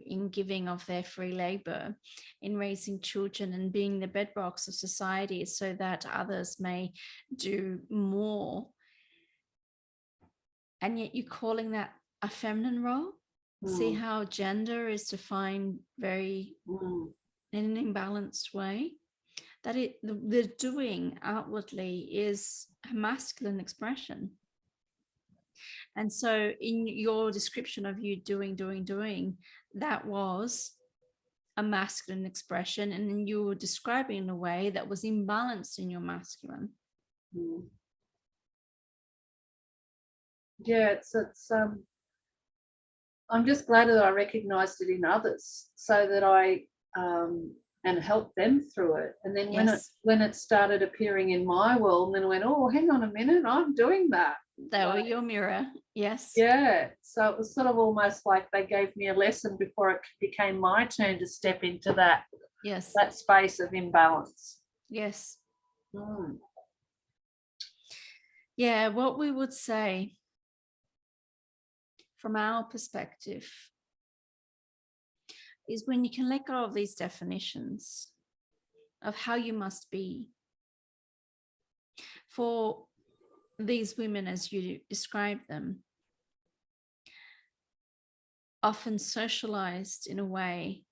in giving of their free labor, in raising children and being the bedrocks of society so that others may do more, and yet you're calling that a feminine role? See how gender is defined very in an imbalanced way, that the doing outwardly is a masculine expression. And so in your description of you doing, that was a masculine expression, and then you were describing in a way that was imbalanced in your masculine. Yeah, it's I'm just glad that I recognized it in others so that I and help them through it. And then when it started appearing in my world, then I went, oh, hang on a minute, I'm doing that. They were your mirror. Yes. Yeah. So it was sort of almost like they gave me a lesson before it became my turn to step into that. Yes. That space of imbalance. Yes. Yeah, what we would say from our perspective is when you can let go of these definitions of how you must be for these women, as you describe them, often socialized in a way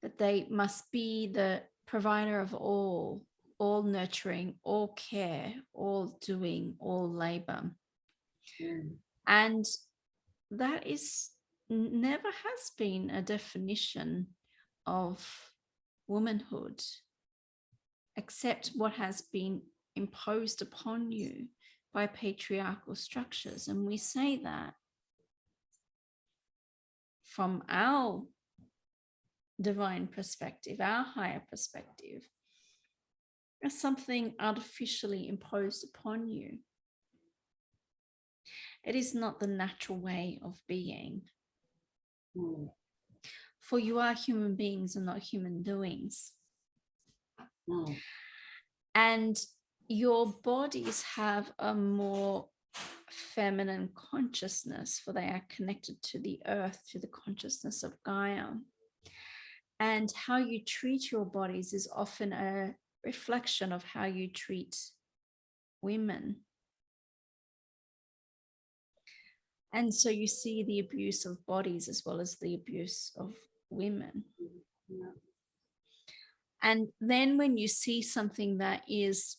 that they must be the provider of all nurturing, all care, all doing, all labor. And that is never has been a definition of womanhood except what has been imposed upon you by patriarchal structures. And we say that from our divine perspective, our higher perspective, as something artificially imposed upon you. It is not the natural way of being. For you are human beings and not human doings. And your bodies have a more feminine consciousness, for they are connected to the earth, to the consciousness of Gaia. And how you treat your bodies is often a reflection of how you treat women. And so you see the abuse of bodies as well as the abuse of women. And then when you see something that is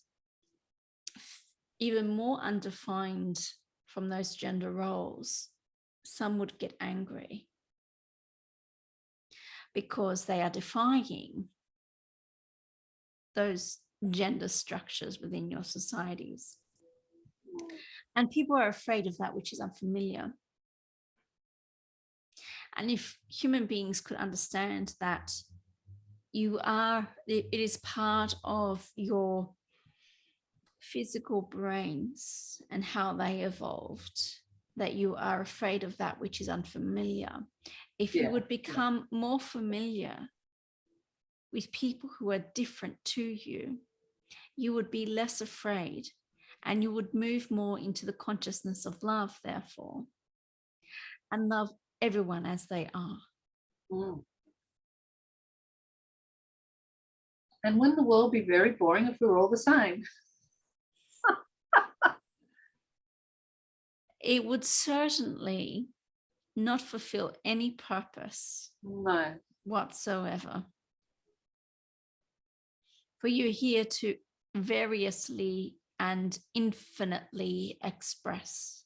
even more undefined from those gender roles, some would get angry because they are defying those gender structures within your societies. And people are afraid of that which is unfamiliar. And if human beings could understand that it is part of your physical brains and how they evolved, that you are afraid of that which is unfamiliar. If you would become more familiar with people who are different to you, you would be less afraid and you would move more into the consciousness of love, therefore, and love everyone as they are. And wouldn't the world be very boring if we were all the same? It would certainly not fulfill any purpose whatsoever. For you're here to variously and infinitely express.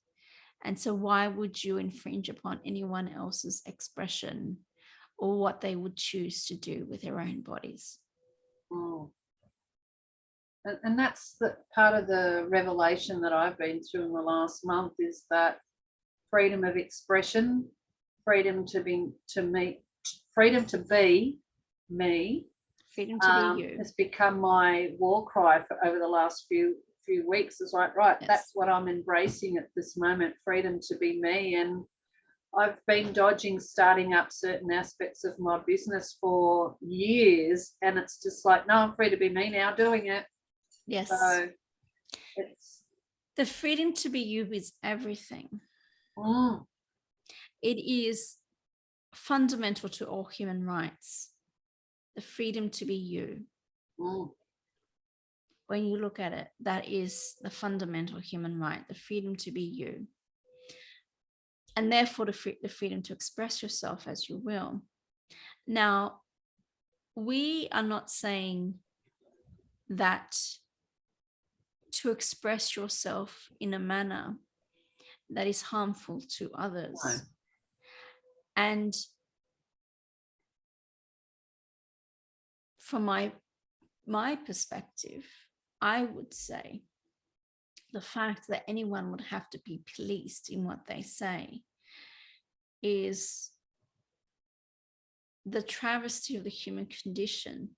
And so why would you infringe upon anyone else's expression or what they would choose to do with their own bodies? And that's the part of the revelation that I've been through in the last month, is that freedom of expression, freedom to be me, freedom to be me, freedom to be you, has become my war cry for over the last few weeks. It's like, right, that's what I'm embracing at this moment, freedom to be me. And I've been dodging starting up certain aspects of my business for years, and it's just like, no, I'm free to be me now, doing it. Yes. So it's the freedom to be you is everything. It is fundamental to all human rights. The freedom to be you. When you look at it, that is the fundamental human right, the freedom to be you. And therefore the freedom to express yourself as you will. Now, we are not saying that to express yourself in a manner that is harmful to others. No. And from my perspective, I would say the fact that anyone would have to be policed in what they say is the travesty of the human condition,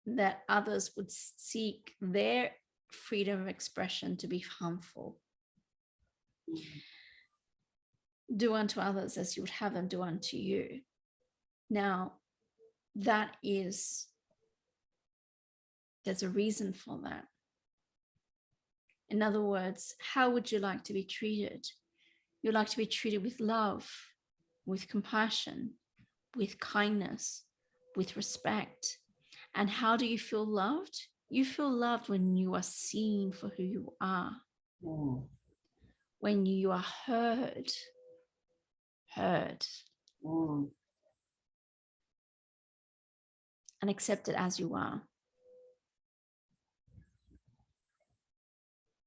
that others would seek their freedom of expression to be harmful. Do unto others as you would have them do unto you. Now, there's a reason for that. In other words, how would you like to be treated? You'd like to be treated with love, with compassion, with kindness, with respect. And how do you feel loved? You feel loved when you are seen for who you are. When you are heard. And accepted as you are.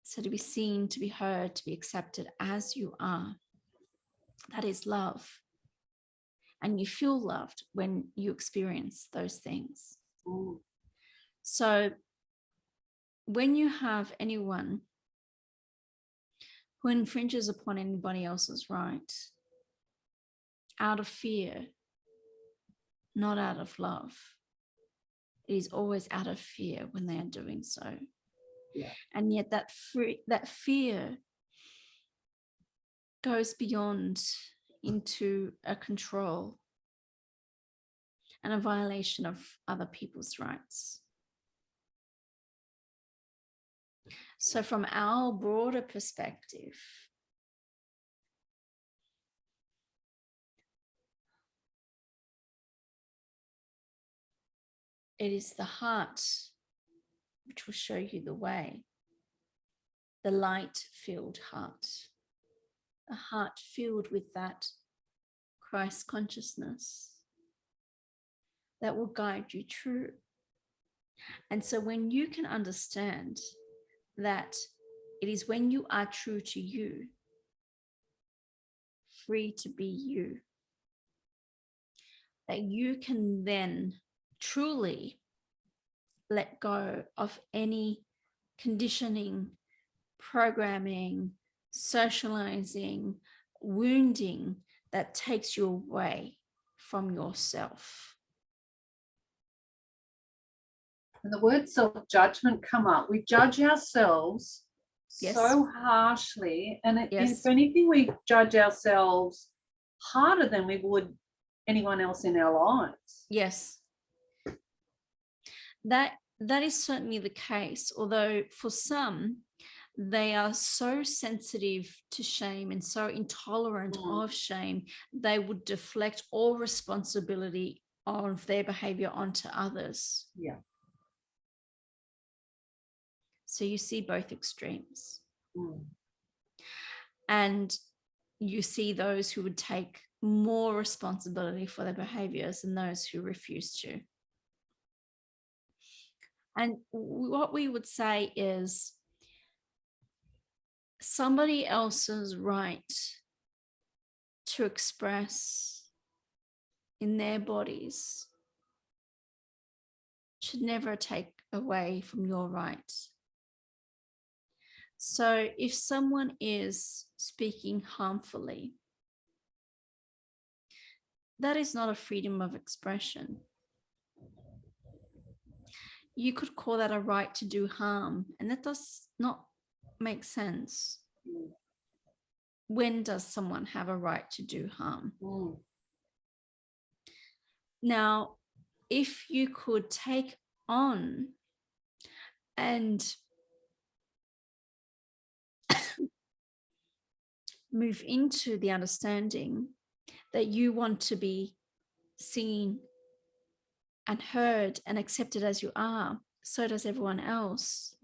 So to be seen, to be heard, to be accepted as you are, that is love. and you feel loved when you experience those things. Mm. So when you have anyone who infringes upon anybody else's right out of fear, not out of love, it is always out of fear when they are doing so. Yeah. And yet that fear goes beyond into a control and a violation of other people's rights. So from our broader perspective, it is the heart which will show you the way, the light-filled heart, a heart filled with that Christ consciousness that will guide you true. And so when you can understand that it is when you are true to you, free to be you, that you can then truly let go of any conditioning, programming, socializing, wounding that takes you away from yourself. And the word self-judgment come up. We judge ourselves so harshly. And if anything, we judge ourselves harder than we would anyone else in our lives. Yes. That is certainly the case. Although for some, they are so sensitive to shame and so intolerant of shame, they would deflect all responsibility of their behavior onto others. Yeah. So you see both extremes. And you see those who would take more responsibility for their behaviors than those who refuse to. And what we would say is somebody else's right to express in their bodies should never take away from your right. So if someone is speaking harmfully, that is not a freedom of expression. You could call that a right to do harm, and that does not make sense. When does someone have a right to do harm? Now, if you could take on and move into the understanding that you want to be seen and heard and accepted as you are, so does everyone else,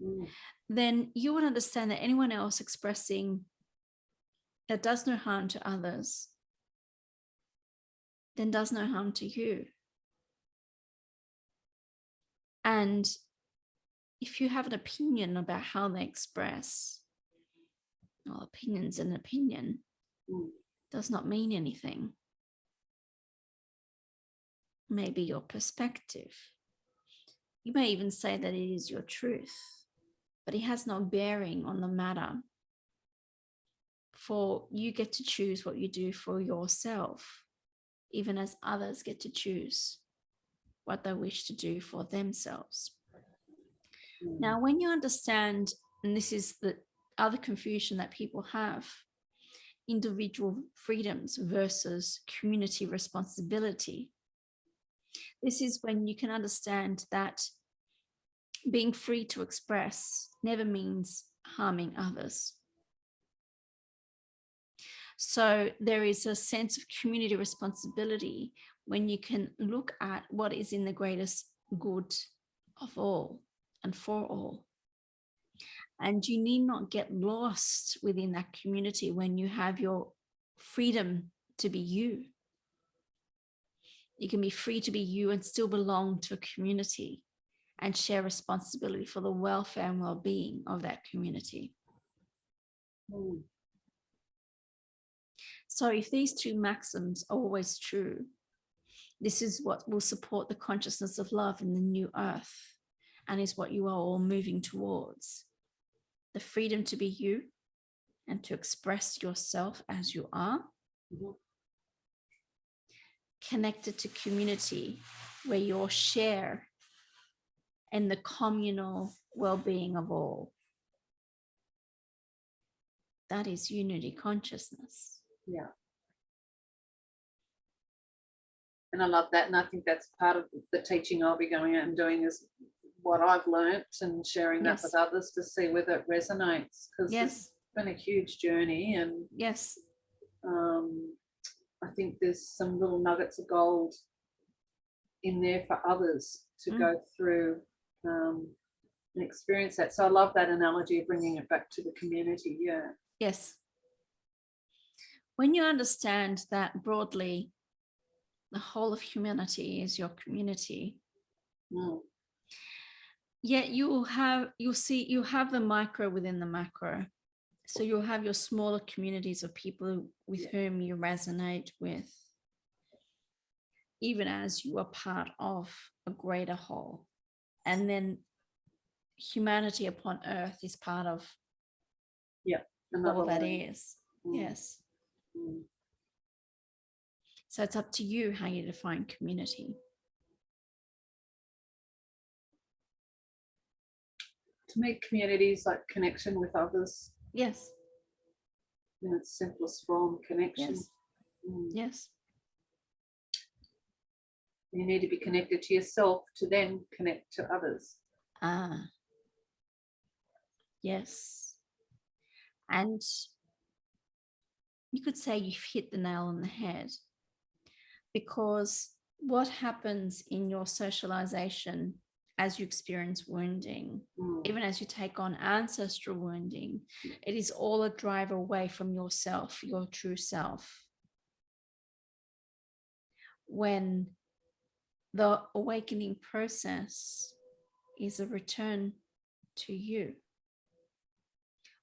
then you would understand that anyone else expressing that does no harm to others then does no harm to you. And if you have an opinion about how they express, well, opinion's an opinion, does not mean anything. Maybe your perspective. You may even say that it is your truth, but it has no bearing on the matter. For you get to choose what you do for yourself, even as others get to choose what they wish to do for themselves. Now, when you understand, and this is the other confusion that people have, individual freedoms versus community responsibility, this is when you can understand that being free to express never means harming others. So there is a sense of community responsibility when you can look at what is in the greatest good of all and for all. And you need not get lost within that community when you have your freedom to be you. You can be free to be you and still belong to a community and share responsibility for the welfare and well-being of that community. So if these two maxims are always true, This is what will support the consciousness of love in the new earth, and is what you are all moving towards. The freedom to be you and to express yourself as you are. Mm-hmm. Connected to community, where you'll share in the communal well-being of all. That is unity consciousness. Yeah. And I love that. And I think that's part of the teaching I'll be going out and doing, is what I've learnt and sharing that with others to see whether it resonates. Because it's been a huge journey. And I think there's some little nuggets of gold in there for others to go through and experience that. So I love that analogy of bringing it back to the community. Yeah. Yes. When you understand that broadly, the whole of humanity is your community. Yet you'll have the micro within the macro. So you'll have your smaller communities of people with whom you resonate with, even as you are part of a greater whole. And then humanity upon earth is part of all that is. Yes. So it's up to you how you define community. To me, community is like connection with others. Yes. In its simplest form, connection. Yes. Yes. You need to be connected to yourself to then connect to others. Yes. And you could say you've hit the nail on the head, because what happens in your socialization as you experience wounding, even as you take on ancestral wounding, it is all a drive away from yourself, your true self. When the awakening process is a return to you,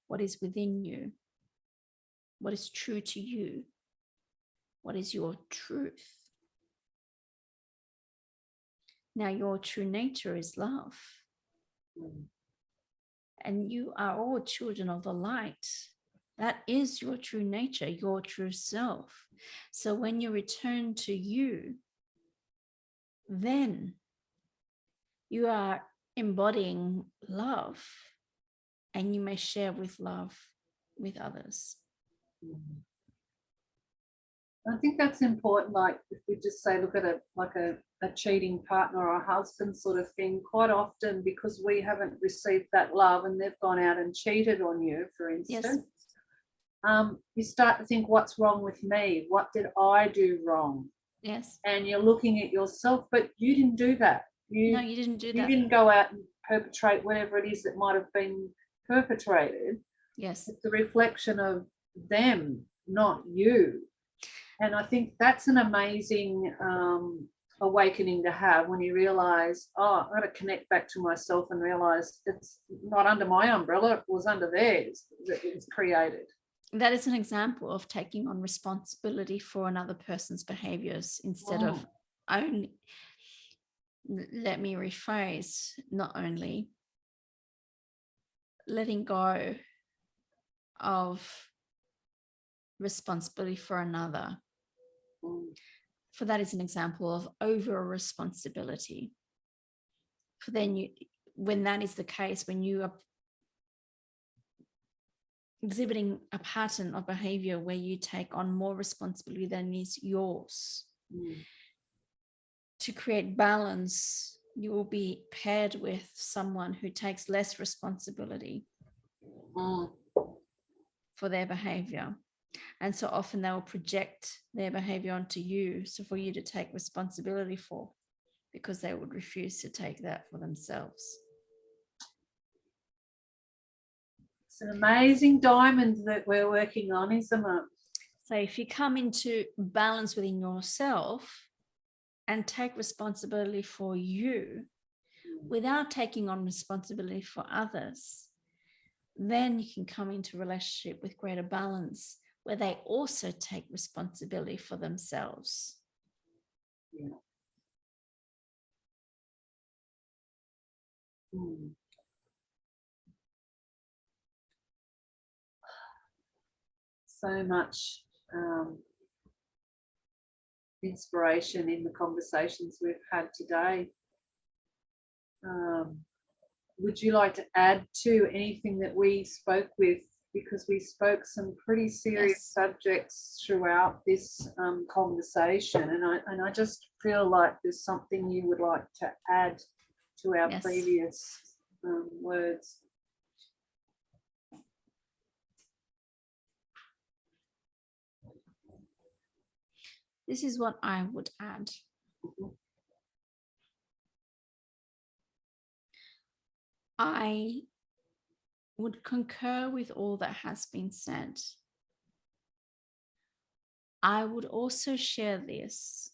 what is within you, what is true to you, what is your truth. Now, your true nature is love. And you are all children of the light. That is your true nature, your true self. So when you return to you, then you are embodying love, and you may share with love with others. I think that's important. Like if we just say, look at a cheating partner or a husband sort of thing, quite often because we haven't received that love and they've gone out and cheated on you, for instance, you start to think, what's wrong with me? What did I do wrong? Yes. And you're looking at yourself, but you didn't do that. No, you didn't do that. You didn't go out and perpetrate whatever it is that might have been perpetrated. Yes. It's a reflection of them, not you. And I think that's an amazing awakening to have, when you realize, I've got to connect back to myself and realize it's not under my umbrella, it was under theirs that it was created. That is an example of taking on responsibility for another person's behaviors instead of only, let me rephrase, not only letting go of responsibility for another. For that is an example of over responsibility. For then when that is the case, when you are exhibiting a pattern of behavior where you take on more responsibility than is yours, to create balance, you will be paired with someone who takes less responsibility for their behavior. And so often they will project their behavior onto you, so for you to take responsibility for, because they would refuse to take that for themselves. It's an amazing diamond that we're working on, isn't it? So if you come into balance within yourself and take responsibility for you without taking on responsibility for others, then you can come into relationship with greater balance, where they also take responsibility for themselves. Yeah. So much inspiration in the conversations we've had today. Would you like to add to anything that we spoke with? Because we spoke some pretty serious subjects throughout this conversation, and I just feel like there's something you would like to add to our previous words. This is what I would add. I would concur with all that has been said. I would also share this.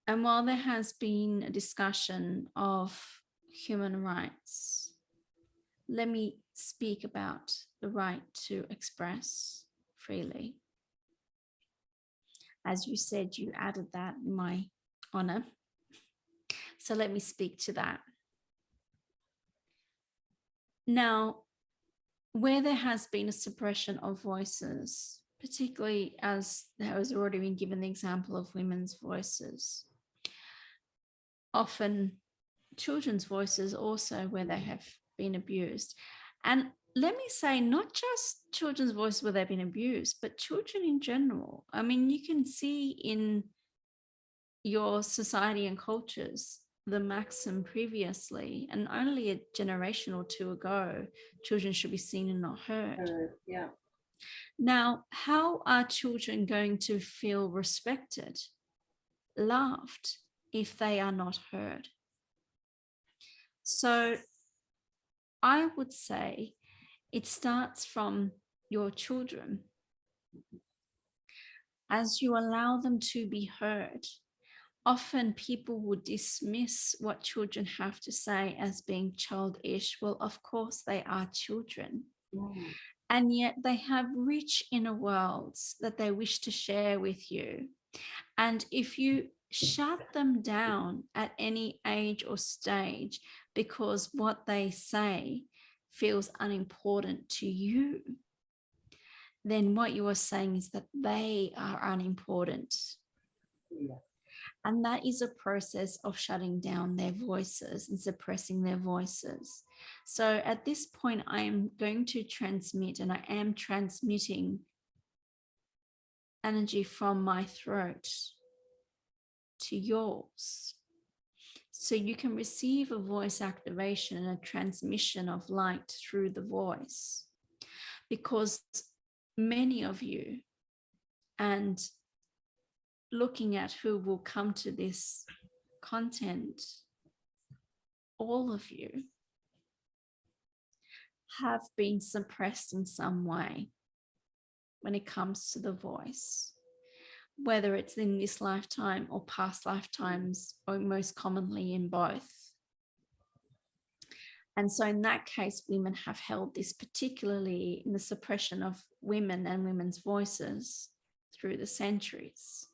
And while there has been a discussion of human rights, let me speak about the right to express freely. As you said, you added that in my honor. So let me speak to that. Now, where there has been a suppression of voices, particularly as there has already been given the example of women's voices, often children's voices also where they have been abused. And let me say, not just children's voices where they've been abused, but children in general. I mean, you can see in your society and cultures the maxim previously, and only a generation or two ago, children should be seen and not heard. Yeah. Now, how are children going to feel respected, loved, if they are not heard? So I would say it starts from your children. As you allow them to be heard, often people would dismiss what children have to say as being childish. Well, of course they are children. And yet they have rich inner worlds that they wish to share with you. And if you shut them down at any age or stage because what they say feels unimportant to you, then what you are saying is that they are unimportant. Yeah. And that is a process of shutting down their voices and suppressing their voices. So at this point, I am going to transmit, and I am transmitting energy from my throat to yours. So you can receive a voice activation and a transmission of light through the voice. Because many of you, and looking at who will come to this content, all of you have been suppressed in some way when it comes to the voice, whether it's in this lifetime or past lifetimes, or most commonly in both. And so in that case, women have held this, particularly in the suppression of women and women's voices through the centuries.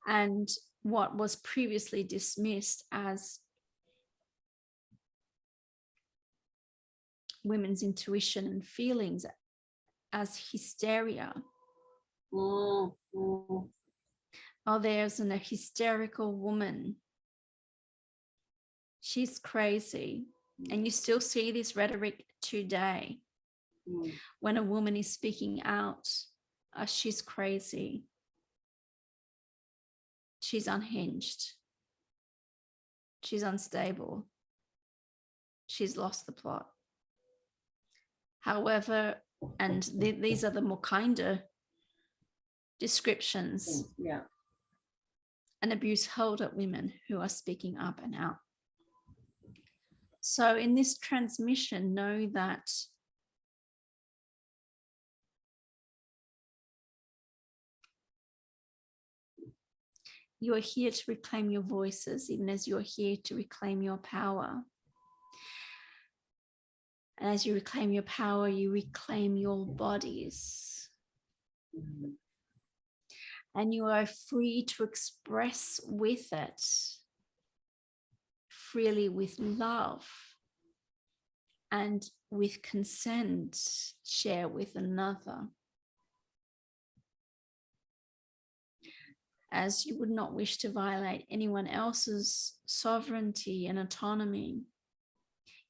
And what was previously dismissed as women's intuition and feelings as hysteria. Oh, there's a hysterical woman. She's crazy. And you still see this rhetoric today. When a woman is speaking out, she's crazy. She's unhinged. She's unstable. She's lost the plot. However, and these are the more kinder descriptions. Yeah. And abuse held at women who are speaking up and out. So in this transmission, know that you are here to reclaim your voices, even as you're here to reclaim your power. And as you reclaim your power, you reclaim your bodies. And you are free to express with it freely, with love and with consent. Share with another, as you would not wish to violate anyone else's sovereignty and autonomy,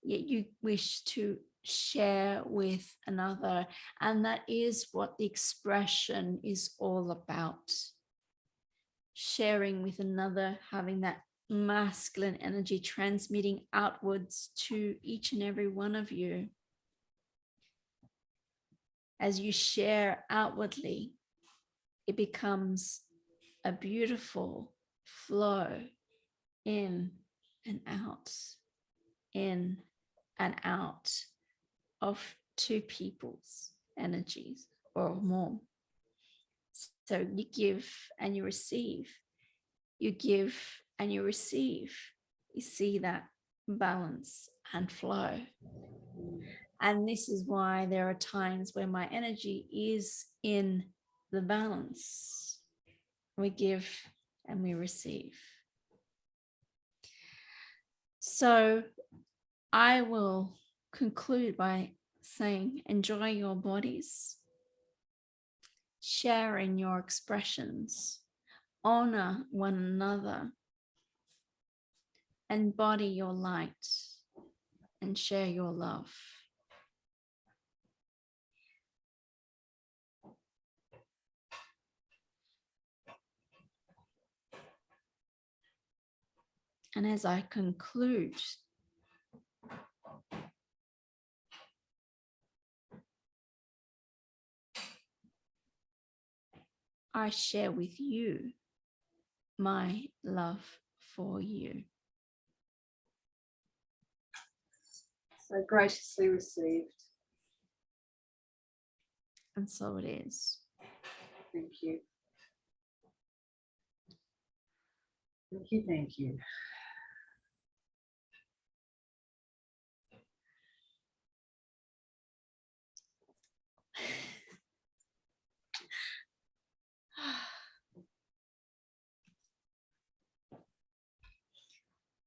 yet you wish to share with another. And that is what the expression is all about. Sharing with another, having that masculine energy transmitting outwards to each and every one of you. As you share outwardly, it becomes a beautiful flow in and out, in and out of two people's energies or more. So you give and you receive. You give and you receive. You see that balance and flow. And this is why there are times where my energy is in the balance. We give and we receive. So I will conclude by saying, enjoy your bodies, share in your expressions, honor one another, embody your light, and share your love. And as I conclude, I share with you my love for you. So graciously received. And so it is. Thank you. Thank you, thank you.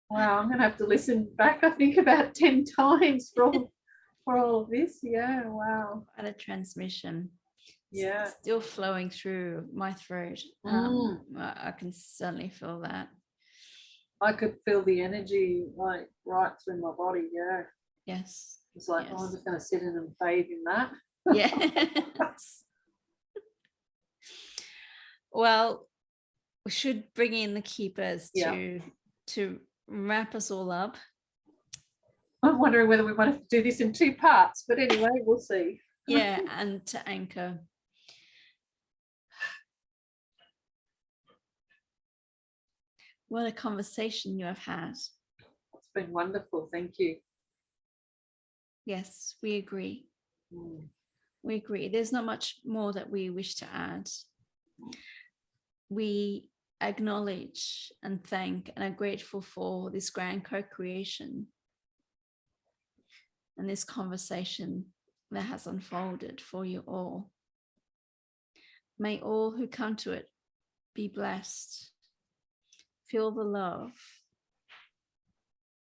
Wow, I'm going to have to listen back, I think, about 10 times for all of this. Yeah, wow. And a transmission. Yeah. Still flowing through my throat. I can certainly feel that. I could feel the energy like right through my body. Yeah. Yes. It's like, yes. Oh, I'm just going to sit in and bathe in that. Yes. Well, we should bring in the keepers to wrap us all up. I'm wondering whether we want to do this in 2 parts, but anyway, we'll see. Yeah, and to anchor. What a conversation you have had. It's been wonderful. Thank you. Yes, we agree. We agree. There's not much more that we wish to add. We acknowledge and thank and are grateful for this grand co-creation and this conversation that has unfolded for you all. May all who come to it be blessed. Feel the love,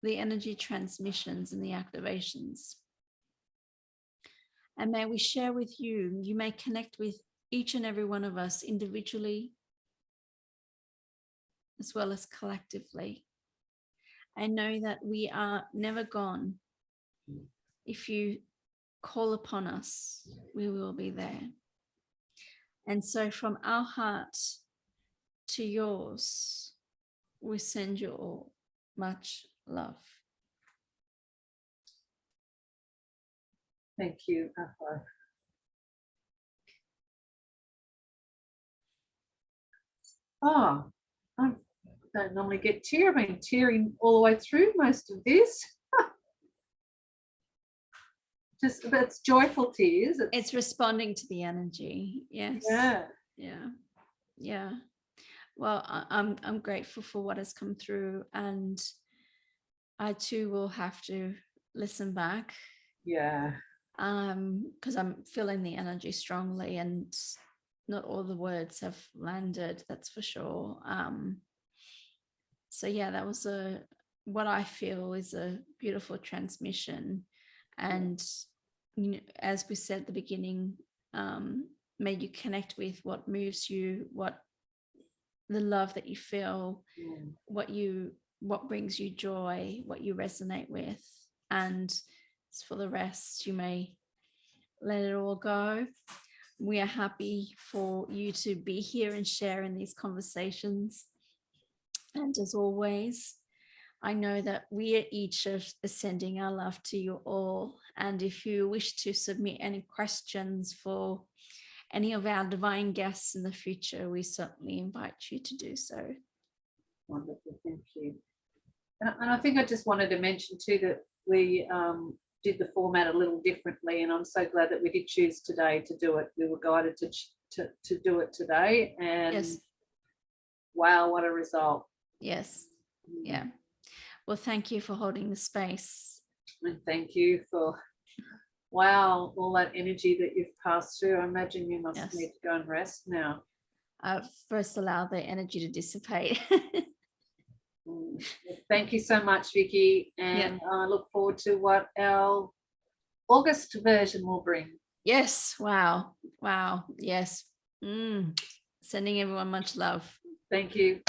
the energy transmissions and the activations. And may we share with you, you may connect with each and every one of us individually, as well as collectively. I know that we are never gone. If you call upon us, we will be there. And so from our heart to yours, we send you all much love. Thank you, Yahshua. Oh, I don't normally get teary. I've been tearing all the way through most of this. Just, but it's joyful tears. It's responding to the energy. Yes. Yeah. Yeah. Yeah. Well, I'm grateful for what has come through, and I too will have to listen back. Yeah. Because I'm feeling the energy strongly, and not all the words have landed, that's for sure. So yeah, that was what I feel is a beautiful transmission. And as we said at the beginning, may you connect with what moves you, what the love that you feel, what brings you joy, what you resonate with, and for the rest you may let it all go. We are happy for you to be here and share in these conversations. And as always, I know that we are each sending our love to you all. And if you wish to submit any questions for any of our divine guests in the future, we certainly invite you to do so. Wonderful, thank you. And I think I just wanted to mention too that we did the format a little differently, and I'm so glad that we did choose today to do it. We were guided to do it today, and yes. Wow, what a result. Yes. Yeah. Well, thank you for holding the space. And thank you for, wow, all that energy that you've passed through. I imagine you must need to go and rest now. First allow the energy to dissipate. Thank you so much, Vicky. And I look forward to what our August version will bring. Yes. Wow. Wow. Yes. Sending everyone much love. Thank you.